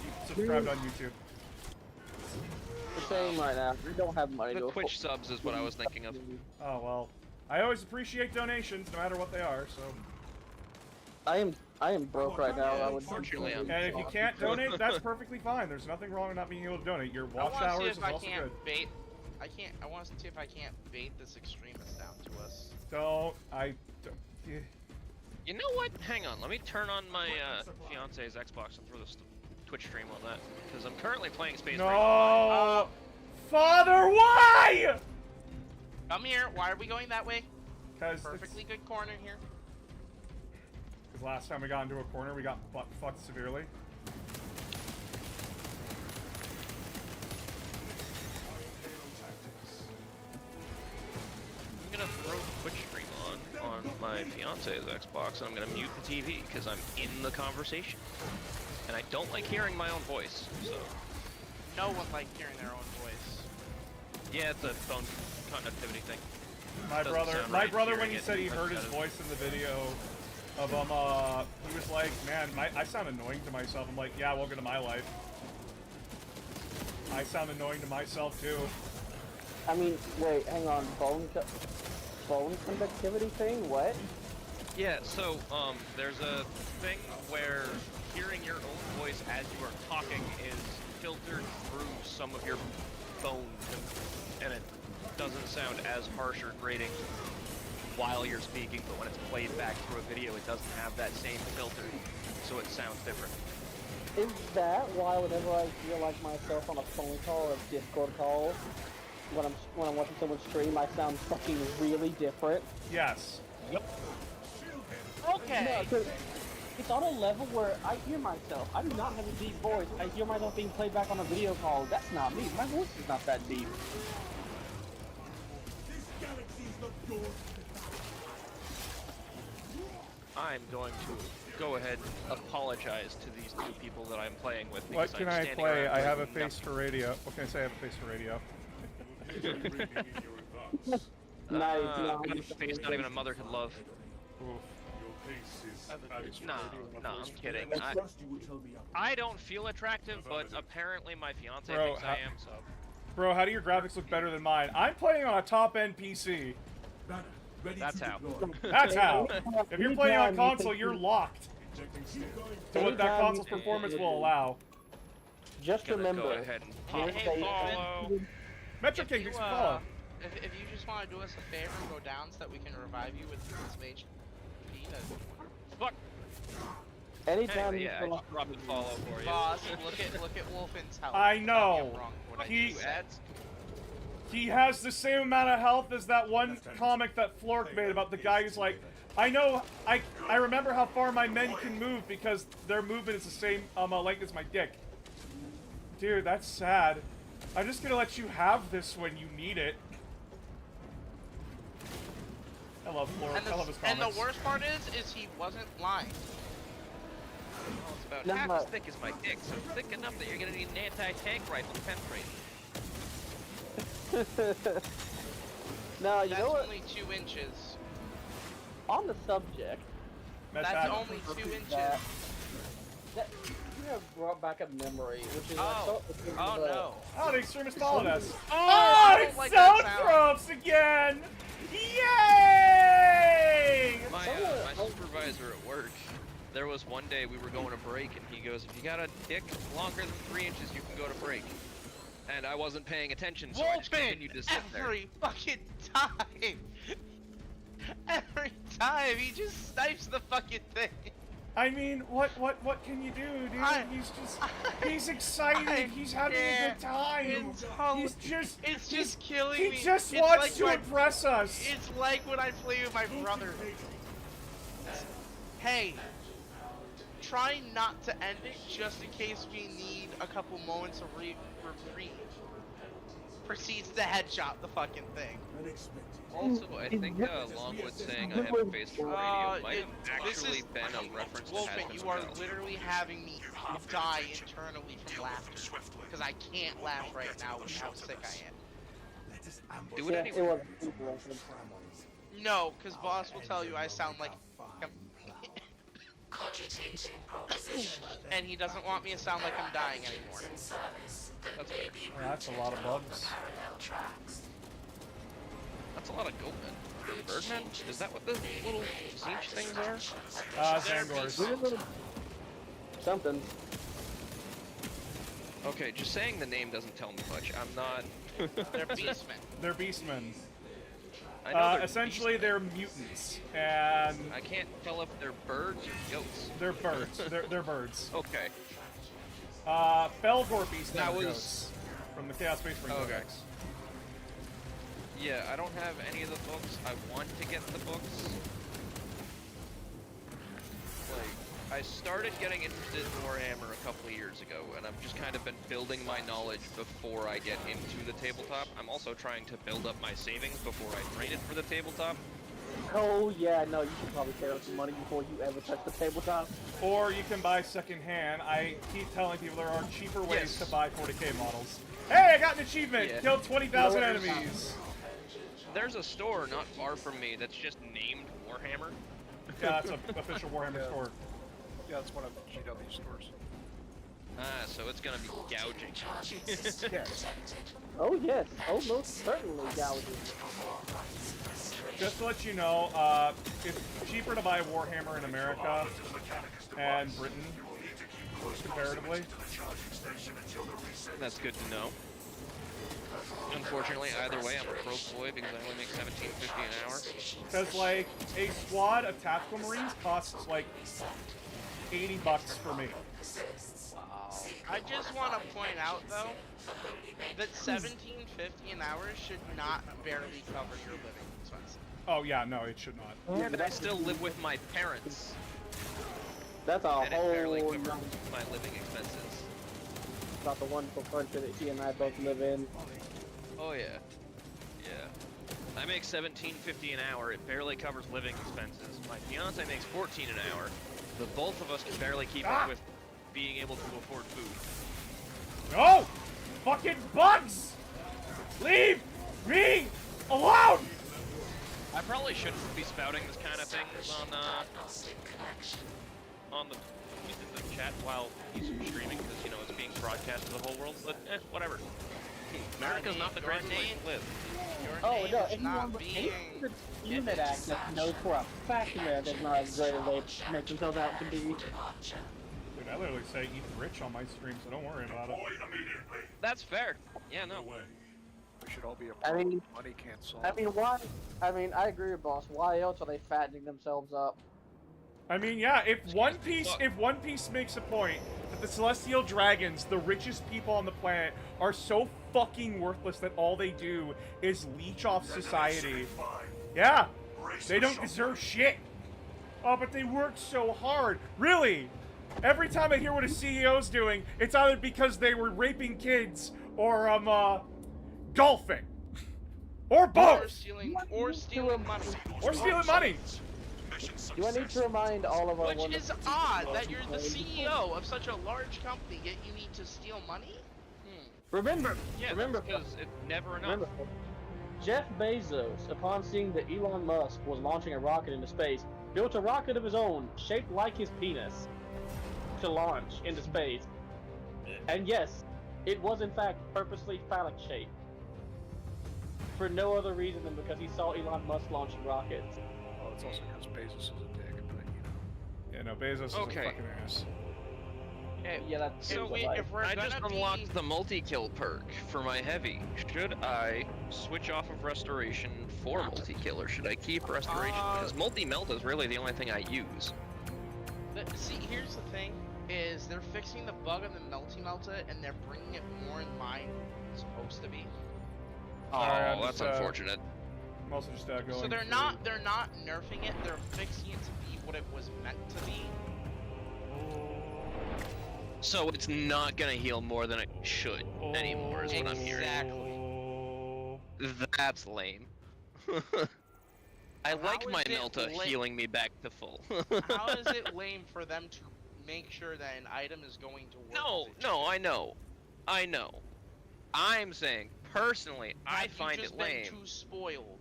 You subscribed on YouTube. The same right now. We don't have money The to afford. Twitch subs is what I was thinking of. Oh, well. I always appreciate donations, no matter what they are, so... I am broke right now. I would. Unfortunately, I'm. And if you can't donate, that's perfectly fine. There's nothing wrong with not being able to donate. Your watch I hours see is if I also can't good. bait. I want to see if I can't bait this extremist down to us. Don't. You know what? Hang on. Let me turn on my fiance's Xbox and throw this Twitch stream on that. Because I'm currently playing Space Marine. No! Father, why? Come here. Why are we going that way? Because Perfectly good corner here. last time we got into a corner, we got butt fucked severely. I'm gonna throw Twitch stream on my fiance's Xbox, and I'm gonna mute the TV because I'm in the conversation, and I don't like hearing my own voice. So No one likes hearing their own voice. yeah, it's a phone conductivity thing. My Doesn't brother, sound my right brother, when hearing he it said he heard his repetitive. voice in the video of he was like, man, I sound annoying to myself. I'm like, yeah, welcome to my life. I sound annoying to myself too. I mean, wait, hang on. Bone conductivity thing? What? Yeah, so there's a thing where hearing your own voice as you are talking is filtered through some of your bones, and it doesn't sound as harsh or grating while you're speaking, but when it's played back through a video, it doesn't have that same filter, so it sounds different. Is that why whenever I feel like myself on a phone call or a Discord call, when I'm watching someone stream, I sound fucking really different? Yes. Yep. Okay. No, 'cause it's on a level where I hear myself. I do not have a deep voice. I hear myself being played back on a video call. That's not me. My voice is not that deep. I'm going to go ahead and apologize to these two people that I'm playing with. What because can I'm I standing play? around I have a doing face for radio. What can I say? I have a face for radio. Nice. got a face not even a mother could love. No, I'm kidding. I don't feel attractive, but apparently my fiance Bro, thinks I am, so. Bro, how do your graphics look better than mine? I'm playing on a top-end PC. That's how. That's how. If you're playing on console, you're locked to what that console's performance will allow. Just Gonna remember, go ahead and pop Hey, follow. Metro King, thanks for follow. If you just want to do us a favor and go down so that we can revive you with this mage, Fuck. anytime Anyway, you yeah, I feel just dropped a follow for you. boss, look at Wolfen's health. I Tell me know. I'm wrong. What I He- just said. He has the same amount of health as that one comic that Flork made about the guy who's like, I remember how far my men can move because their movement is the same length as my dick. Dude, that's sad. I'm just gonna let you have this when you need it. I love Flork. And I love his and comics. the worst part is he wasn't lying. Well, it's about No, half no. as thick as my dick, so thick enough that you're gonna need an anti-tank rifle to penetrate. No, you That's know what? only 2 inches. On the subject, That's That's bad. only 2 inches. that you have brought back a memory, which is Oh. like so. Oh no. Oh, the extremist followed us. Oh, I don't it's like that sound. Zoanthropes again! Yay! My supervisor at work, there was one day we were going to break, and he goes, if you got a dick longer than 3 inches, you can go to break. And I wasn't paying attention, so I just Wolfen, continued to sit there. every fucking time. Every time he just snipes the fucking thing. I mean, what can you do, dude? He's excited. He's having a good time. It's just killing He me. just It's wants like to when- impress us. It's like when I play with my brother. Hey, try not to end it just in case we need a couple moments of reprieve. proceeds to headshot the fucking thing. Also, I think Longwood saying I have a face for radio might have actually been a reference to Wolfen, Has you are Been literally having me die internally from laughter. Because I can't laugh right now with how sick I am. Do it Yeah, anyway. it was super awesome. No, because boss will tell you I sound like and he doesn't want me to sound like I'm dying anymore. That's fair. Yeah, that's a lot of bugs. That's a lot of goatmen. Birdmen? Is that what the little Zinch things are? Zangors. Something. Okay, just saying the name doesn't tell me much. I'm not... They're beastmen. They're beastmen. I know they're Essentially, beastmen. they're mutants, and I can't tell if they're birds or goats. they're birds. they're birds. Okay. Belgor beastmen That are was- ghosts from the Chaos Space Marine Okay. Codex. Yeah, I don't have any of the books. I want to get the books. Like, I started getting interested in Warhammer a couple of years ago, and I've just kind of been building my knowledge before I get into the tabletop. I'm also trying to build up my savings before I train it for the tabletop. Oh yeah, no, you should probably save up some money before you ever touch the tabletop. Or you can buy secondhand. I keep telling people there are cheaper ways Yes. to buy 40k models. Hey, I got an achievement! Yeah. Killed 20,000 No, enemies! There's a store not far from me that's just named Warhammer. Yeah, that's an official Warhammer store. Yeah, that's one of GW stores. Ah, so it's gonna be gouging. Yes. Oh yes, oh most certainly gouging. Just to let you know, it's cheaper to buy Warhammer in America and Britain, comparatively. That's good to know. Unfortunately, either way, I'm a pro boy because I only make $17.50 an hour. Because, like, a squad of tactical marines costs, like, $80 for me. I just want to point out though that $17.50 an hour should not barely cover your living expenses. Oh, yeah, no, it should not. And I still live with my parents. That's a And it barely whole covers nother- my living expenses. about the wonderful country that he and I both live in. Oh yeah. Yeah. I make $17.50 an hour. It barely covers living expenses. My fiance makes $14 an hour. The both of us can barely keep up with being able to afford food. No! Fucking bugs! Leave me alone! I probably shouldn't be spouting this kind of thing on the chat while he's streaming because, you know, it's being broadcast to the whole world, but whatever. America's not the greatest place to live. Oh no, anyone with the Unit access knows for a fact America's not as great as they make themselves out to be. Dude, I literally say eat rich on my stream, so don't worry about it. That's fair. Yeah, no. We should all be I mean, money can't solve. I mean, why? I mean, I agree with boss. Why else are they fattening themselves up? I mean, yeah, if One Piece makes a point that the Celestial Dragons, the richest people on the planet, are so fucking worthless that all they do is leech off society. Yeah, they don't deserve shit. Oh, but they work so hard. Really? Every time I hear what a CEO's doing, it's either because they were raping kids or golfing. Or both. Or stealing money. Or stealing money. Do I need to remind all of our Which wonderful is odd that you're the CEO of such a large company, yet you need to steal money? Remember, Yeah, remember, because it's never enough. remember, Jeff Bezos, upon seeing that Elon Musk was launching a rocket into space, built a rocket of his own, shaped like his penis, to launch into space. And yes, it was in fact purposely phallic shaped. For no other reason than because he saw Elon Musk launching rockets. Well, it's also because Bezos is a dick, but you know. Yeah, no, Bezos is a Okay. fucking ass. Yeah, that's So if we're I just gonna unlocked the multi-kill perk for my heavy. Should I switch off of restoration for multi-kill, or should I keep restoration? Because multi-melt is really the only thing I use. See, here's the thing, is they're fixing the bug on the Melty-Melta, and they're bringing it more in line than it's supposed to be. Sorry, I'm Oh, that's just, unfortunate. I'm also just going So they're through- not nerfing it, they're fixing it to be what it was meant to be. So it's not gonna heal more than it should anymore, is what I'm hearing. Exactly. That's lame. I like my Melta healing me back to full. How is it lame for them to make sure that an item is going to work? No, I know. I'm saying, personally, I find it lame. Have you just been too spoiled?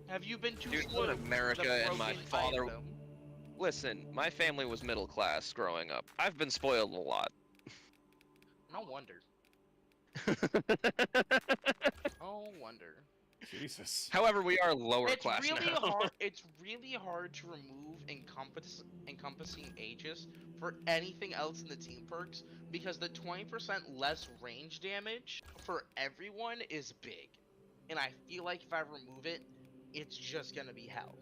Have you been too Dude, spoiled? America and my father... Listen, my family was middle class growing up. I've been spoiled a lot. No wonder. Oh wonder. Jesus. However, we are lower class really now. hard. It's really hard to remove encompassing Aegis for anything else in the team perks because the 20% less range damage for everyone is big, and I feel like if I remove it, it's just gonna be hell.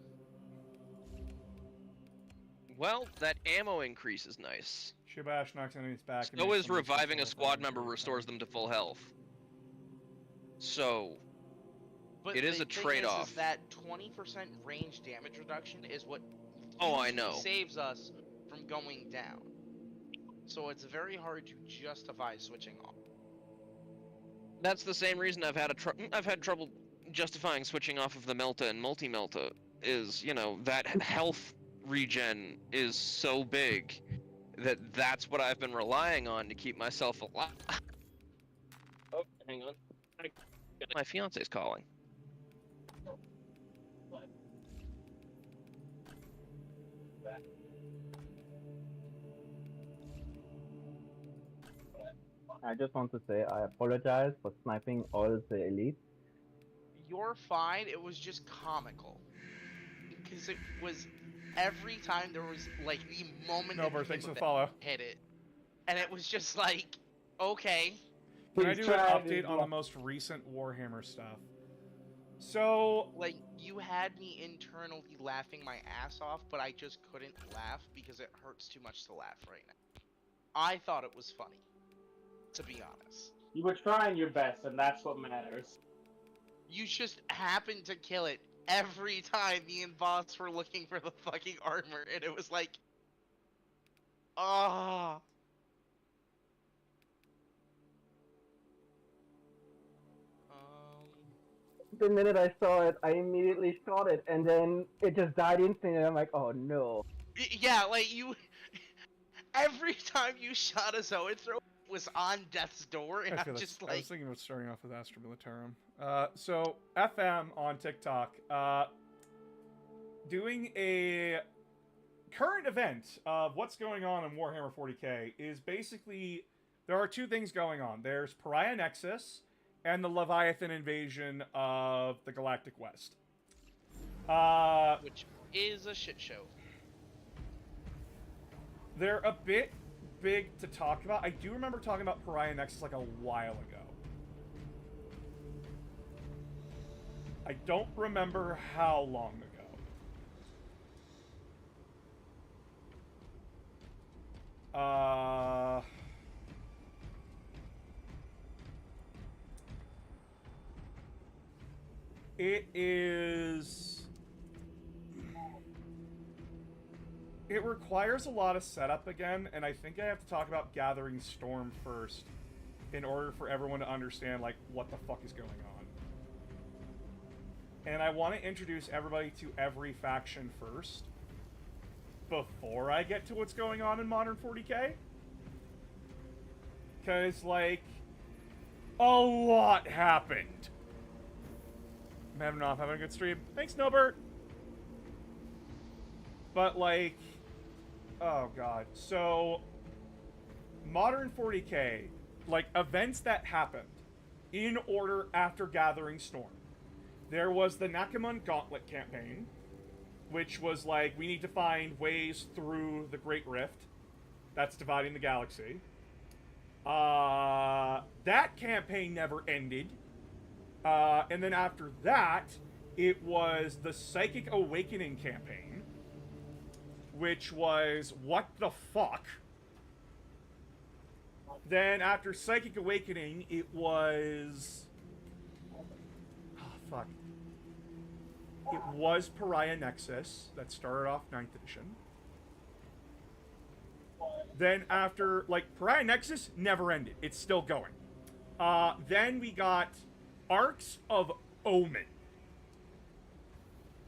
Well, that ammo increase is nice. Shibash knocks enemies back. So is reviving a squad member restores them to full health. So, but it is a trade-off. Is that 20% range damage reduction is what I know. saves us from going down. So it's very hard to justify switching off. That's the same reason I've had trouble justifying switching off of the Melta and multi-Melta. Is, you know, that health regen is so big that that's what I've been relying on to keep myself alive. Oh, hang on. My fiance's calling. I just want to say I apologize for sniping all the elites. You're fine. It was just comical because it was every time there was like the moment Nover, thanks for the follow. Hit it, and it was just like, okay. Can I do an update on the most recent Warhammer stuff? So, like, you had me internally laughing my ass off, but I just couldn't laugh because it hurts too much to laugh right now. I thought it was funny, to be honest. You were trying your best, and that's what matters. You just happened to kill it every time me and Boss were looking for the fucking armor, and it was like, ah. The minute I saw it, I immediately shot it, and then it just died instantly, and I'm like, oh no. Yeah, like, you... Every time you shot a Zoanthrope was on death's door, and I'm just like... I was thinking about starting off with Astra Militarum. So, FM on TikTok, doing a current event of what's going on in Warhammer 40k is basically... There are two things going on. There's Pariah Nexus, and the Leviathan invasion of the Galactic West. Which is a shit show. They're a bit big to talk about. I do remember talking about Pariah Nexus like a while ago. I don't remember how long ago. It requires a lot of setup again, and I think I have to talk about Gathering Storm first in order for everyone to understand, like, what the fuck is going on. And I want to introduce everybody to every faction first before I get to what's going on in Modern 40k. Because, like, a lot happened. I'm having a good stream. Thanks, Nobert! But, like... Oh, God. So... Modern 40k, like, events that happened in order after Gathering Storm. There was the Nakamun Gauntlet campaign, which was like, we need to find ways through the Great Rift that's dividing the galaxy. That campaign never ended. And then after that, it was the Psychic Awakening campaign, which was, what the fuck? Then after Psychic Awakening, it was... Oh, fuck. It was Pariah Nexus that started off 9th edition. Then after, like, Pariah Nexus never ended. It's still going. Then we got Arcs of Omen,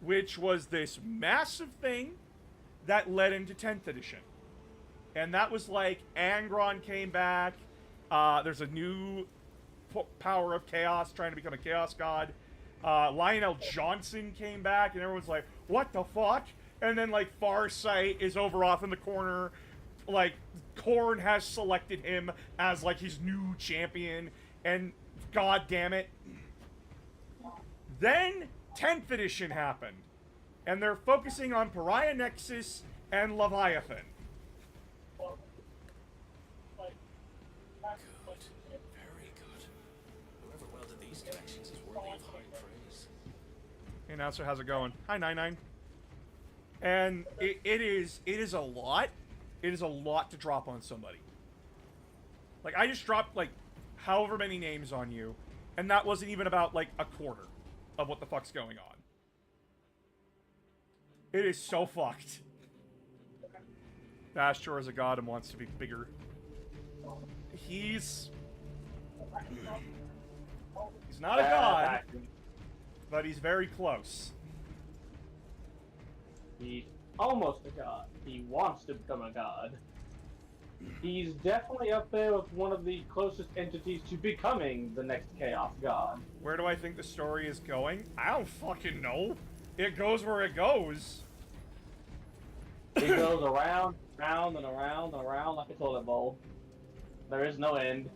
which was this massive thing that led into 10th edition. And that was like, Angron came back, there's a new power of chaos trying to become a chaos god. Lionel Johnson came back, and everyone's like, what the fuck? And then, like, Farsight is over off in the corner. Like, Khorne has selected him as, like, his new champion. And, god damn it. Then, 10th edition happened. And they're focusing on Pariah Nexus and Leviathan. Very good. Whoever welded these connections is worthy of high praise. Hey, announcer, how's it going? Hi, 99. And it is a lot. It is a lot to drop on somebody. Like, I just dropped, like, however many names on you, and that wasn't even about, like, a quarter of what the fuck's going on. It is so fucked. Bastor is a god and wants to be bigger. He's not a god, but he's very close. He's almost a god. He wants to become a god. He's definitely up there with one of the closest entities to becoming the next Chaos God. Where do I think the story is going? I don't fucking know. It goes where it goes. It goes around, round, and around, and around like a toilet bowl. There is no end.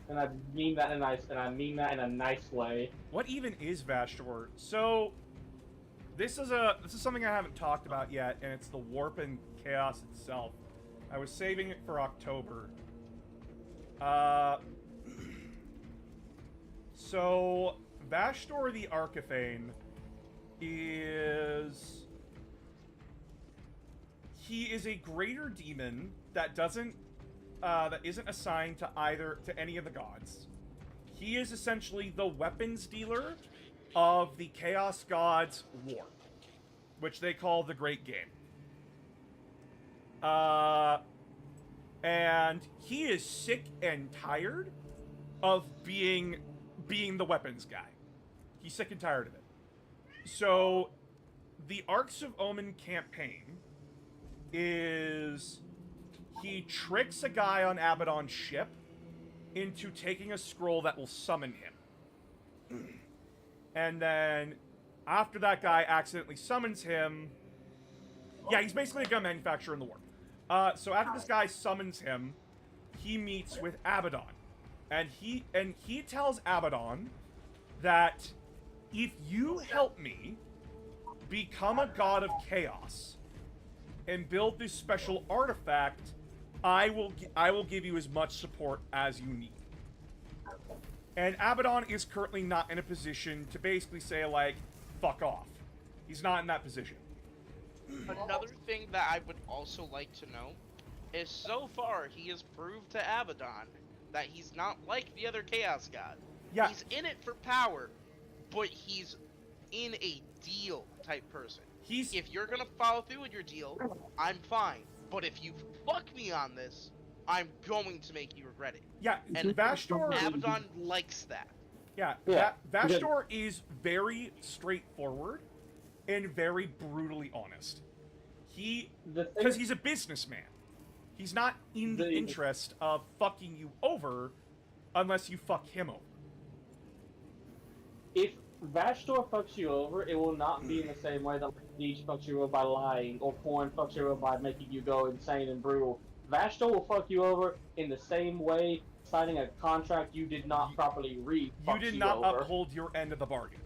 And I mean that in a nice way. What even is Vashtor? So, this is something I haven't talked about yet, and it's the warp and chaos itself. I was saving it for October. So, Vashtor the Arcathane is... He is a greater demon that doesn't... that isn't assigned to any of the gods. He is essentially the weapons dealer of the Chaos Gods' war, which they call the Great Game. And he is sick and tired of being the weapons guy. He's sick and tired of it. So, the Arcs of Omen campaign is... He tricks a guy on Abaddon's ship into taking a scroll that will summon him. And then, after that guy accidentally summons him... Yeah, he's basically a gun manufacturer in the warp. So after this guy summons him, he meets with Abaddon. And he tells Abaddon that if you help me become a god of chaos and build this special artifact, I will give you as much support as you need. And Abaddon is currently not in a position to basically say, like, fuck off. He's not in that position. Another thing that I would also like to know is so far he has proved to Abaddon that he's not like the other Chaos God. Yeah. He's in it for power, but he's in a deal type person. If you're gonna follow through with your deal, I'm fine. But if you fuck me on this, I'm going to make you regret it. Yeah, and Vashtor... Abaddon likes that. Yeah, Vashtor is very straightforward and very brutally honest. Because he's a businessman. He's not in the interest of fucking you over unless you fuck him over. If Vashtor fucks you over, it will not be in the same way that Siege fucks you over by lying, or Khorne fucks you over by making you go insane and brutal. Vashtor will fuck you over in the same way signing a contract you did not properly read. You did not uphold your end of the bargain.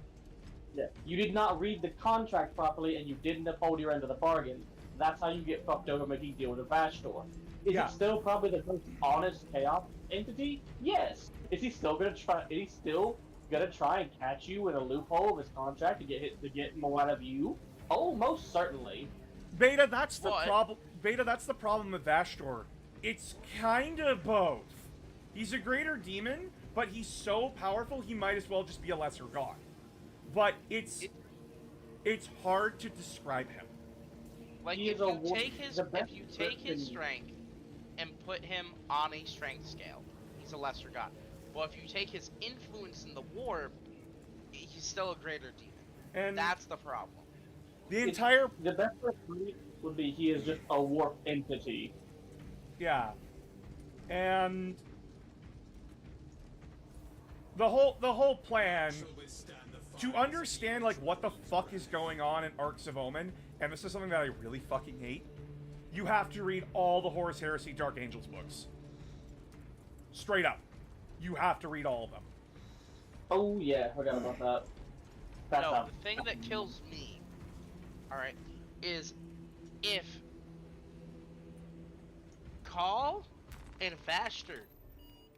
Yeah, you did not read the contract properly, and you didn't uphold your end of the bargain. That's how you get fucked over making a deal with a Vashtor. Is it still probably the most honest chaos entity? Yes. Is he still gonna try? Is he still gonna try and catch you in a loophole of his contract to get more out of you? Oh, most certainly. Beta, that's the problem. Beta, that's the problem with Vashtor. It's kind of both. He's a greater demon, but he's so powerful he might as well just be a lesser god. But it's hard to describe him. Like if you take his strength and put him on a strength scale, he's a lesser god. Well, if you take his influence in the warp, he's still a greater demon. And that's the problem. The entire the best way to put it would be he is just a warp entity. Yeah. And the whole plan to understand like what the fuck is going on in Arcs of Omen, and this is something that I really fucking hate, you have to read all the Horus Heresy Dark Angels books. Straight up. You have to read all of them. Oh yeah, forgot about that. That's No, how. the thing that kills me, alright, is if Call and Vaster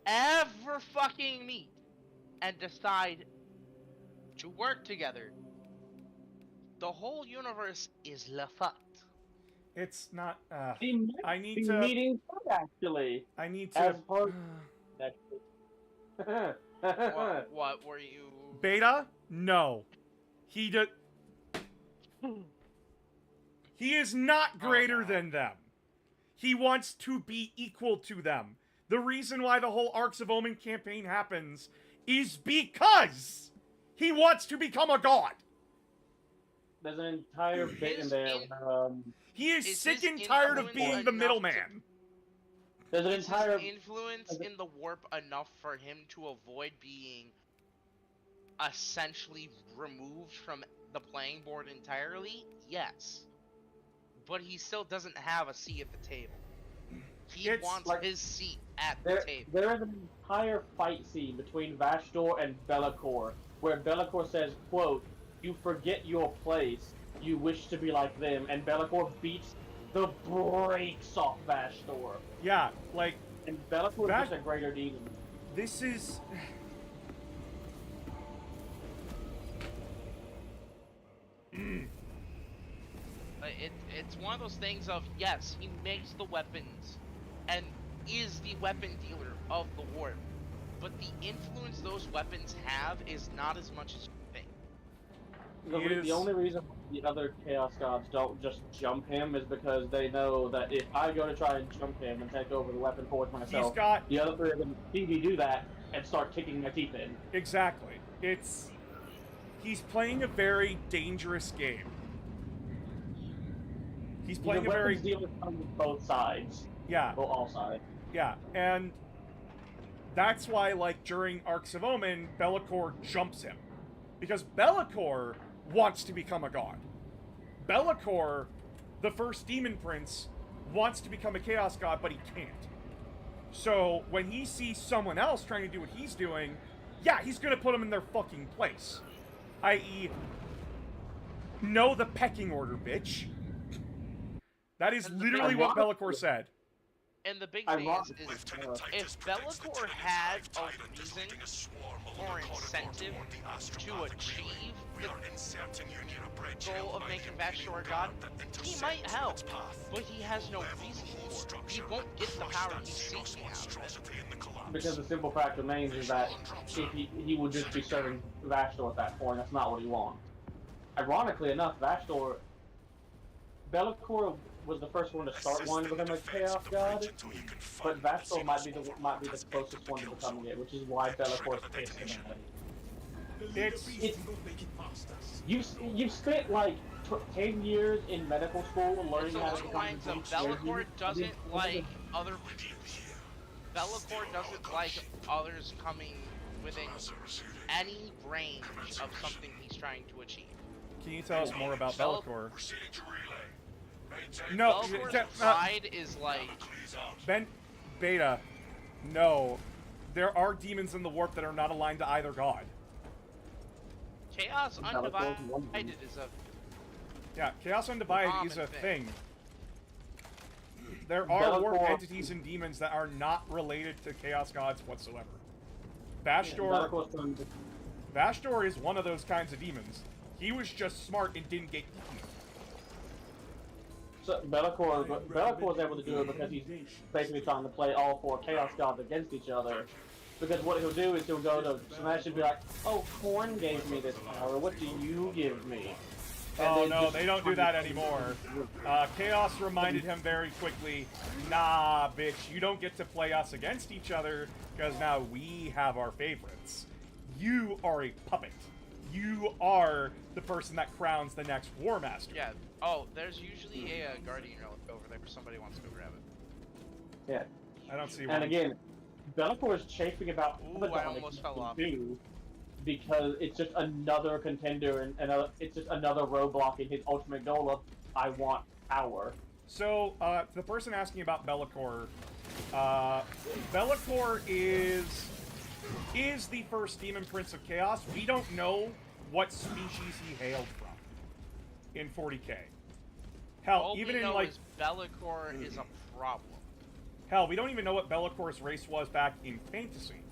ever fucking meet and decide to work together, the whole universe is fucked. It's not, He I need be to... meeting actually. I need to... As part What were you... Beta? No. He is not greater than them. He wants to be equal to them. The reason why the whole Arcs of Omen campaign happens is because he wants to become a god. There's an entire bit in there. He is sick and tired of being the middleman. There's an Is entire his influence in the warp enough for him to avoid being essentially removed from the playing board entirely? Yes. But he still doesn't have a seat at the table. He wants like- his seat at There, the table. there is an entire fight scene between Vastor and Be'lakor, where Be'lakor says, quote, "You forget your place, you wish to be like them," and Be'lakor beats the brakes off Vastor. Yeah, like... And Be'lakor is just a greater demon. This is... It's one of those things of, yes, he makes the weapons and is the weapon dealer of the warp, but the influence those weapons have is not as much as you think. The only reason the other Chaos Gods don't just jump him is because they know that if I go to try and jump him and take over the weapon force myself, the other three of them see me do that and start kicking my teeth in. Exactly. He's playing a very dangerous game. He's playing a very... The weapons dealers come with both sides. Yeah. Well, all sides. Yeah, and that's why, like, during Arcs of Omen, Be'lakor jumps him. Because Be'lakor wants to become a god. Be'lakor, the first demon prince, wants to become a chaos god, but he can't. So, when he sees someone else trying to do what he's doing, yeah, he's gonna put them in their fucking place. I.e., know the pecking order, bitch. That is literally what Be'lakor said. And the big thing is if Be'lakor had a reason or incentive to achieve the goal of making Vastor a god, he might help, but he has no reason for it. He won't get the power he's seeking out of it. Because the simple fact remains is that if he would just be serving Vastor at that point, that's not what he wants. Ironically enough, Be'lakor was the first one to start wanting to become a Chaos God, but Vastor might be the closest one to becoming it, which is why Be'lakor's pissed about it. You've spent like 10 years in medical school learning how to become a Be'lakor doesn't like other others coming within any range of something he's trying to achieve. Can you tell us more about Be'lakor? No, pride is like... Beta, no. There are demons in the warp that are not aligned to either god. Chaos Undivided is a... Yeah, Chaos Undivided is a thing. There are warp entities and demons that are not related to Chaos Gods whatsoever. Vastor is one of those kinds of demons. He was just smart and didn't get eaten. So Be'lakor was able to do it because he's basically trying to play all four Chaos Gods against each other. Because what he'll do is he'll go to Smash and be like, "Oh, Korn gave me this power. What do you give me?" Oh no, they don't do that anymore. Chaos reminded him very quickly, nah, bitch, you don't get to play us against each other, because now we have our favorites. You are a puppet. You are the person that crowns the next War Master. Yeah. Oh, there's usually a Guardian Relic over there if somebody wants to go grab it. Yeah. I don't see And one. again, Be'lakor is chafing about Ooh, I almost fell off. Because it's just another contender and it's just another roadblock in his ultimate goal of I want power. So, to the person asking about Be'lakor, Be'lakor is the first Demon Prince of Chaos. We don't know what species he hailed from in 40k. Hell, All even we in know like is Be'lakor is a problem. hell, we don't even know what Bellacor's race was back in Fantasy.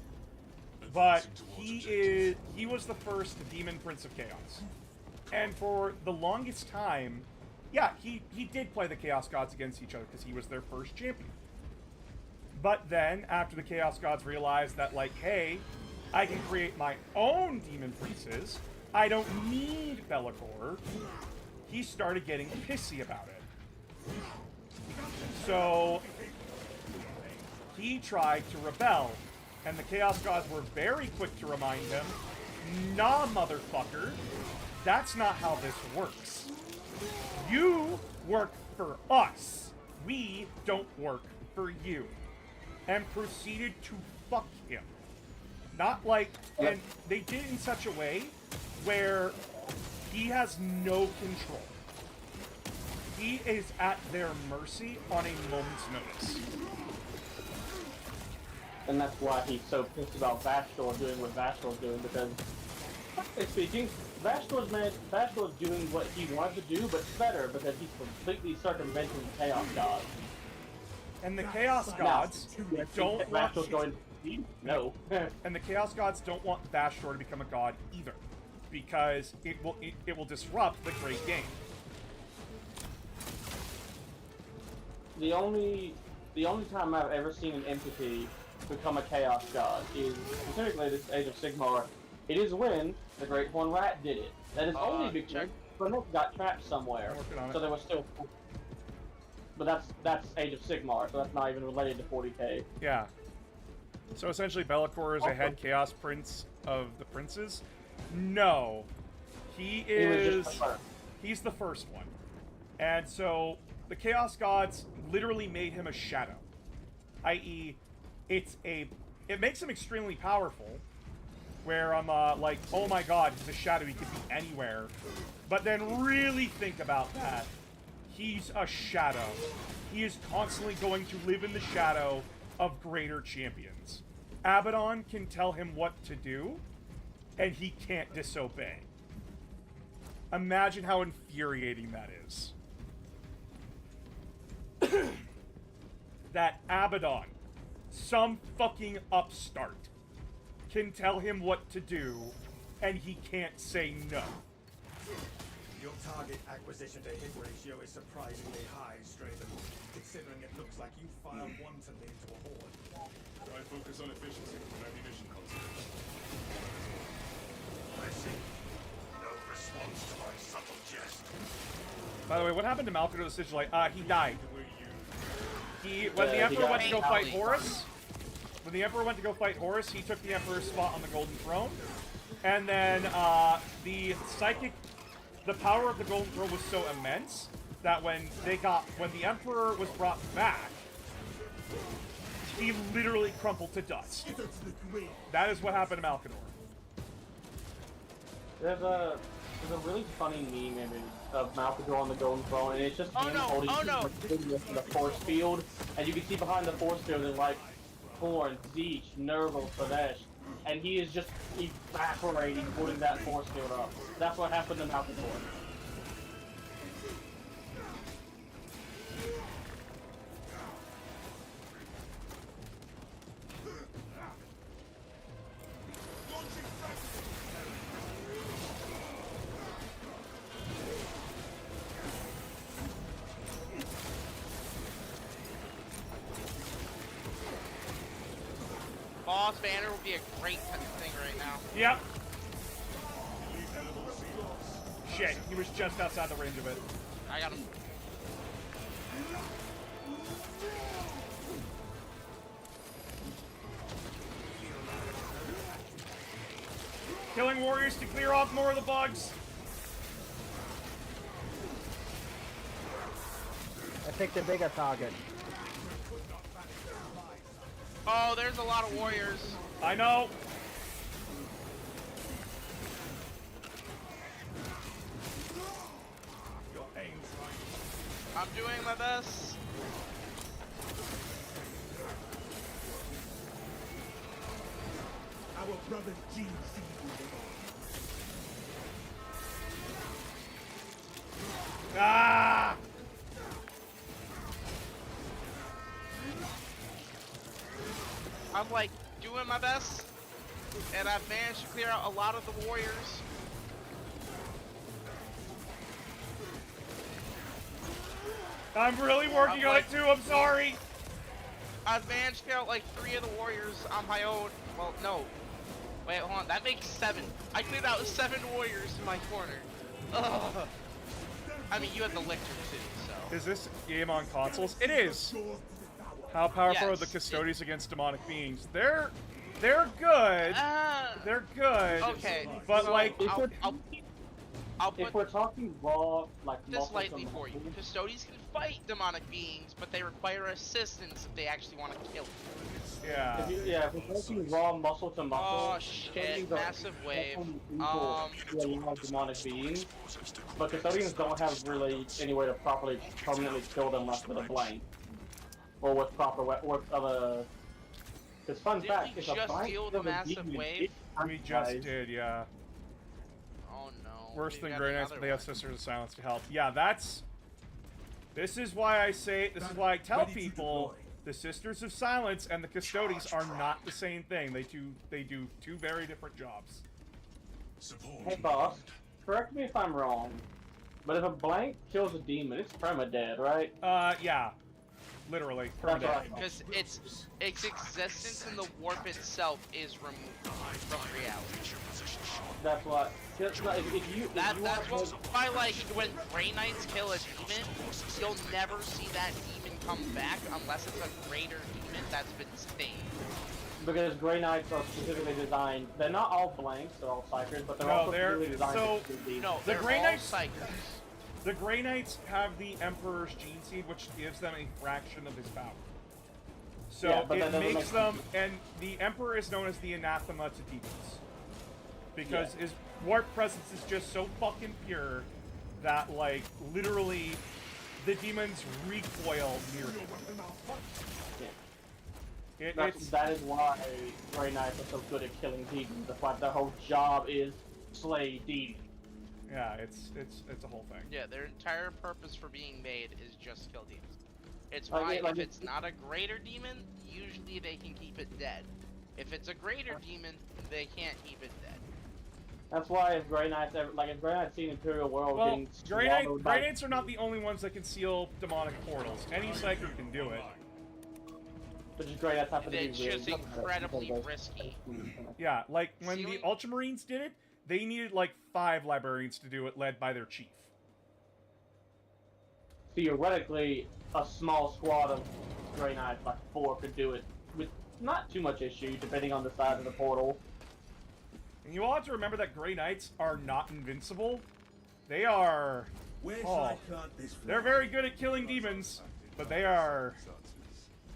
But he was the first Demon Prince of Chaos. And for the longest time, yeah, he did play the Chaos Gods against each other because he was their first champion. But then, after the Chaos Gods realized that, like, hey, I can create my own Demon Princes, I don't need Be'lakor, he started getting pissy about it. So, he tried to rebel, and the Chaos Gods were very quick to remind him, nah, motherfucker, that's not how this works. You work for us. We don't work for you. And proceeded to fuck him. Not like, and they did it in such a way where he has no control. He is at their mercy on a moment's notice. And that's why he's so pissed about Vastor doing what Vastor's doing, because, frankly speaking, Vastor's doing what he wanted to do, but better, because he's completely circumventing the Chaos Gods. And the Chaos Gods don't want... Vastor's going to no. And the Chaos Gods don't want Vastor to become a god either, because it will disrupt the great game. The only time I've ever seen an entity become a Chaos God is specifically this Age of Sigmar. It is when the Great Horn Rat did it. That is only because Phoenix got trapped somewhere, so there was still. But that's Age of Sigmar, so that's not even related to 40k. Yeah. So essentially, Be'lakor is a head Chaos Prince of the princes. No, he's the first one, and so the Chaos Gods literally made him a shadow, i.e. it makes him extremely powerful, where I'm like, oh my god, he's a shadow, he could be anywhere. But then really think about that. He's a shadow. He is constantly going to live in the shadow of greater champions. Abaddon can tell him what to do, and he can't disobey. Imagine how infuriating that is. That Abaddon, some fucking upstart, can tell him what to do, and he can't say no. Your target acquisition to hit ratio is surprisingly high, Straven, considering it looks like you fired wantonly into a horde. Try focus on efficiency and ammunition conservation. I see. No response to my subtle jest. By the way, what happened to Malcolm the Sigilite? He died. When the Emperor went to go fight Horus, he took the Emperor's spot on the Golden Throne, and then the power of the Golden Throne was so immense that when the Emperor was brought back, he literally crumpled to dust. That is what happened to Malkinor. There's a really funny meme image of Malkador on the Golden Throne, and it's just him holding in the force field, and you can see behind the force field is like Horn, Zeech, Nergal, Pradesh, and he is just evaporating, putting that force field up. That's what happened to Malkador. Boss Banner would be a great thing right now. Yep. shit. He was just outside the range of it. I got him. Killing warriors to clear off more of the bugs. I picked a bigger target. Oh, there's a lot of warriors. I know. I'm doing my best. Our brother Gene C will live on. Ah! I'm like doing my best, and I've managed to clear out a lot of the warriors. I'm really working on it too, I'm sorry. I've managed to clear out like 3 of the warriors on my own. Well, no. Wait, hold on. That makes 7. I cleared out 7 warriors in my corner. Ugh. I mean, you had the lictor too, so. Is this game on consoles? It is. How powerful are Yes, the custodians against demonic beings? They're good. They're good. Okay. But so like, I'll put If we're talking raw, like this muscle lightly to for you. muscle, Custodians can fight demonic beings, but they require assistance if they actually want to kill you. Yeah. if we're talking raw muscle to muscle, Oh shit! Massive wave. to a lot of demonic beings, but custodians don't have really any way to properly permanently kill them unless with a blank or with proper because fun Did fact, we if a just blank deal with kills a a massive demon, wave? it We just dies. did, yeah. Oh no. Worse we've than got Grey Knights, another but they have one. Sisters of Silence to help. Yeah, this is why I say, this is why I tell people, the Sisters of Silence and the Custodians are not the same thing. They do 2 very different jobs. Hey boss, correct me if I'm wrong, but if a blank kills a demon, it's permadead, right? Yeah. Literally. That's Permadead. right. Because its existence in the warp itself is removed from reality. That's what. Just like if you That's why, like, when Grey Knights kill a demon, you'll never see that demon come back unless it's a greater demon that's been stained. Because Grey Knights are specifically designed. They're not all blanks, they're all psychers, but they're No, also they're- specifically designed so- to be. No, The they're Grey all Knights- psychers. The Grey Knights have the Emperor's Gene Seed, which gives them a fraction of his power. So Yeah, but that it doesn't makes make- them, and the Emperor is known as the anathema to demons. Because his warp presence is just so fucking pure that, like, literally, the demons recoil near him. That is why Grey Knights are so good at killing demons. That's why their whole job is slay demons. Yeah, it's a whole thing. Yeah, their entire purpose for being made is just kill demons. It's Like, why yeah, like if it- it's not a greater demon, usually they can keep it dead. If it's a greater demon, they can't keep it dead. That's why if Grey Knights ever, like if Grey Knights seen Imperial World Well, getting Grey swallowed by Knights are not the only ones that can seal demonic portals. Any Psyker can do it. but just Grey Knights have to be It's just really- incredibly risky. Yeah, like when the Sealing? Ultramarines did it, they needed like 5 librarians to do it, led by their chief. Theoretically, a small squad of Grey Knights, like 4, could do it with not too much issue, depending on the size of the portal. And you all have to remember that Grey Knights are not invincible. They are... Where shall Oh, I plant this they're very good at killing demons, but they are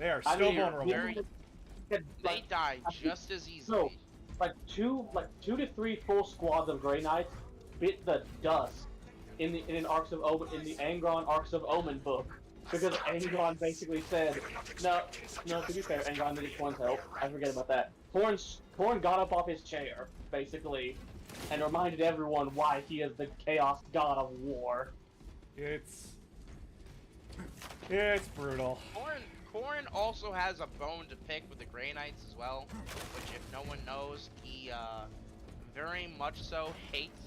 I still mean, vulnerable. They die just as easily. So, like two to 3 full squads of Grey Knights bit the dust in the Angron Arcs of Omen book, because Angron basically said, no, to be fair, Angron needed Korn's help. I forget about that. Korn got up off his chair, basically, and reminded everyone why he is the Chaos God of War. It's brutal. Korn also has a bone to pick with the Grey Knights as well, which if no one knows, he very much so hates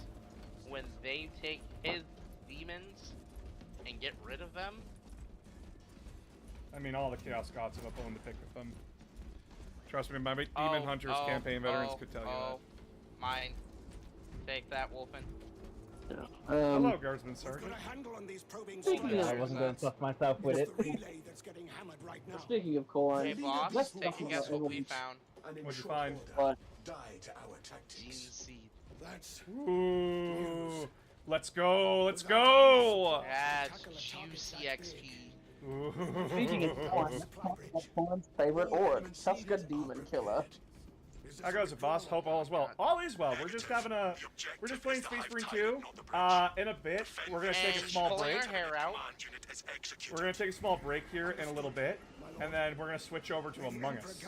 when they take his demons and get rid of them. I mean, all the Chaos Gods have a bone to pick with them. Trust me, my Demon Hunters campaign veterans could tell you that. Mine. Take that, Wolfen. Hello, Guardsman Sergeant. Speaking of, I wasn't going to stuff myself with it. Speaking of corn, Hey boss, let's take talk a guess about what we Evelyn's- found. What'd you find? What? Die to our tactics. Seed. That's Ooh, let's go, let's go! That's juicy XP. Ooh. Speaking of corn, let's talk about corn's favorite orc, Tuska Demon Killer. How goes it, boss? Hope all is well. All is well. We're just playing Space Marine 2. In a bit, we're gonna take a small pulling break. our hair out. We're gonna take a small break here in a little bit, and then we're gonna switch over to Among Us.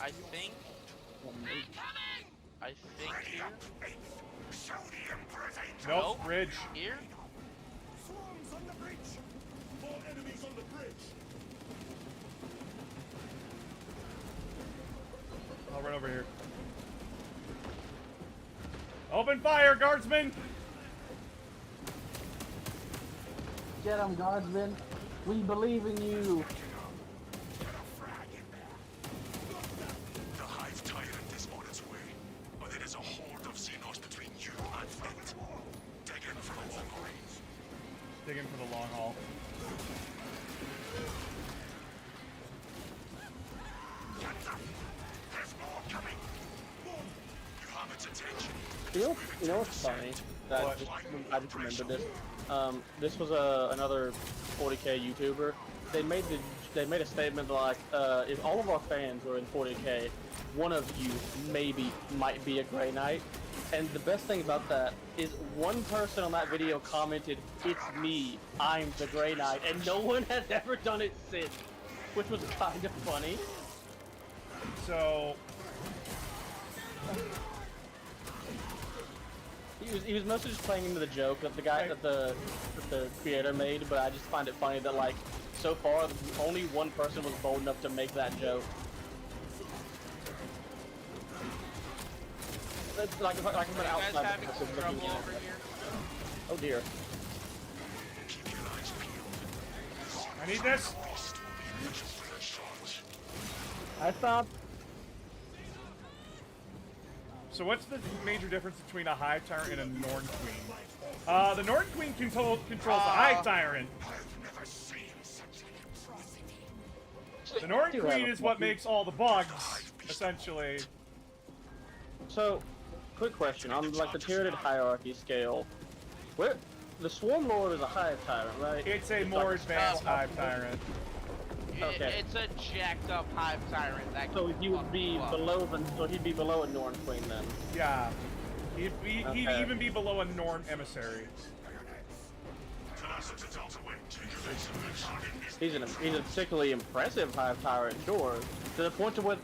I think here. Nope, bridge. Here? swarms on the bridge. More enemies on the bridge. I'll run over here. Open fire, guardsmen! Get 'em, guardsmen. We believe in you. The Hive Tyrant is on its way, but it is a horde of Xenos between you and it. Dig in for the long range. Dig in for the long haul. There's more coming. You have its attention. You know what's funny? I just remembered this. This was another 40k YouTuber. They made a statement like, if all of our fans were in 40k, one of you maybe might be a Grey Knight. And the best thing about that is one person on that video commented, "It's me, I'm the Grey Knight," and no one has ever done it since, which was kind of funny. So he was mostly just playing into the joke that the creator made, but I just find it funny that like so far only one person was bold enough to make that joke. It's like if I'm an You guys outside having person some looking trouble in. over here? Oh dear. I need this. I stopped. So what's the major difference between a Hive Tyrant and a Norn Queen? The Norn Queen controls the Hive Tyrant. The Norn Queen is what makes all the bugs, essentially. So, quick question on like the tiered hierarchy scale, where the Swarm Lord is a Hive Tyrant, right? It's a more advanced Hive Tyrant. Okay. It's a jacked up Hive Tyrant. That So can he would fuck be you up. he'd be below a Norn Queen then. Yeah. He'd Okay. even be below a Norn Emissary. He's a particularly impressive Hive Tyrant, sure. To the point to where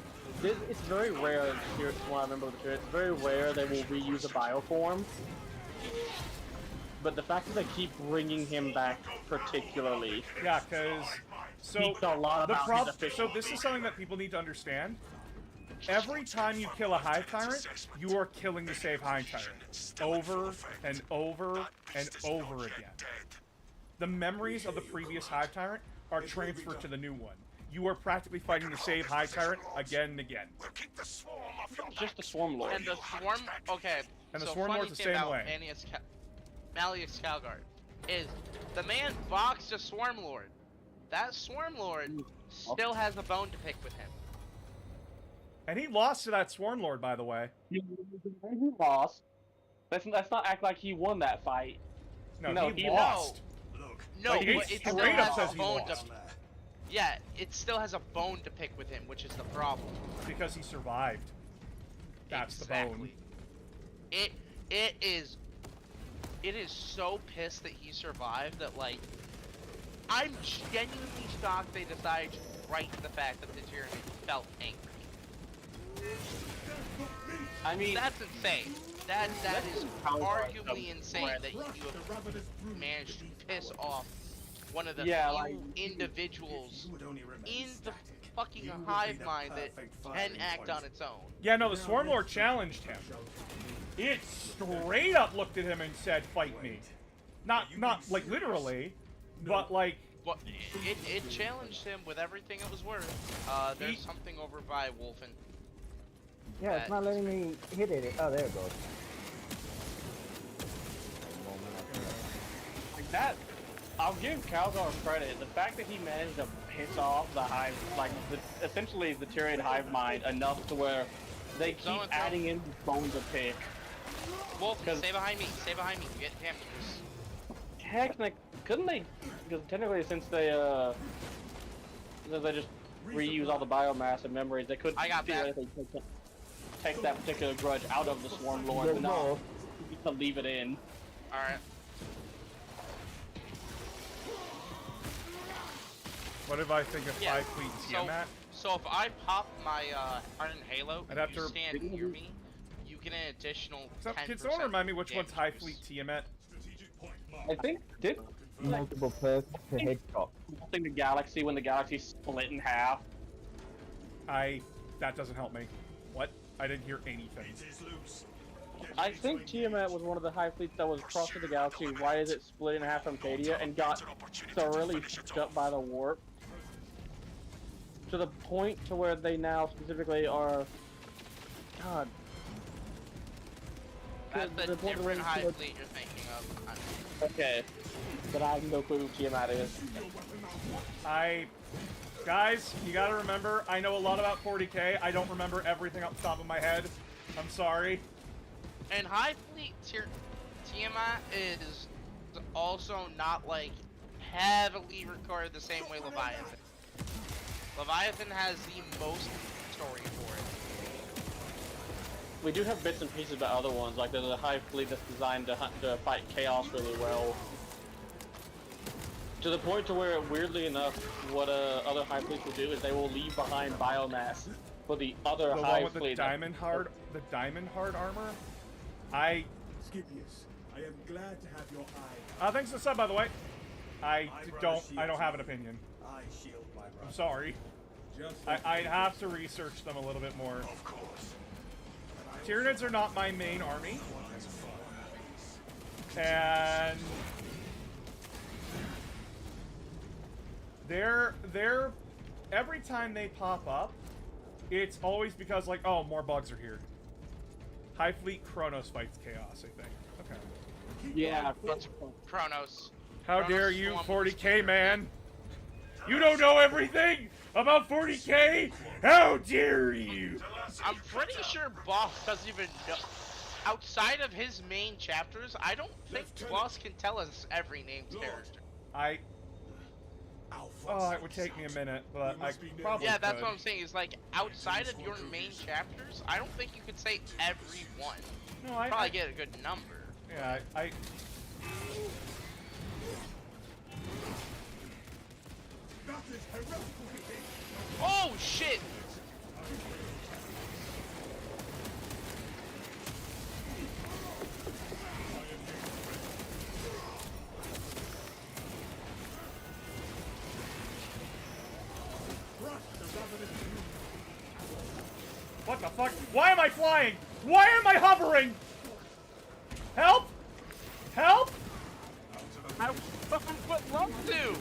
it's very rare in Spirits, from what I remember with the Spirits, it's very rare they will reuse a bioform. But the fact that they keep bringing him back particularly... Yeah, because... So, speaks a lot about his efficiency. so this is something that people need to understand. Every time you kill a Hive Tyrant, you are killing the same Hive Tyrant. Over and over and over again. The memories of the previous Hive Tyrant are transferred to the new one. You are practically fighting the same Hive Tyrant again and again. Just the Swarm Lord. And the Swarm, okay. And the so Swarm funny Lord's the thing same about way. Malleus Calgard is the man boxed a Swarm Lord. That Swarm Lord still has a bone to pick with him. And he lost to that Swarm Lord, by the way. He lost. Let's not act like he won that fight. No, he lost. No, Like, he but it still straight up has says a he bone to. lost. Yeah, it still has a bone to pick with him, which is the problem. Because he survived. That's the bone. It is so pissed that he survived that like I'm genuinely shocked they decided to write the fact that the Tyranny felt angry. I mean, that's insane. That is arguably insane that you have managed to piss off one of the few individuals in the fucking hive mind that can act on its own. Yeah, no, the Swarm Lord challenged him. It straight up looked at him and said, "Fight me." Not like literally, but like. Well, it challenged him with everything it was worth. There's something over by Wolfen. Yeah, it's not letting me hit it. Oh, there it goes. I'll give Calzar credit. The fact that he managed to piss off the hive, like essentially the Tyrion hive mind enough to where they keep adding in bones to pick. Wolf, stay behind me. Stay behind me. You get damages. Technically, couldn't they? Because technically, since they just reuse all the biomass and memories, they could theoretically take that particular grudge out of the Swarm Lord, but not to leave it in. All right. What if I think of Hive Fleet and Tiamat? So if I pop my Hardened Halo I'd and have you to stand near me, you get an additional 10%. Can someone remind me which one's Hive Fleet Tiamat? I think did multiple perks to headshot. Melting the galaxy when the galaxy split in half. That doesn't help me. What? I didn't hear anything. I think Tiamat was one of the hive fleets that was crossing the galaxy right as it split in half from Cadia and got thoroughly fucked up by the warp. To the point to where they now specifically are... God. That's the different hive fleet you're thinking of. Okay. But I have no clue who Tiamat is. Guys, you gotta remember, I know a lot about 40k. I don't remember everything off the top of my head. I'm sorry. And Hive Fleet Tiamat is also not, like, heavily recorded the same way Leviathan. Leviathan has the most story for it. We do have bits and pieces about other ones, like there's a Hive Fleet that's designed to fight Chaos really well. To the point to where, weirdly enough, what other Hive Fleets will do is they will leave behind biomass for the other The Hive one with Fleet. the diamond hard armor? Scipius, I am glad to have your eye. Thanks for the sub, by the way. I don't have an opinion. I shield my brother. I'm sorry. I'd have to research them a little bit more. Of course. Tyranids are not my main army. And they're every time they pop up, it's always because, like, oh, more bugs are here. Hive Fleet Kronos fights Chaos, I think. Okay. Yeah, Kronos. How dare you, 40k man? You don't know everything about 40k? How dare you? I'm pretty sure Boss doesn't even know. Outside of his main chapters, I don't think Boss can tell us every named character. Oh, it would take me a minute, but I probably Yeah, that's could. what I'm saying. Is like outside of your main chapters, I don't think you could say every one. No, I probably get a good number. Yeah, Oh shit! What the fuck? Why am I flying? Why am I hovering? Help! Help! I fucking would love to!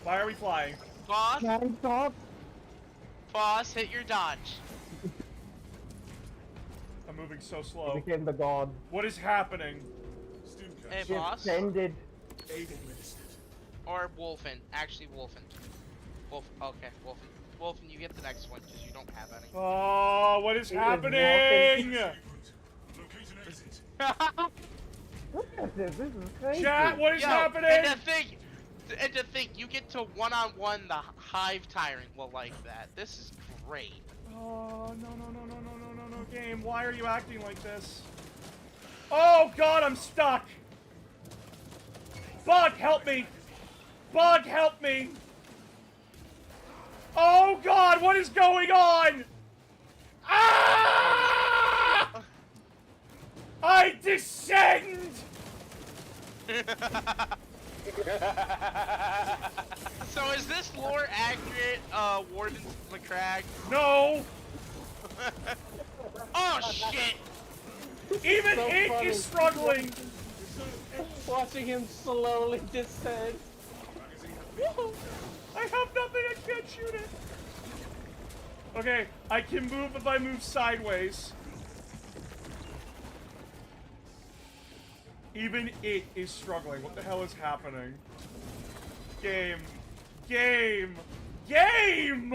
Why are we flying? Boss? Stop. Boss, hit your dodge. I'm moving so slow. Became the god. What is happening? Hey, boss. Descended. Or Wolfen. Actually, Wolfen. Okay, Wolfen. Wolfen, you get the next one because you don't have any. Oh, what is happening? This is crazy. Chat, what is happening? And to think, you get to one-on-one the Hive Tyrant will like that. This is great. Oh, no, game. Why are you acting like this? Oh, God, I'm stuck. Bug, help me. Bug, help me. Oh, God, what is going on? Ah! I descend! So is this lore accurate, Warden McCrag? No! Oh, shit! Even So Ink funny. is struggling! Watching him slowly descend. I have nothing, I can't shoot it! Okay, I can move if I move sideways. Even it is struggling. What the hell is happening? Game. Game! Game!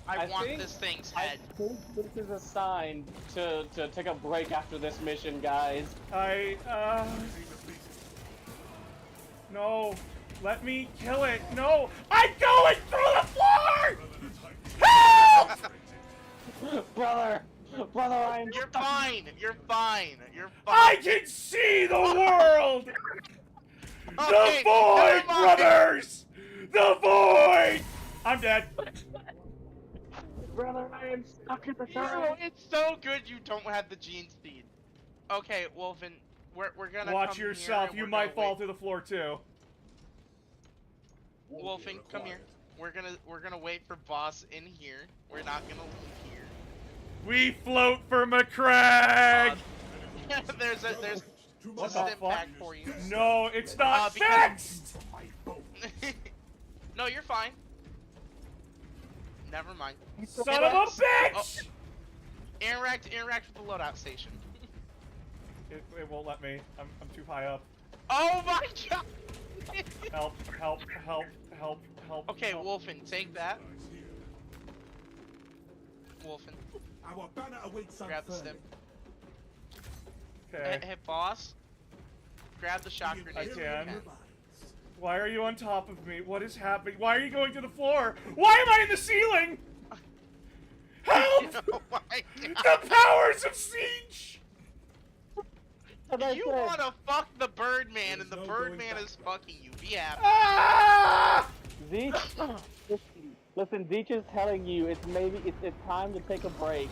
I want think- this thing's I head. think this is a sign to take a break after this mission, guys. No. Let me kill it. No! I'm going through the floor! Help! Brother, I'm. You're fine. You're fine. You're fine. I can see the world! Okay, The void, never mind. brothers! The void! I'm dead. Brother, I am stuck in the Yo, dark. it's so good you don't have the gene speed. Okay, Wolfen, we're gonna Watch come here yourself. and You we're might gonna fall through the floor too. wait. Wolfen, come here. We're gonna wait for boss in here. We're not gonna leave here. We float for McCrag! there's a What the stim fuck? pack for you. No, it's not because- fixed! No, you're fine. Never mind. Son of a bitch! Interact with the loadout station. It won't let me. I'm too high up. Oh my god! Help, help, help, help, help. Okay, help. Wolfen, take that. Wolfen, Our banner awaits grab the stim. Okay. Hey, boss. Grab the shock I grenade. can. Why are you on top of me? What is happening? Why are you going to the floor? Why am I in the ceiling? Help! The powers of Siege! You wanna fuck the Birdman, and the Birdman is fucking you. Be happy. Ah! Zeech, listen, Zeech is telling you it's time to take a break.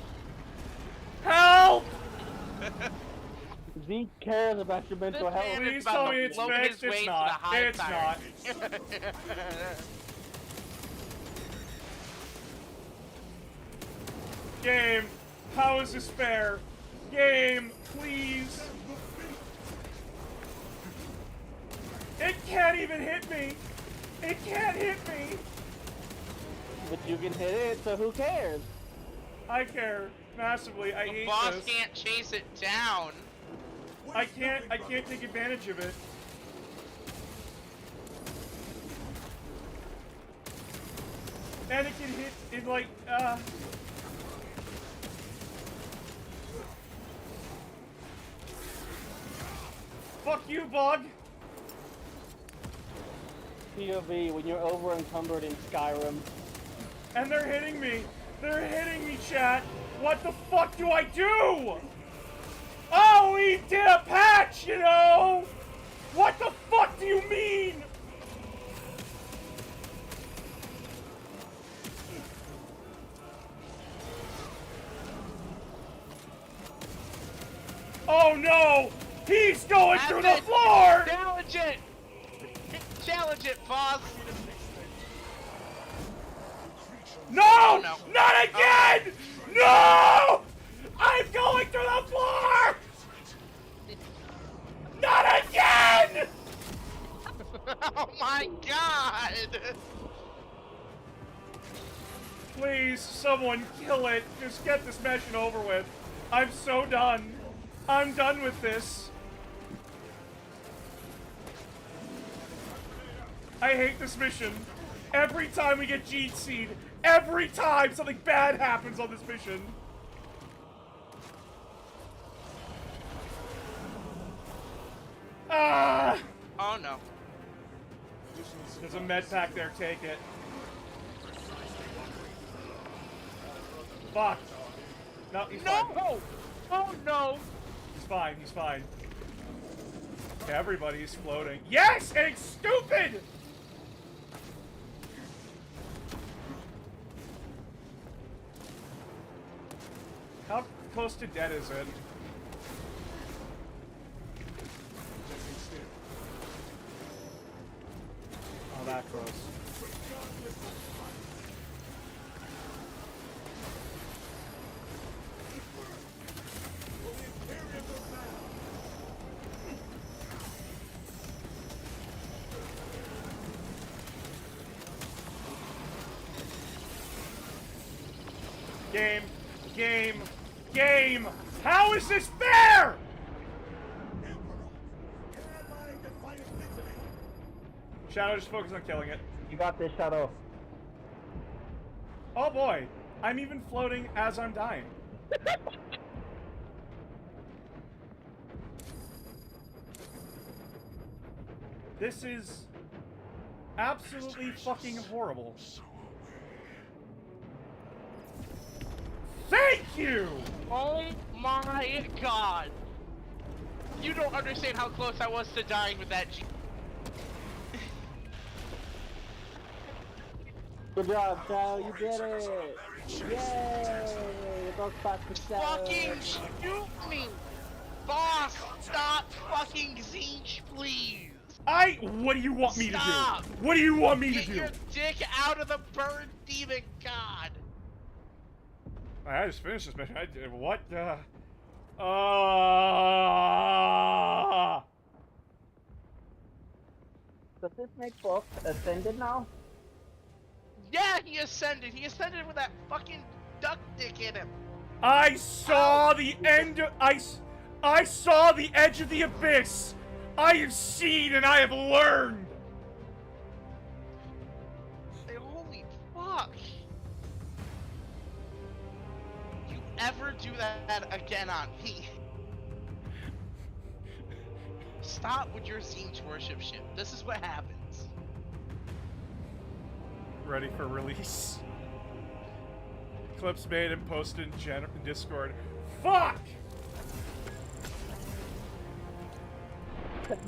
Help! Zeech cares about your mental This health. man Please is about tell to me it's blow fixed. his way It's to not. the high It's tire. not. Game, how is this fair? Game, please. It can't even hit me. It can't hit me. But you can hit it, so who cares? I care massively. I The hate boss this. can't chase it down. I can't take advantage of it. And it can hit in like fuck you, Bug! POV, when you're over encumbered in Skyrim. And they're hitting me! They're hitting me, chat! What the fuck do I do? Oh, he did a patch, you know! What the fuck do you mean? Oh no! He's going through the floor! Challenge it! Challenge it, boss! No! Oh, no. Not again! No! I'm going through the floor! Not again! Oh my god! Please, someone kill it. Just get this mission over with. I'm so done. I'm done with this. I hate this mission. Every time we get Gene Seed, every time something bad happens on this mission. Ah! Oh no. There's a med pack there, take it. Fuck. No, he's fine. No! Oh no! He's fine, he's fine. Everybody's floating. Yes! And it's stupid! How close to dead is it? Oh, that close. Game! Game! Game! How is this fair? Shadow, just focus on killing it. You got this, Shadow. Oh boy, I'm even floating as I'm dying. This is absolutely fucking horrible. Thank you! Oh my god! You don't understand how close I was to dying with that G. Good job, Shadow. You did it. Yay! It goes back to Shadow. Fucking shoot me! Boss, stop fucking Zinch, please! What do you want me Stop. to do? What do you want me Get to do? your dick out of the bird demon god! I just finished this mission. I did what? Does this make Boss ascended now? Yeah, he ascended! He ascended with that fucking duck dick in him! I saw the end of I saw the edge of the abyss! I have seen and I have learned! Hey, holy fuck! You ever do that again on me? Stop with your Zinch worship ship. This is what happens. Ready for release. Clips made and posted in Discord. Fuck!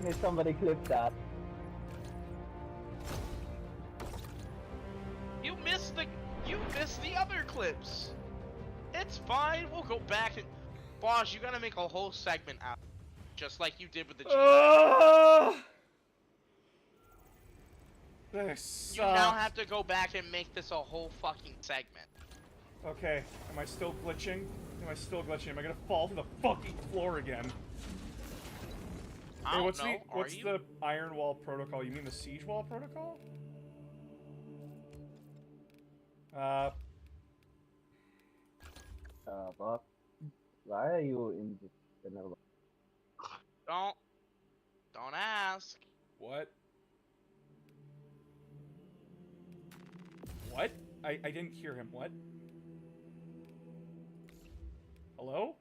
May somebody clip that. You missed the other clips. It's fine. We'll go back and Boss, you gotta make a whole segment out, just like you did with the. This you now have to go back and make this a whole fucking segment. Okay, am I still glitching? Am I still glitching? Am I gonna fall to the fucking floor again? I Hey, what's don't know. what's the Iron Wall protocol? You mean the Siege Wall protocol? Boss, why are you in this channel? Don't ask. What? What? I didn't hear him. What? Hello?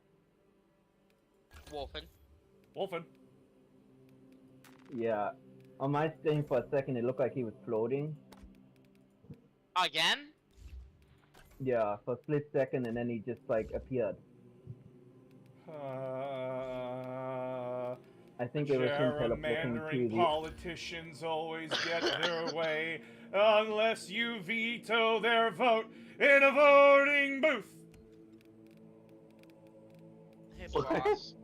Wolfen. Wolfen. Yeah, on my screen for a second it looked like he was floating. Again? Yeah, for a split second and then he just like appeared. I think it was him teleporting to the... Politicians always get their way unless you veto their vote in a voting booth. Hey, boss.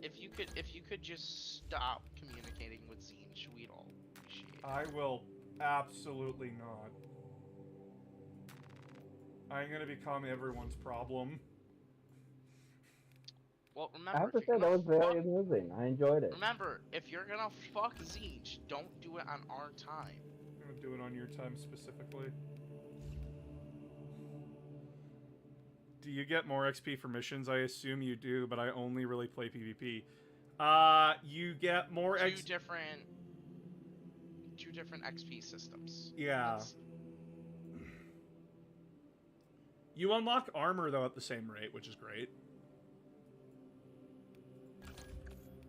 if you could just stop communicating with Zinch, we'd all appreciate it. I will absolutely not. I'm gonna become everyone's problem. Well, remember, I have to say that was very amusing. I enjoyed it. Remember, if you're gonna fuck Zinch, don't do it on our time. I'm gonna do it on your time specifically. Do you get more XP for missions? I assume you do, but I only really play PvP. You get more two different XP systems. Yeah. You unlock armor, though, at the same rate, which is great.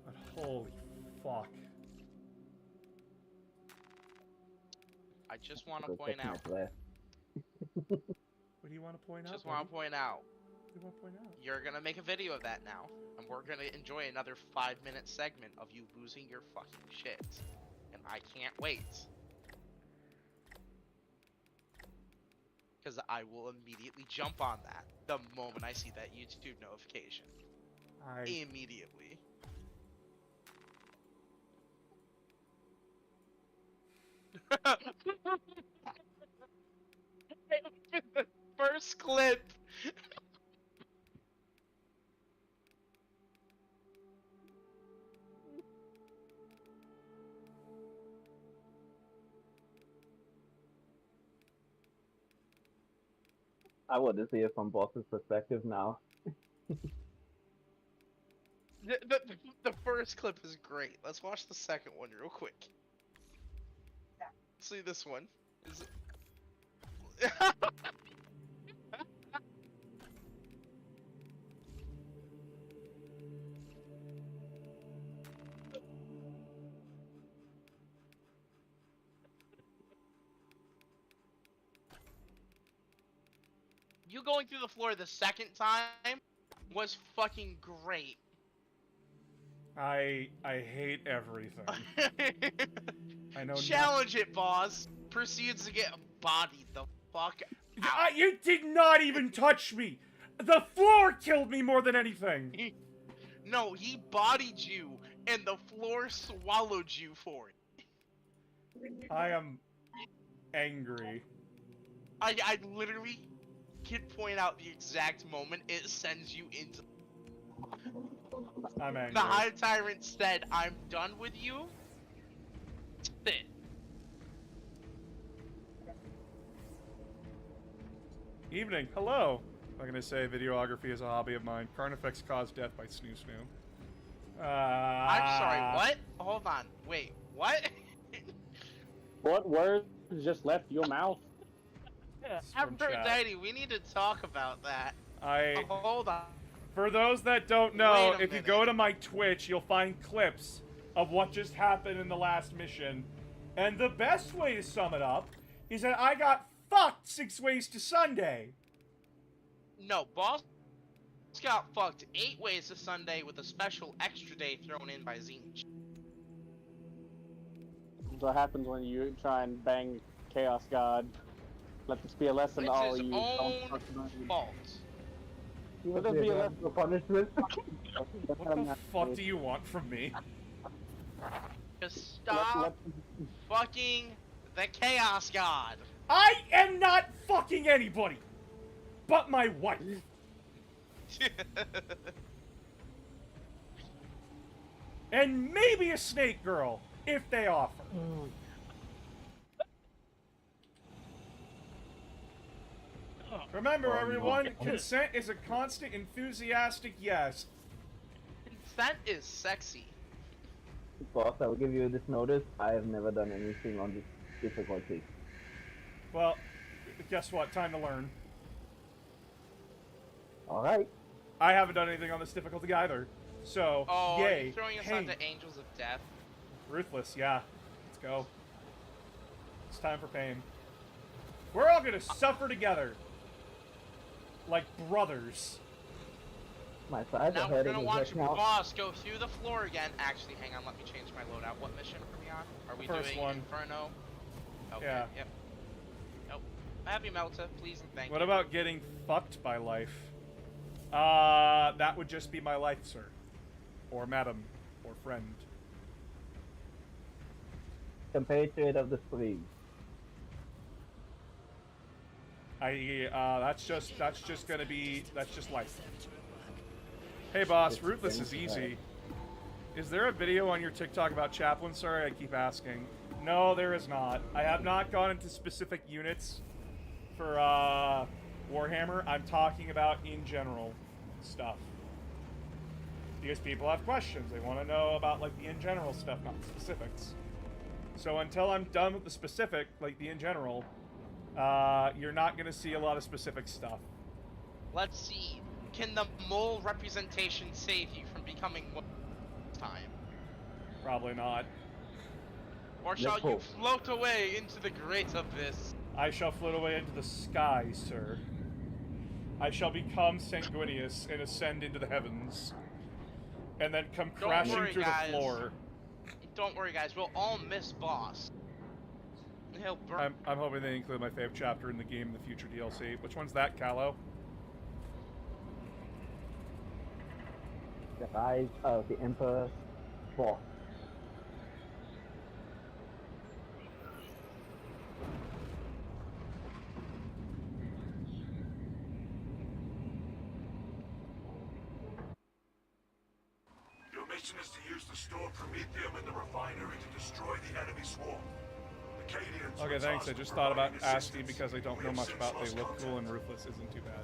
But holy fuck. I just want to point out. What do you want to point out? Just want to point out. What do you want to point out? You're gonna make a video of that now, and we're gonna enjoy another 5-minute segment of you losing your fucking shit. And I can't wait. Because I will immediately jump on that the moment I see that YouTube notification. Immediately. The first clip. I want to see it from Boss's perspective now. The first clip is great. Let's watch the second one real quick. See this one. You going through the floor the second time was fucking great. I hate everything. I know. Challenge it, boss. Proceeds to get bodied the fuck out. You did not even touch me. The floor killed me more than anything. No, he bodied you, and the floor swallowed you for it. I am angry. I literally can point out the exact moment it sends you into. I'm angry. The High Tyrant said, "I'm done with you." Sit. Evening. Hello. I'm gonna say videography is a hobby of mine. Carnifex caused death by Snoo Snoo. I'm sorry. What? Hold on. Wait. What? What words just left your mouth? Aphrodite, we need to talk about that. Hold on. For those that don't know, Wait a if you minute. go to my Twitch, you'll find clips of what just happened in the last mission. And the best way to sum it up is that I got fucked 6 ways to Sunday. No, boss got fucked 8 ways to Sunday with a special extra day thrown in by Zinch. That's what happens when you try and bang Chaos God. Let this be a lesson to all It's his you. own fault. Let this be a lesson for punishment. What the fuck do you want from me? Just stop fucking the Chaos God. I am not fucking anybody but my wife. And maybe a snake girl, if they offer. Remember, everyone, consent is a constant, enthusiastic yes. Consent is sexy. Boss, I will give you this notice. I have never done anything on this difficulty. Well, guess what? Time to learn. Alright. I haven't done anything on this difficulty either. So, Oh, yay. are you throwing us Hey. onto Angels of Death? Ruthless, yeah. Let's go. It's time for pain. We're all gonna suffer together. Like brothers. My side Now we're ahead gonna is watch right now. boss go through the floor again. Actually, hang on, let me change my loadout. What mission are we on? Are we First doing one. Inferno? Okay, Yeah. yep. Nope. Happy Melta, please and thank What you. about getting fucked by life? That would just be my life, sir. Or madam. Or friend. Compatriot of the spree. That's just gonna be, that's just life. Hey boss, Ruthless is easy. Is there a video on your TikTok about Chaplain? Sorry, I keep asking. No, there is not. I have not gone into specific units for, Warhammer. I'm talking about in general stuff. Because people have questions. They want to know about, like, the in general stuff, not the specifics. So until I'm done with the specific, like the in general, you're not going to see a lot of specific stuff. Let's see. Can the mole representation save you from becoming one time? Probably not. Or shall you float away into the great abyss? I shall float away into the sky, sir. I shall become Sanguinius and ascend into the heavens. And then come crashing worry, through guys. the floor. Don't worry, guys. We'll all miss boss. He'll burn. I'm hoping they include my favorite chapter in the game in the future DLC. Which one's that, Callow? The rise of the Emperor's Fall. Your mission is to use the stored Promethium in the refinery to destroy the enemy swarm. The Cadians Okay, were thanks. I tasked just with thought about providing asking assistance. because I don't We know have much since about lost they look contact. cool and Ruthless isn't too bad.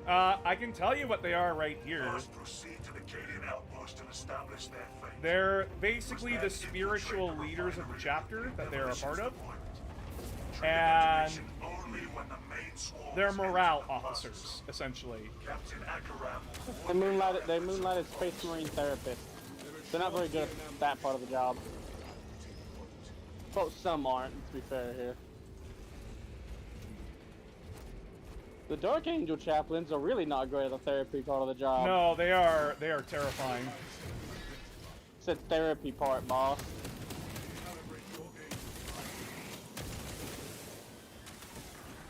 I can tell you what they are right here. Must proceed to the Cadian outpost and establish their fate. They're basically the spiritual leaders of the chapter that they're a part of. And they're morale officers, essentially. Captain Akaram. They moonlighted Space Marine therapists. They're not very good at that part of the job. Well, some aren't, to be fair here. The Dark Angel chaplains are really not great at the therapy part of the job. No, they are terrifying. It's the therapy part, boss.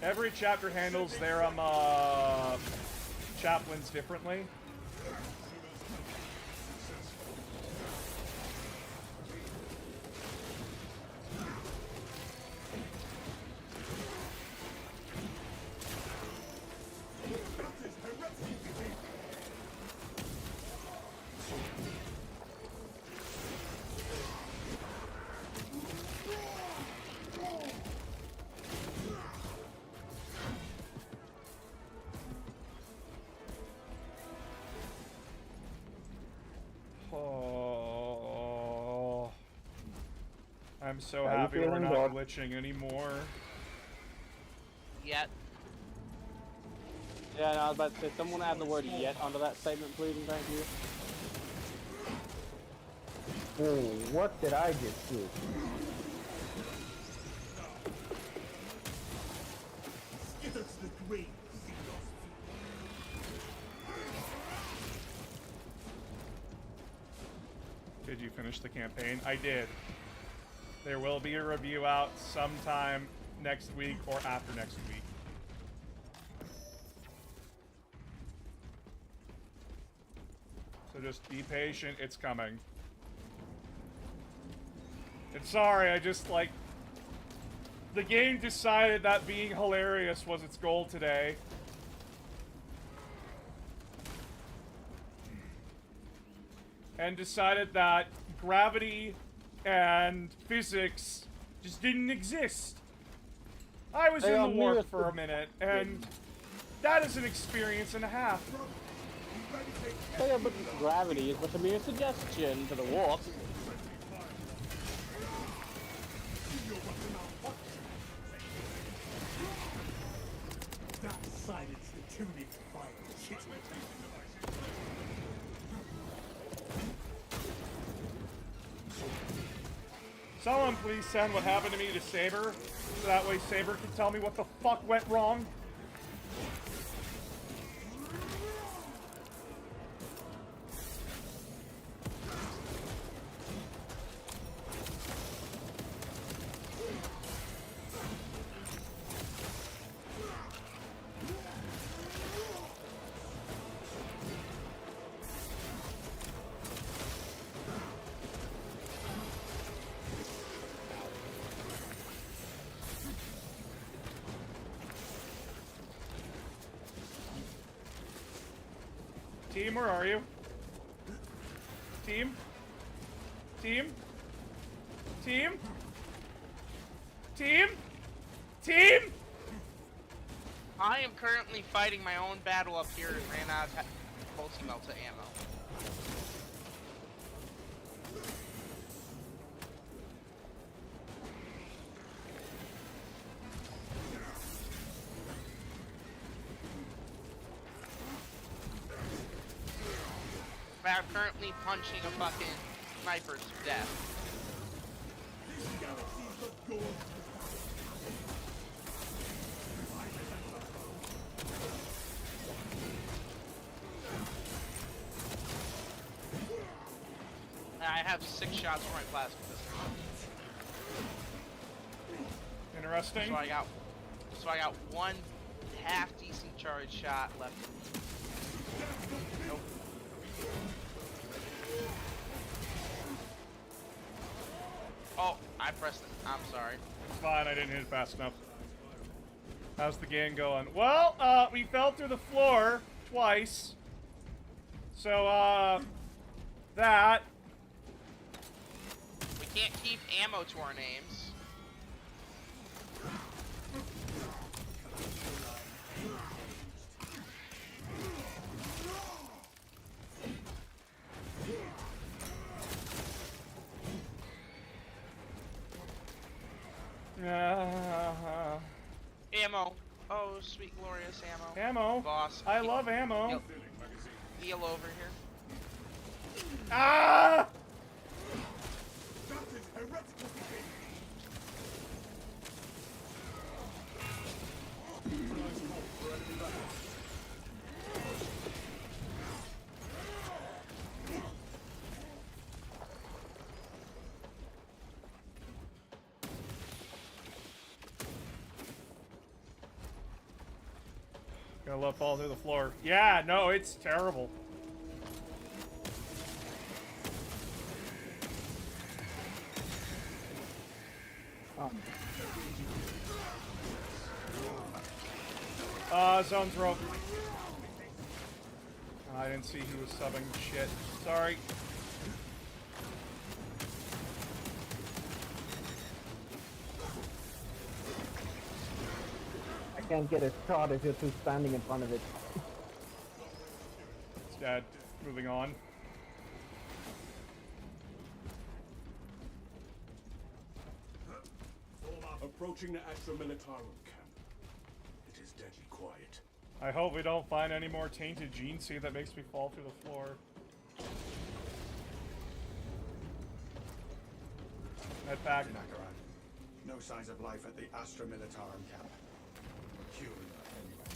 Every chapter handles their chaplains differently. Oh, I'm so happy we're not glitching anymore. Yet. Yeah, no, I was about to say, someone add the word "yet" onto that statement, please, and thank you. Oh, what did I just do? Skitter to the grave. Did you finish the campaign? I did. There will be a review out sometime next week or after next week. So just be patient, it's coming. And sorry, I just like... The game decided that being hilarious was its goal today. And decided that gravity and physics just didn't exist. I was in the warp for a minute, and that is an experience and a half. Yeah, but gravity is but a mere suggestion to the warp. That silenced the tyranny fire. Shit. Someone please send what happened to me to Saber, so that way Saber can tell me what the fuck went wrong. Team, where are you? Team? Team? Team? Team? Team? I am currently fighting my own battle up here and ran out of multi-melta ammo. I'm currently punching a fucking sniper to death. I have 6 shots for my plasma pistol. Interesting. So I got one half decent charge shot left. Nope. Oh, I pressed it. I'm sorry. It's fine, I didn't hit it fast enough. How's the game going? Well, we fell through the floor twice. So, that. We can't keep ammo to our names. Ammo. Oh, sweet glorious ammo. Ammo. Boss. I love ammo. Heal, heal over here. Ah! Gonna let fall through the floor. Yeah, no, it's terrible. Zone throw. I didn't see who was subbing. Shit. Sorry. I can't get a shot if you're two standing in front of it. It's dead. Moving on. Approaching the Astra Militarum camp. It is deadly quiet. I hope we don't find any more tainted gene seed that makes me fall through the floor. Head back. Nakaran. No signs of life at the Astra Militarum camp. Human, anyway.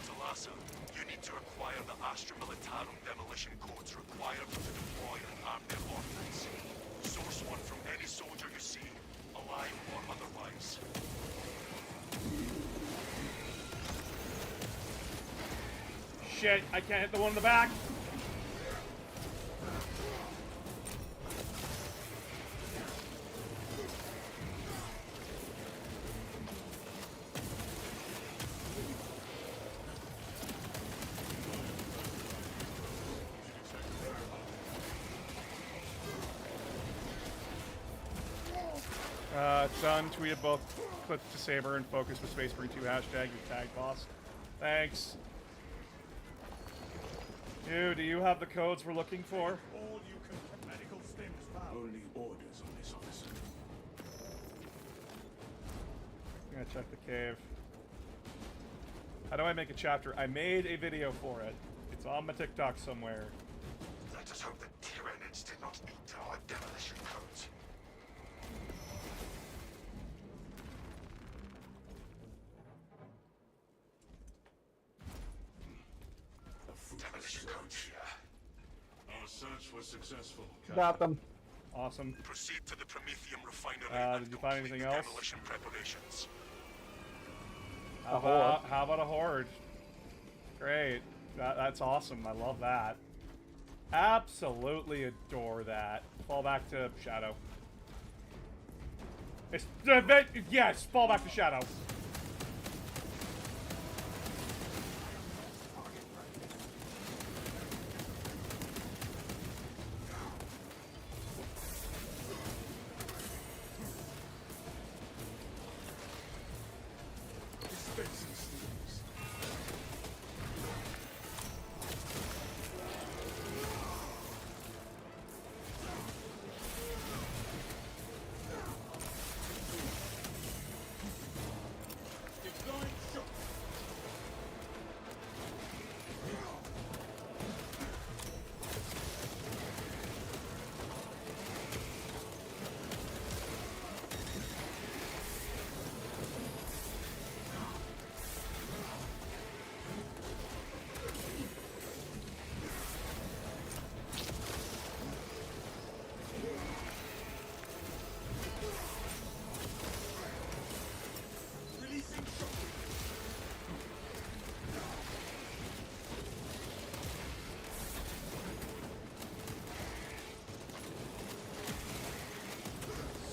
Talassa, you need to acquire the Astra Militarum demolition codes required to deploy and arm their ordnance. Source one from any soldier you see, alive or otherwise. Shit, I can't hit the one in the back. Done. Tweeted both clips to Saber and focus with Space Marine 2 hashtag. You tag boss. Thanks. Dude, do you have the codes we're looking for? All you can medical stims found. Only orders on this officer. I'm gonna check the cave. How do I make a chapter? I made a video for it. It's on my TikTok somewhere. Let us hope that Tyranids did not eat our demolition codes. Demolition codes here. Our search was successful. Got them. Awesome. Proceed to the Promethium refinery. Did you find anything else? Demolition preparations. How about a horde? Great. That's awesome. I love that. Absolutely adore that. Fall back to Shadow. It's, yes, fall back to Shadow.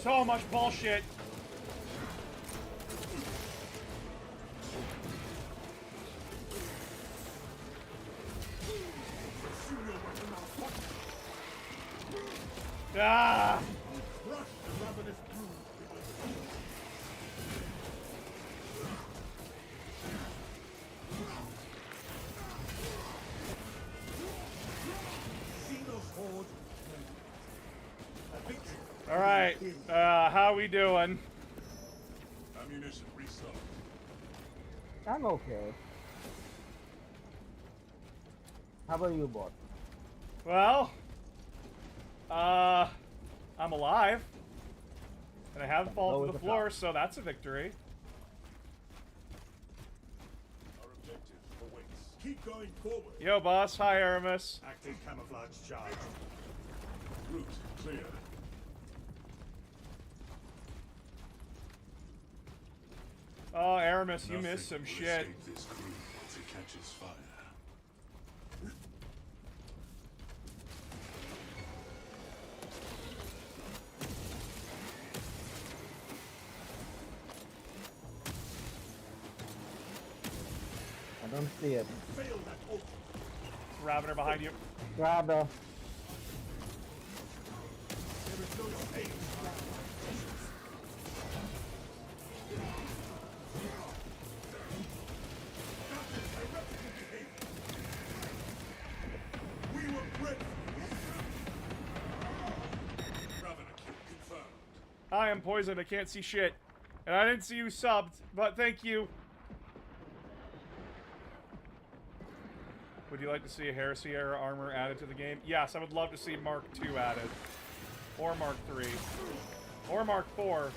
So much bullshit. Ah! All right, how we doing? Ammunition restock. I'm okay. How about you, boss? Well, I'm alive. And I haven't fallen to the floor, so that's a victory. Our objective awaits. Keep going forward. Yo, boss. Hi, Aramis. Active camouflage charge. Route clear. Oh, Aramis, you Nothing missed some will shit. escape this crew once it catches fire. I don't see it. Fail that ult. Ravener behind you. Grab the. There is no escape. We were bred. Ravener kill confirmed. Hi, I'm poisoned. I can't see shit. And I didn't see you subbed, but thank you. Would you like to see a Heresy era armor added to the game? Yes, I would love to see Mark II added. Or Mark III. Or Mark IV.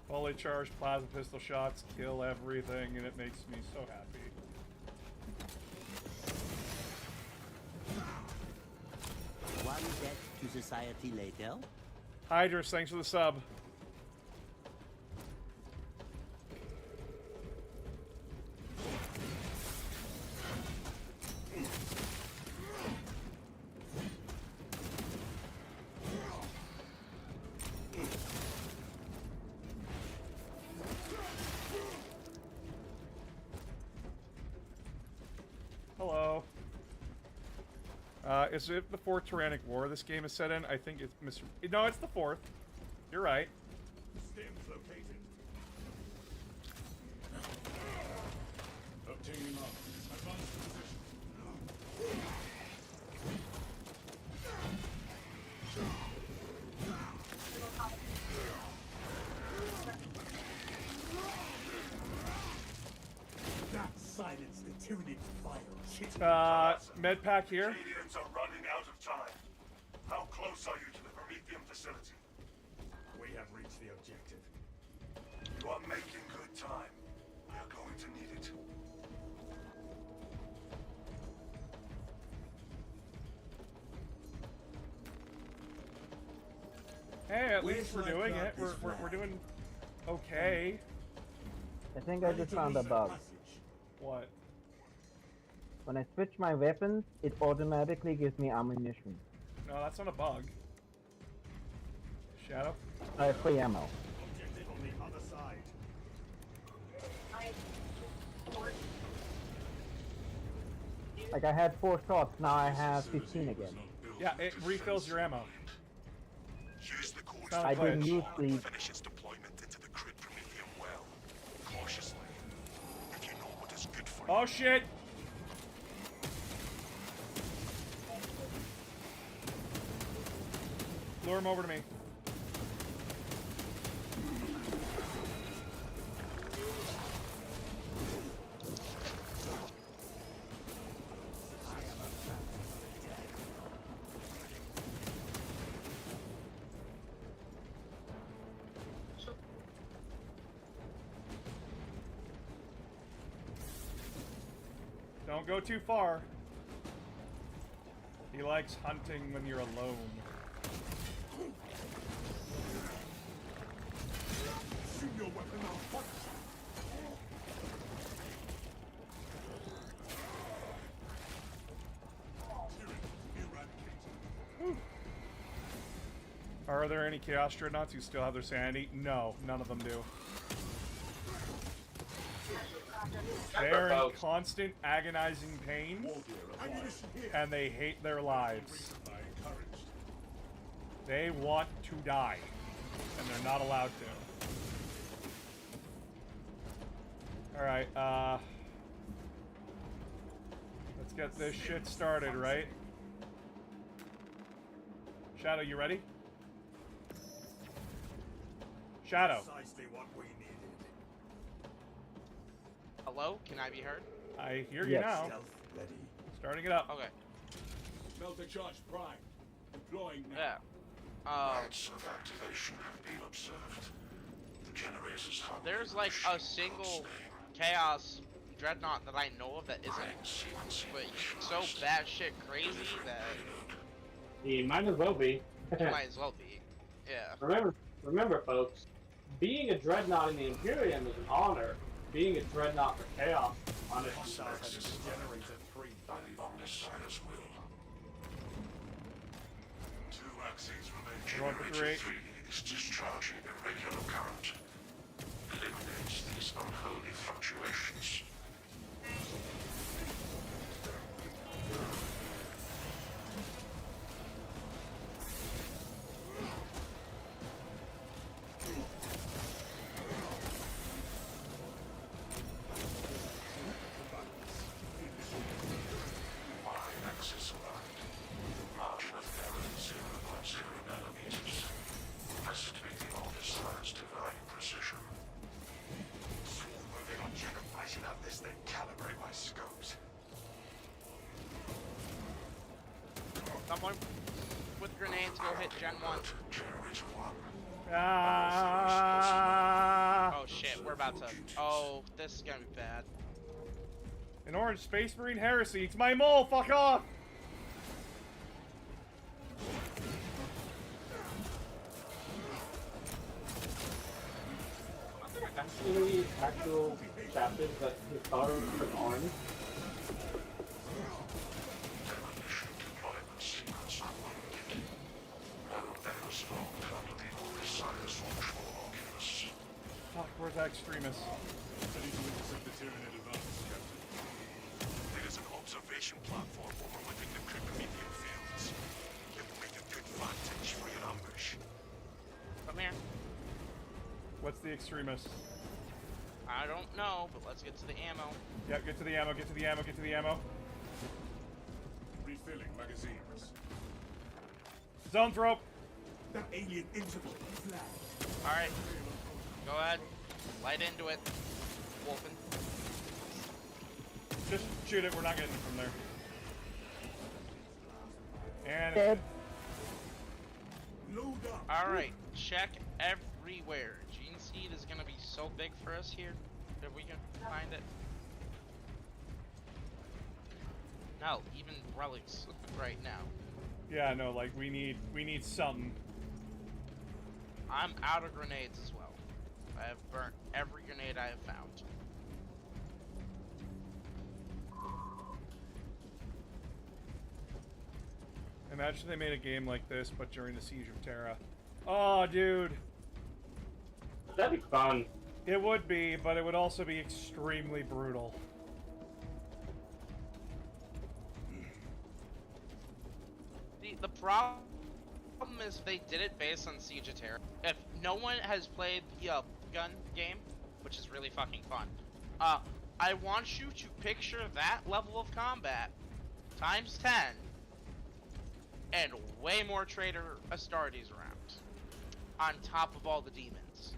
Fully charged plasma pistol shots kill everything, and it makes me so happy. One death to society later. Hydrus, thanks for the sub. Hello. Is it the fourth Tyrannic War this game is set in? I think it's Mr. No, it's the fourth. You're right. Stems located. Obtaining armor. Advanced position. That silenced the Tyranid fire. Med pack here. Canadians are running out of time. How close are you to the Prometheum facility? We have reached the objective. You are making good time. We are going to need it. Hey, at least we're doing it. We're doing okay. I think I just found a bug. What? When I switch my weapons, it automatically gives me ammunition. No, that's not a bug. Shadow? I have free ammo. Objective on the other side. Like I had 4 shots, now I have 15 again. Yeah, it refills your ammo. Use the code I didn't use the. finish its deployment into the Crid Prometheum well. Cautiously. If you know what is good for Oh shit! Lure him over to me. Don't go too far. He likes hunting when you're alone. Shoot your weapon on fire. Are there any Chaos Dreadnoughts who still have their sanity? No, none of them do. They're in constant agonizing pain, and they hate their lives. They want to die, and they're not allowed to. Alright, let's get this shit started, right? Shadow, you ready? Shadow. Precisely what we needed. Hello? Can I be heard? I hear you now. Stealth ready. Starting it up. Okay. Melter charge prime. Deploying now. Yeah. Lights of activation have been observed. The generators have There's like a single Chaos Dreadnought that I know of that isn't but so batshit crazy that He might as well be. it might as well be. Yeah. Remember, folks, being a Dreadnought in the Imperium is an honor. Being a Dreadnought for Chaos, honestly, Generator 3. by the Omnissiah's will. 2 axes remain. Going for Generator 3. 3 is discharging irregular current. Eliminates these unholy fluctuations. Y-axis aligned. Margin of error 0.0 nanometers. Estimating all the science divine precision. Moving on, check. I should have this thing calibrate my scopes. Someone with grenades go hit Gen 1. Generator 1. Ah! Oh shit, we're about to. Oh, this is gonna be bad. An orange Space Marine heresy. It's my mole. Fuck off. actual chapters that his daughter was an orange. Demolition deployment sequence unlocked. That was locked under the Omnissiah's watchful oculus. Fuck, where's that extremist? Ready to intercept the Tyranid advance, Captain. There is an observation platform overlooking the Kryptometian fields. It will make a good vantage for your ambush. Come here. What's the extremist? I don't know, but let's get to the ammo. Yeah, get to the ammo, get to the ammo, get to the ammo. Refilling magazines. Zone throw. That alien interval flagged. Alright. Go ahead. Light into it. Wolfen. Just shoot it, we're not getting it from there. And Dead. Load up. Alright, check everywhere. Gene Seed is gonna be so big for us here. If we can find it. No, even relics right now. yeah, no, like we need something. I'm out of grenades as well. I have burnt every grenade I have found. Imagine they made a game like this, but during the Siege of Terra. Oh, dude. That'd be fun. It would be, but it would also be extremely brutal. The problem is they did it based on Siege of Terra. If no one has played the gun game, which is really fucking fun, I want you to picture that level of combat times 10 and way more Traitor Astartes around on top of all the demons.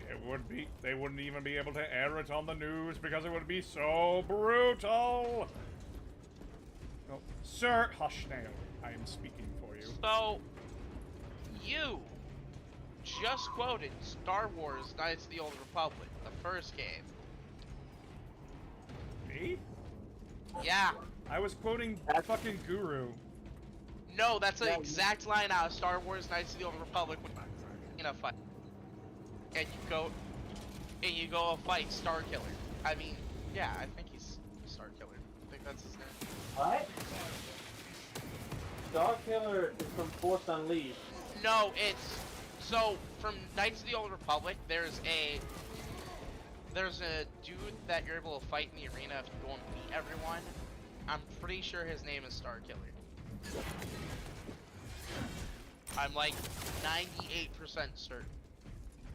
It would be. They wouldn't even be able to air it on the news because it would be so brutal. Oh, sir, hush now. I am speaking for you. So, you just quoted Star Wars Knights of the Old Republic, the first game. Me? Yeah. I was quoting fucking Guru. No, that's the exact line out of Star Wars Knights of the Old Republic in a fight. And you go fight Starkiller. I mean, yeah, I think he's Starkiller. I think that's his name. What? Starkiller is from Force Unleashed. No, it's So from Knights of the Old Republic, there's a dude that you're able to fight in the arena if you go and beat everyone. I'm pretty sure his name is Starkiller. I'm like 98% certain.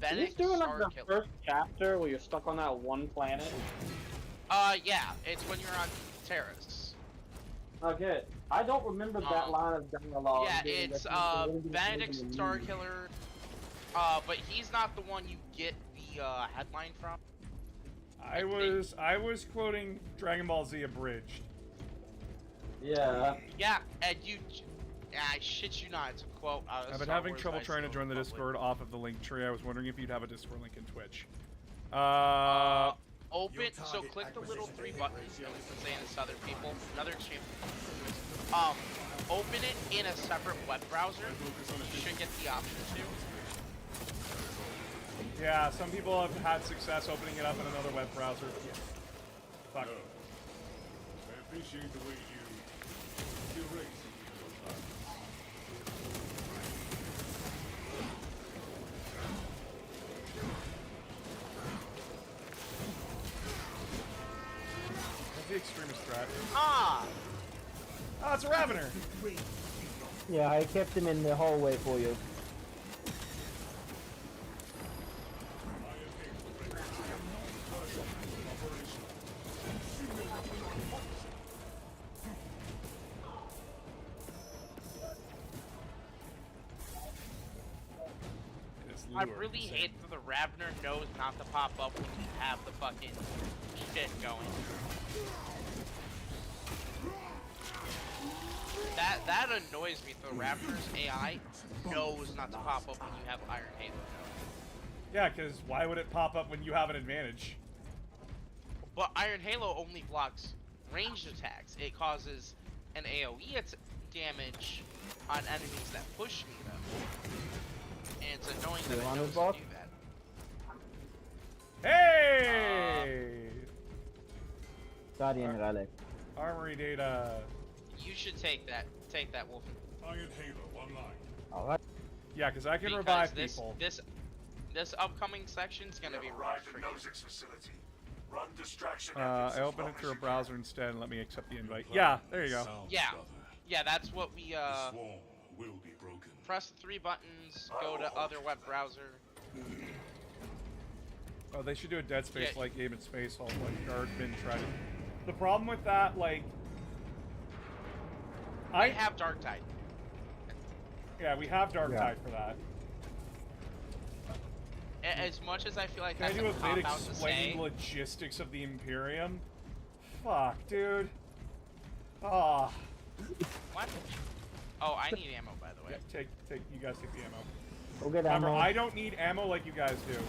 He's Fennec doing like the Starkiller. first chapter where you're stuck on that one planet. Yeah, it's when you're on Terrace. Okay, I don't remember that line of dialogue. Yeah, being it's that he's Benedict in the Starkiller. But he's not the one you get the headline from. I was quoting Dragon Ball Z Abridged. Yeah. Yeah, and I shit you not, it's a quote out of I've been Star having Wars trouble Knights trying to of the join the Republic. Discord off of the link tree. I was wondering if you'd have a Discord link in Twitch. Open, so click the little three buttons, and it's saying this to other people. Another exchange. Open it in a separate web browser. You should get the option to. Yeah, some people have had success opening it up in another web browser. Fuck. I appreciate the way you erase What's the extremist threat? Ah! Oh, it's a Ravener! Yeah, I kept him in the hallway for you. I really hate that the Ravener knows not to pop up when you have the fucking shit going. That annoys me. The Ravener's AI knows not to pop up when you have Iron Halo. Yeah, because why would it pop up when you have an advantage? But Iron Halo only blocks ranged attacks. It causes an AoE damage on enemies that push me though. And it's annoying that it knows to do that. Hey! Guardian Raleigh. Armory data. You should take that. Take that, Wolfen. Iron Halo online. Alright. Yeah, because I can Because revive this, people. This upcoming section's gonna be rough for you. Facility. Run distraction. I opened it through a browser instead and let me accept the invite. Yeah, there you go. Yeah. Yeah, that's what we Will be broken. press the three buttons, go to other web browser. Oh, they should do a Dead Space Yeah. like game in Space Hulk, like Guardman tried it. The problem with that, like, I have Dark Tide. Yeah, we have Dark Tide for that. As much as I feel like Can I that's do a a bit cop out to explaining say, logistics of the Imperium? Fuck, dude. Ah. what? Oh, I need ammo, by the way. Yeah, take. You guys take the ammo. We'll get Remember, ammo. I don't need ammo like you guys do.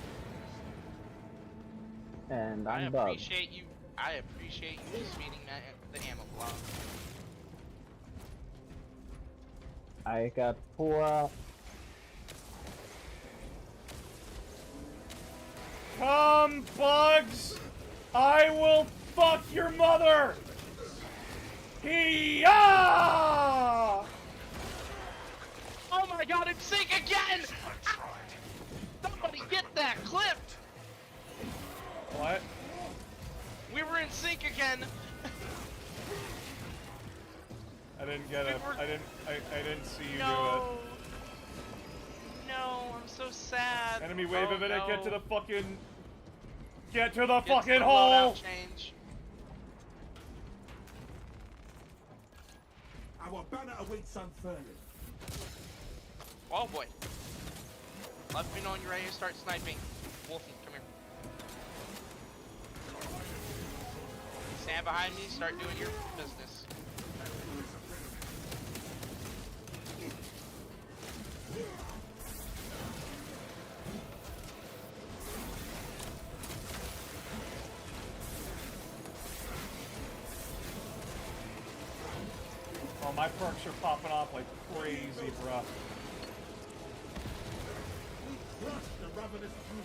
And I I'm bugged. appreciate you. I appreciate you just feeding the ammo block. I got 4. Come, bugs! I will fuck your mother! Hee-yah! Oh my god, it's sync again! Somebody get that clipped! What? We were in sync again! I didn't get it. I didn't see you No! No, I'm so sad. do it. Enemy wave oh, of it. no. Get to the fucking. Get to the Get fucking to the hole! loadout change. Our banner awaits unfurling. Oh boy. Let me know when you're ready to start sniping. Wolfie, come here. Stand behind me, start doing your business. Oh, my perks are popping off like crazy, bruh. Crush the ravenous brood.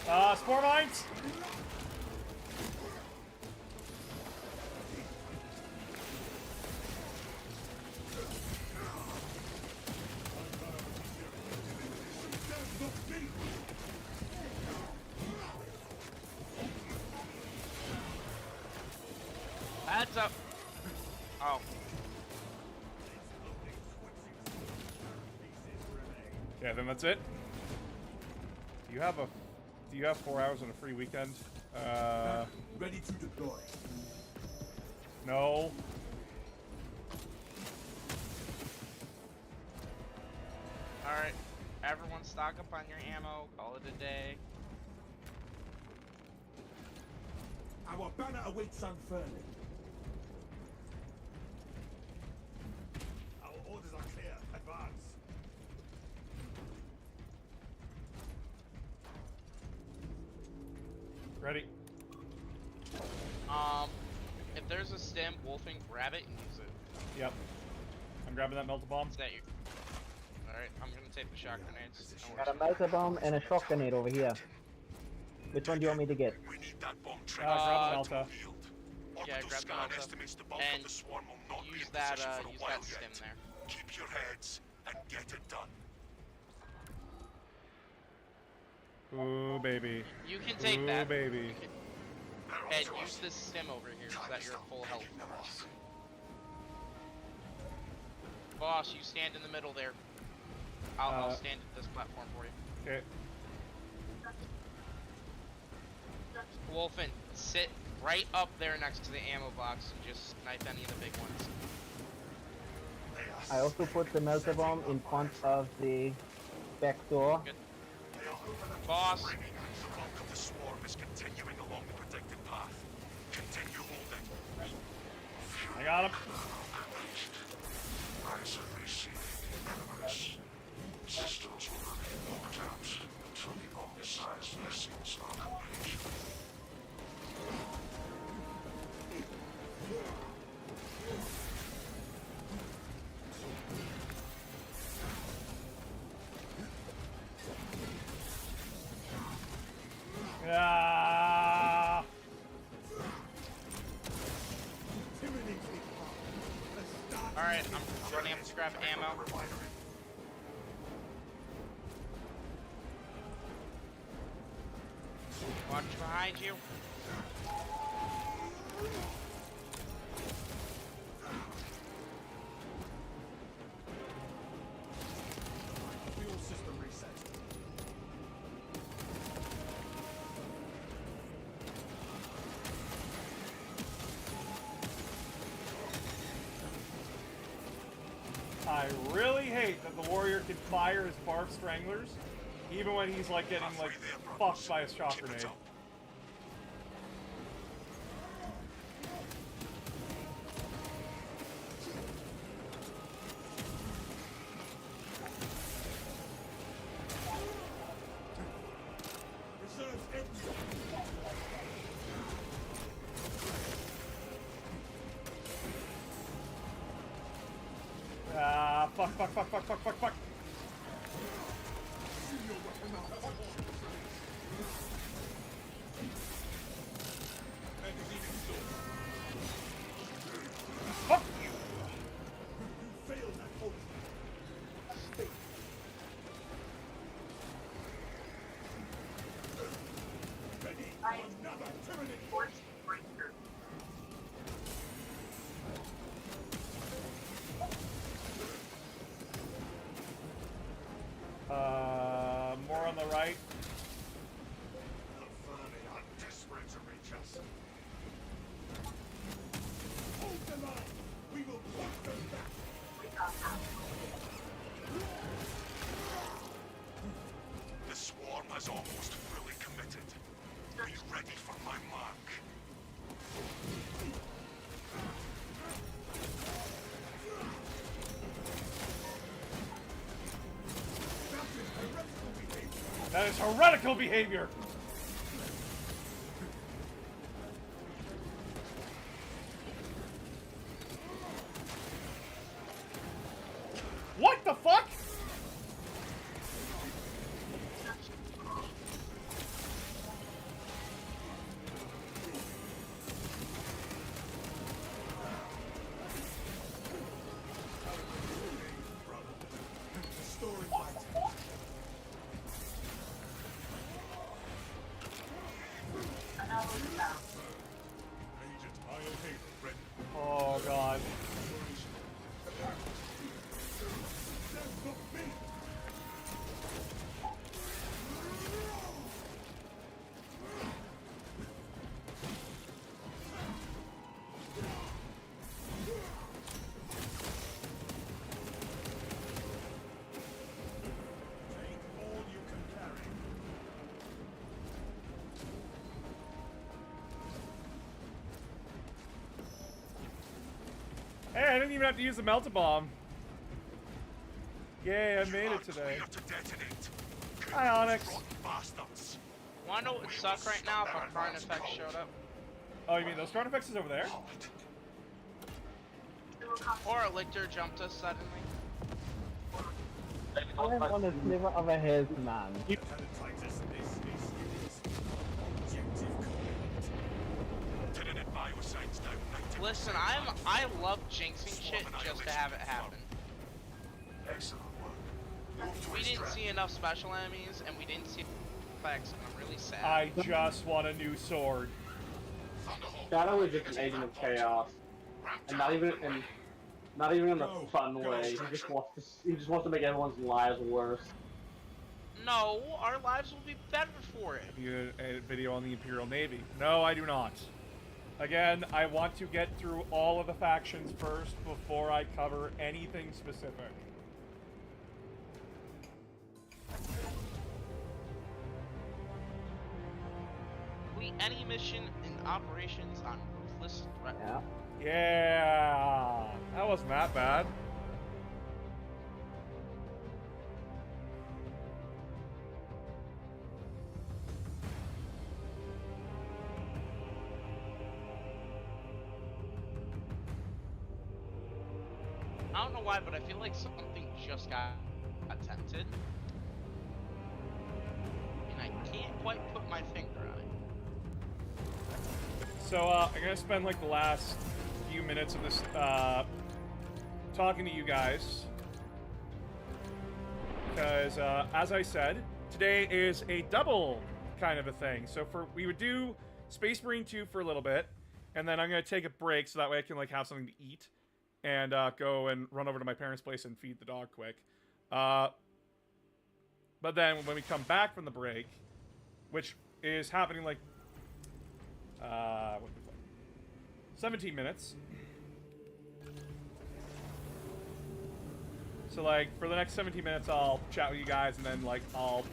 Spore mines! Heads up. Oh. Yeah, then that's it. Do you have 4 hours on a free weekend? Ready to deploy. No. Alright. Everyone stock up on your ammo. Call it a day. Our banner awaits unfurling. Our orders are clear. Advance. Ready. If there's a stim, Wolfing, grab it and use it. Yep. I'm grabbing that melta bomb. Is that you? Alright, I'm gonna take the shock grenades. No Got a worries. melter bomb and a shock grenade over here. Which one do you want me to get? We need that bomb Grab the melta. Yeah, grab the melta. And use that stim there. Keep your heads and get it done. Ooh, baby. You can take Ooh, that. baby. You can... And use this stim over here so that you're at full health. Boss, you stand in the middle there. I'll stand at this platform for you. Okay. Wolfen, sit right up there next to the ammo box and just snipe any of the big ones. I also put the melter bomb in front of the back door. Good. Boss. The bulk of the swarm is continuing along the predicted path. Continue holding. I got him. Systems will remain locked out until the omniscience lessons are complete. Ah! Alright, I'm running up to grab ammo. Watch behind you. Fuel system reset. I really hate that the warrior can fire his barb stranglers, even when he's like getting like fucked by a shock grenade. Reserves empty. Ah, fuck. Fuck you! Failed that order. Ready for another tyranny. More on the right. The vermin are desperate to reach us. Hold the line. We will put them back. The swarm has almost fully committed. Be ready for my mark. That is heretical behavior! What the fuck? didn't even have to use the melt-a-bomb. Yay, I made it today. Hi, Onyx. Wanna know what would suck right now if a Karn effect showed up? Oh, you mean those Karn effects is over there? Or a Lictor jumped us suddenly. I want a sliver of a his man. Listen, I love jinxing shit just to have it happen. We didn't see enough special enemies, and we didn't see effects, and I'm really sad. I just want a new sword. Shadow is just an agent of chaos, and not even in a fun way. He just wants to make everyone's lives worse. No, our lives will be better for it. You a video on the Imperial Navy? No, I do not. Again, I want to get through all of the factions first before I cover anything specific. Complete any mission in operations on Ruthless Threat. Yeah. Yeah, that wasn't that bad. I don't know why, but I feel like something just got attempted. And I can't quite put my finger on it. So, I'm gonna spend like the last few minutes of this, talking to you guys. Because, as I said, today is a double kind of a thing. So we would do Space Marine 2 for a little bit, and then I'm gonna take a break so that way I can like have something to eat. And go and run over to my parents' place and feed the dog quick. But then when we come back from the break, which is happening like, what did we play? 17 minutes. So like for the next 17 minutes, I'll chat with you guys, and then like I'll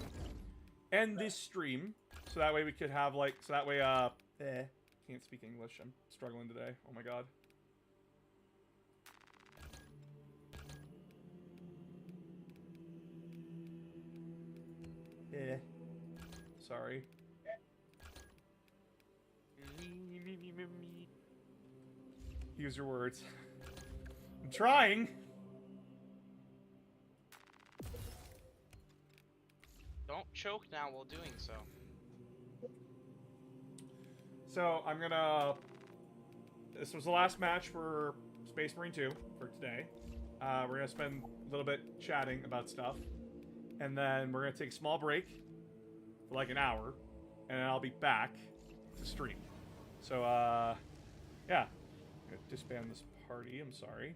end this stream, so that way we could have like, so that way can't speak English. I'm struggling today. Oh my god. Sorry. Use your words. I'm trying. Don't choke now while doing so. So I'm gonna. This was the last match for Space Marine 2 for today. We're gonna spend a little bit chatting about stuff. And then we're going to take a small break for like an hour, and then I'll be back to stream. So, yeah. I'm going to disband this party, I'm sorry.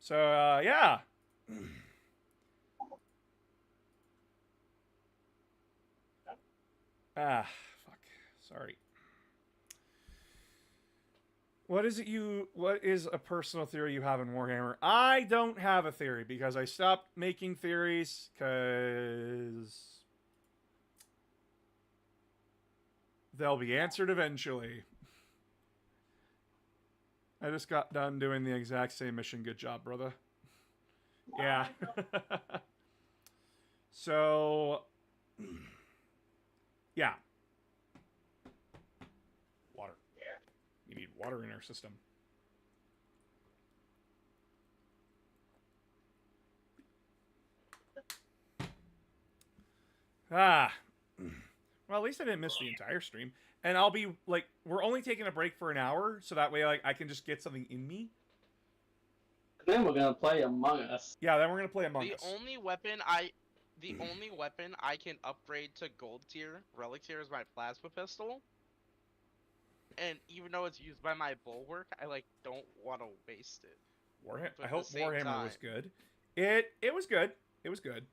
So, yeah. Fuck. Sorry. What is a personal theory you have in Warhammer? I don't have a theory because I stopped making theories because they'll be answered eventually. I just got done doing the exact same mission. Good job, brother. Yeah. So, yeah. We need water in our system. Well, at least I didn't miss the entire stream. And I'll be, like, we're only taking a break for an hour, so that way, like, I can just get something in me. Then we're gonna play Among Us. Yeah, then we're gonna play Among Us. The only weapon I can upgrade to gold tier, relic tier, is my plasma pistol. And even though it's used by my bulwark, I like don't want to waste it. I hope Warhammer was good. It was good. It was good.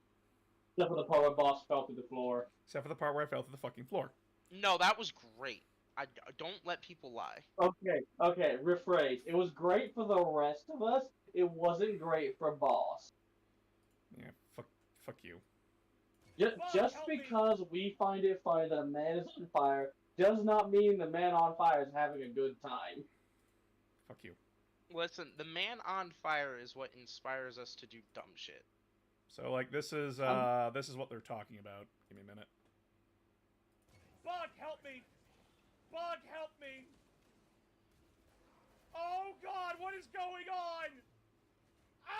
Except for the part where boss fell through the floor. Except for the part where I fell through the fucking floor. No, that was great. I don't let people lie. Okay, rephrase. It was great for the rest of us. It wasn't great for boss. Yeah, fuck you. Just because we find it funny that a man is on fire does not mean the man on fire is having a good time. Fuck you. Listen, the man on fire is what inspires us to do dumb shit. So, like, this is what they're talking about. Give me a minute. Bug, help me! Bug, help me! Oh God, what is going on? Ah!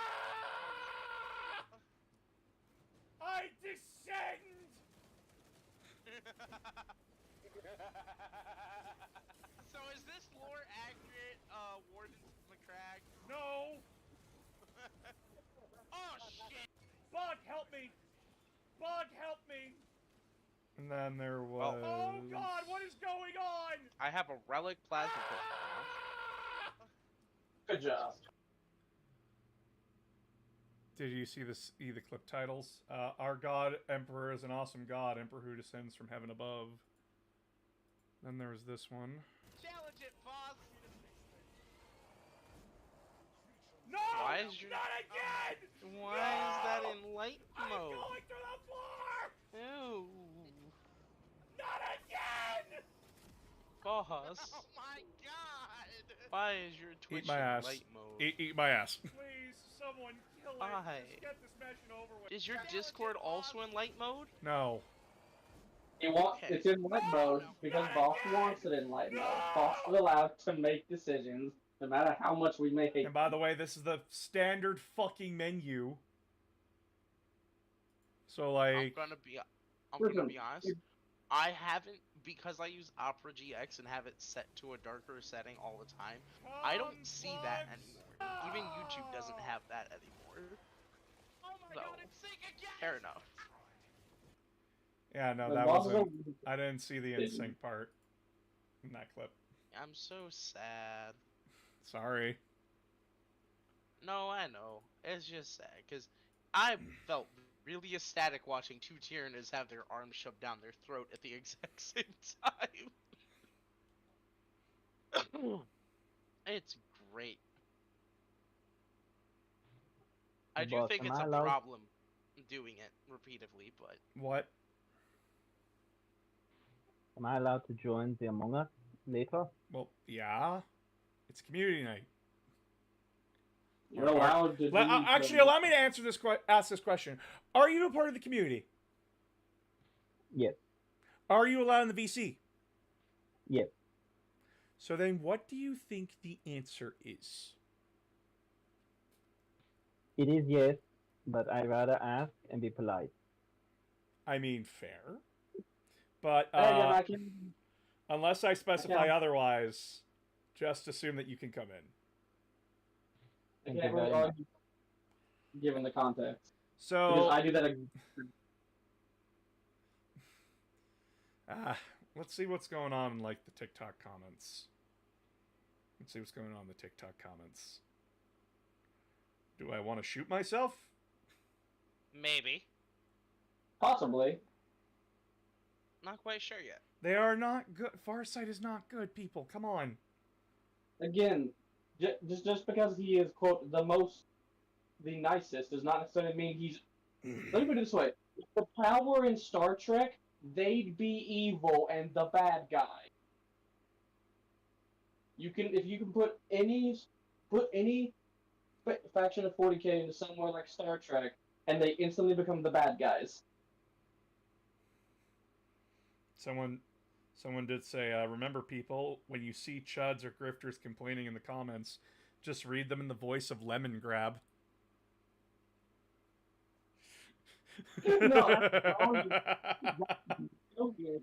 I descend! So is this lore accurate, Warden McCrag? No! Oh shit! Bug, help me! Bug, help me! And then there was... Oh God, what is going on? I have a relic plasma pistol. Good job. Did you see the clip titles? Our God, Emperor, is an awesome God, Emperor who descends from heaven above. Then there was this one. Challenge it, boss! No! Why is your... Not again! Why no! is that in light I'm mode? going through the floor! Ew. Not again! Boss. Oh my god! Why is your Twitch Eat my in ass. light mode? Eat my ass. Please, someone kill it. Why? Just get this mission over with. Is your Discord also in light mode? No. It's in light mode because Boss wants it in light mode. Boss is allowed to make decisions no matter how much we may hate. And by the way, this is the standard fucking menu. So like, I'm gonna be honest. I haven't, because I use Opera GX and have it set to a darker setting all the time. I don't see that anymore. Even YouTube doesn't have that anymore. Oh my god, it's sync again! Fair enough. yeah, no, that wasn't. I didn't see the NSYNC part in that clip. I'm so sad. Sorry. No, I know. It's just sad, because I felt really ecstatic watching two Tyranids have their arms shoved down their throat at the exact same time. It's great. I do think it's a problem doing it repeatedly, but... What? Am I allowed to join the Among Us later? Well, yeah. It's community night. You're allowed to actually, allow me to ask this question. Are you a part of the community? Yes. Are you allowed in the VC? Yes. So then what do you think the answer is? It is yes, but I'd rather ask and be polite. I mean, fair. But unless I specify otherwise, just assume that you can come in. Given the context. So because I do that. Let's see what's going on in like the TikTok comments. Let's see what's going on in the TikTok comments. Do I want to shoot myself? Maybe. Possibly. Not quite sure yet. They are not good. Farsight is not good, people. Come on. Again, just because he is, quote, the nicest does not necessarily mean he's... Let me put it this way. The power in Star Trek, they'd be evil and the bad guy. If you can put any faction of 40k into somewhere like Star Trek, and they instantly become the bad guys. Someone did say, remember people, when you see chuds or grifters complaining in the comments, just read them in the voice of Lemon Grab. No, so good.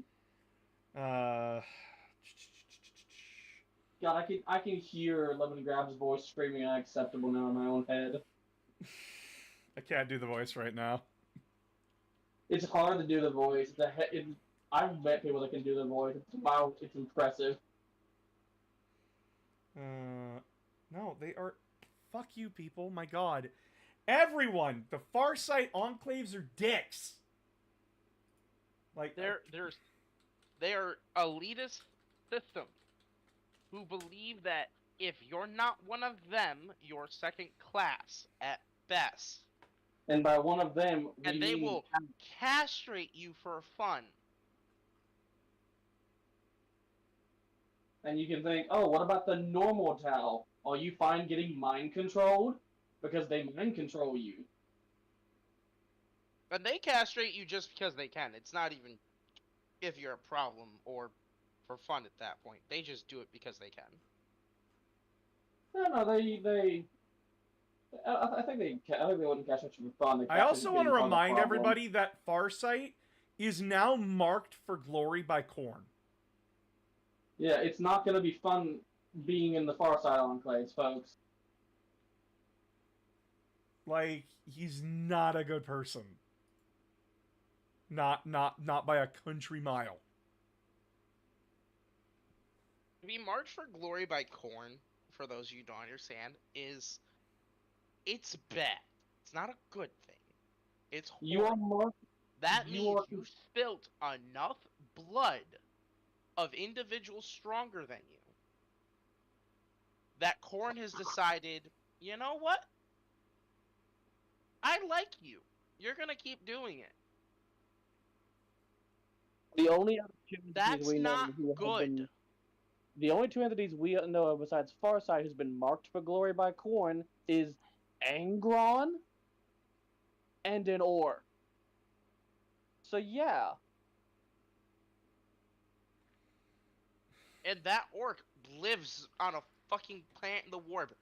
God, I can hear Lemon Grab's voice screaming unacceptable now in my own head. I can't do the voice right now. It's hard to do the voice. I've met people that can do the voice. Wow, it's impressive. No, they are... Fuck you, people. My god. Everyone! The Farsight enclaves are dicks! Like... They are elitist systems who believe that if you're not one of them, you're second class at best. And by one of them, we And they mean will castrate you for fun. And you can think, oh, what about the normal Tau? Are you fine getting mind controlled? Because they mind control you. And they castrate you just because they can. It's not even if you're a problem or for fun at that point. They just do it because they can. No, I think they wouldn't castrate you for fun. I also want to remind everybody that Farsight is now marked for glory by Korn. Yeah, it's not going to be fun being in the Farsight Enclaves, folks. Like, he's not a good person. Not by a country mile. To be marked for glory by Korn, for those of you who don't understand, it's bad. It's not a good thing. It's horrible. You are marked. That means you spilt enough blood of individuals stronger than you that Korn has decided, you know what? I like you. You're gonna keep doing it. The only other two That's entities we know not who have good. been, the only two entities we know of besides Farsight who's been marked for glory by Korn is Angron and an Orc. So yeah. And that orc lives on a fucking planet in the warp,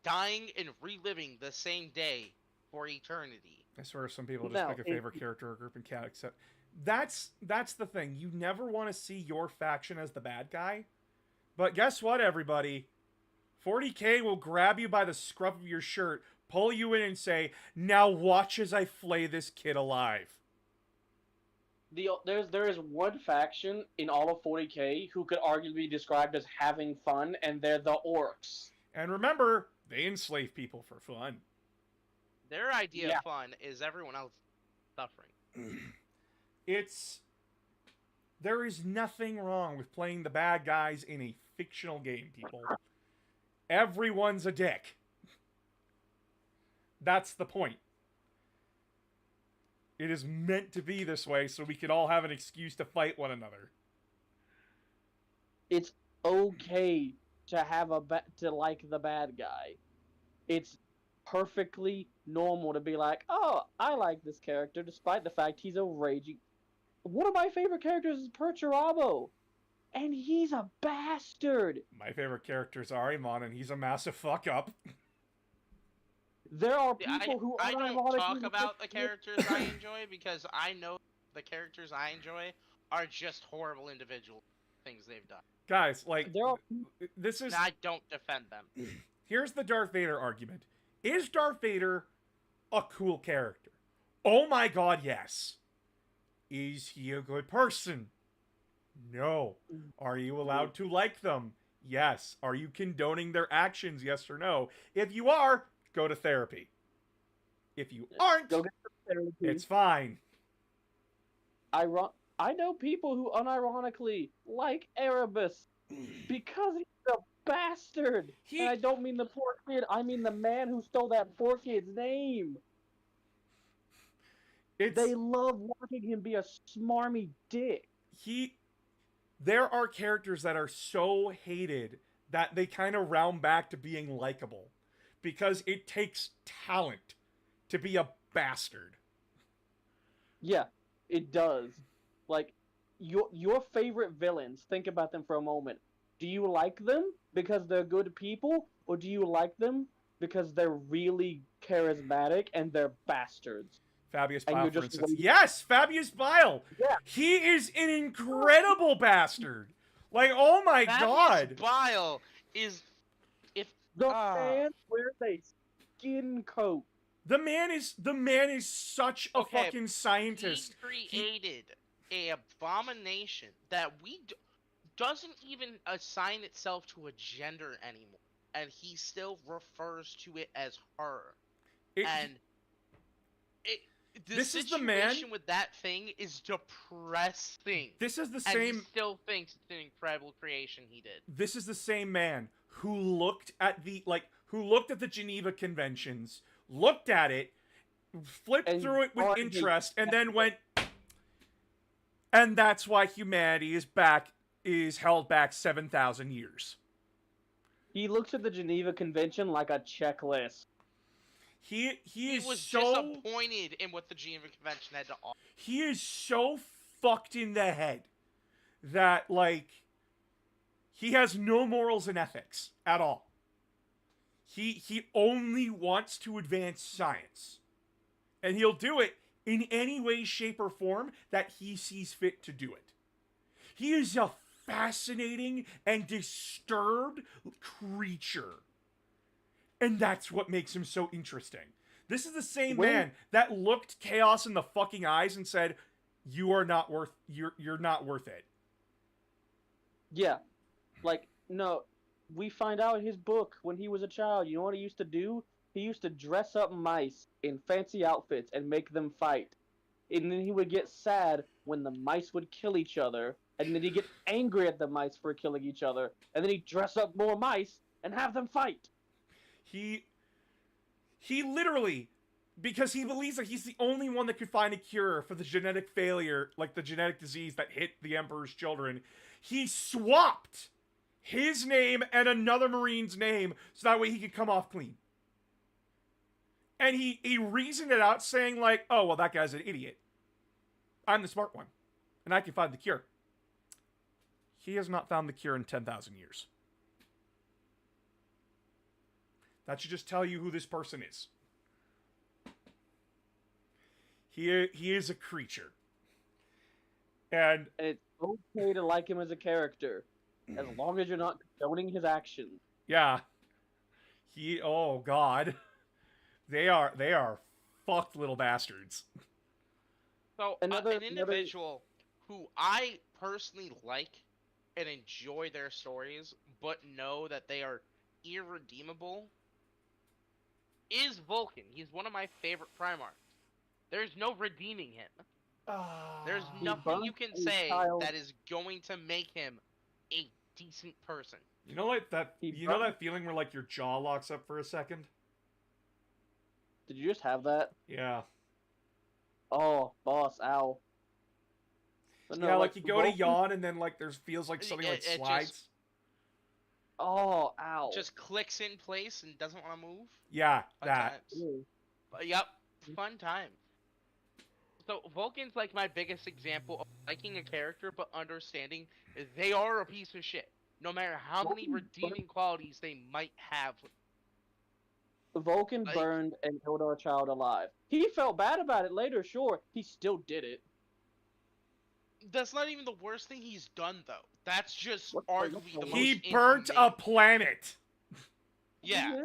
dying and reliving the same day for eternity. I swear some people just pick a favorite character or group and can't accept. That's the thing. You never want to see your faction as the bad guy. But guess what, everybody? 40k will grab you by the scruff of your shirt, pull you in and say, now watch as I flay this kid alive. There is one faction in all of 40k who could arguably be described as having fun, and they're the Orcs. And remember, they enslave people for fun. Their idea of fun is everyone else suffering. There is nothing wrong with playing the bad guys in a fictional game, people. Everyone's a dick. That's the point. It is meant to be this way so we can all have an excuse to fight one another. It's okay to have to like the bad guy. It's perfectly normal to be like, oh, I like this character despite the fact he's a raging... One of my favorite characters is Perturabo, and he's a bastard. My favorite character is Arimon, and he's a massive fuck-up. There are people who I don't talk about the characters I enjoy because I know the characters I enjoy are just horrible individual things they've done. Guys, like, this is... And I don't defend them. Here's the Darth Vader argument. Is Darth Vader a cool character? Oh my god, yes. Is he a good person? No. Are you allowed to like them? Yes. Are you condoning their actions? Yes or no? If you are, go to therapy. If you aren't, go get therapy. It's fine. I know people who unironically like Erebus because he's a bastard. And I don't mean the poor kid, I mean the man who stole that poor kid's name. They love watching him be a smarmy dick. There are characters that are so hated that they kind of round back to being likable. Because it takes talent to be a bastard. Yeah, it does. Like, your favorite villains, think about them for a moment. Do you like them because they're good people? Or do you like them because they're really charismatic and they're bastards? Fabius Bile, for instance. Yes, Fabius Bile! Yeah. He is an incredible bastard! Like, oh my god! Fabius Bile is... The man wears a skin coat. The man is such a fucking scientist. He created an abomination that doesn't even assign itself to a gender anymore, and he still refers to it as her. This is the man with that thing is depressing. This is the and same. He still thinks it's an incredible creation he did. This is the same man who looked at the Geneva Conventions, looked at it, flipped through it with interest, and then went, and that's why humanity is held back 7,000 years. He looks at the Geneva Convention like a checklist. He was so disappointed in what the Geneva Convention had to offer. He is so fucked in the head that, like, he has no morals and ethics at all. He only wants to advance science. And he'll do it in any way, shape, or form that he sees fit to do it. He is a fascinating and disturbed creature. And that's what makes him so interesting. This is the same man that looked chaos in the fucking eyes and said, you're not worth it. Yeah. Like, no, we find out in his book when he was a child, you know what he used to do? He used to dress up mice in fancy outfits and make them fight. And then he would get sad when the mice would kill each other, and then he'd get angry at the mice for killing each other, and then he'd dress up more mice and have them fight. He literally, because he believes that he's the only one that could find a cure for the genetic failure, like the genetic disease that hit the Emperor's children, he swapped his name and another Marine's name so that way he could come off clean. And he reasoned it out saying like, oh, well, that guy's an idiot. I'm the smart one, and I can find the cure. He has not found the cure in 10,000 years. That should just tell you who this person is. He is a creature. And it's okay to like him as a character, as long as you're not condoning his actions. Yeah. Oh god. They are fucked little bastards. So, an individual who I personally like and enjoy their stories, but know that they are irredeemable, is Vulcan. He's one of my favorite Primarchs. There's no redeeming him. There's nothing you can say that is going to make him a decent person. You know, like that. You know that feeling where like your jaw locks up for a second. Did you just have that? Yeah. Oh, boss, ow. But no, yeah, like you go to yawn and then like there's feels like something like slides. Oh, ow. Just clicks in place and doesn't want to move. Yeah, fun that. Yep, fun time. So Vulcan's like my biggest example of liking a character but understanding they are a piece of shit. No matter how many redeeming qualities they might have. Vulcan burned and killed our child alive. He felt bad about it later, sure. He still did it. That's not even the worst thing he's done, though. That's just arguably the most He burnt a planet. Yeah.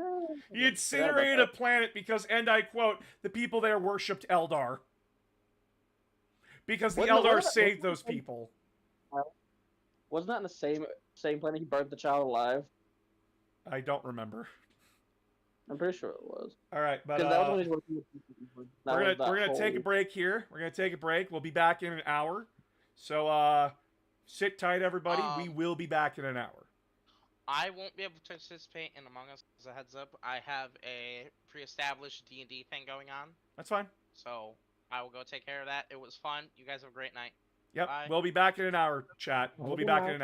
He incinerated a planet because, and I quote, the people there worshipped Eldar. Because the Eldar saved those people. Wasn't that in the same planet he burned the child alive? I don't remember. I'm pretty sure it was. All right, but we're gonna take a break here. We're gonna take a break. We'll be back in an hour. So sit tight, everybody. We will be back in an hour. I won't be able to participate in Among Us as a heads up. I have a pre-established D&D thing going on. That's fine. So I will go take care of that. It was fun. You guys have a great night. Yep. Bye. We'll be back in an hour, chat. We'll be back in an hour.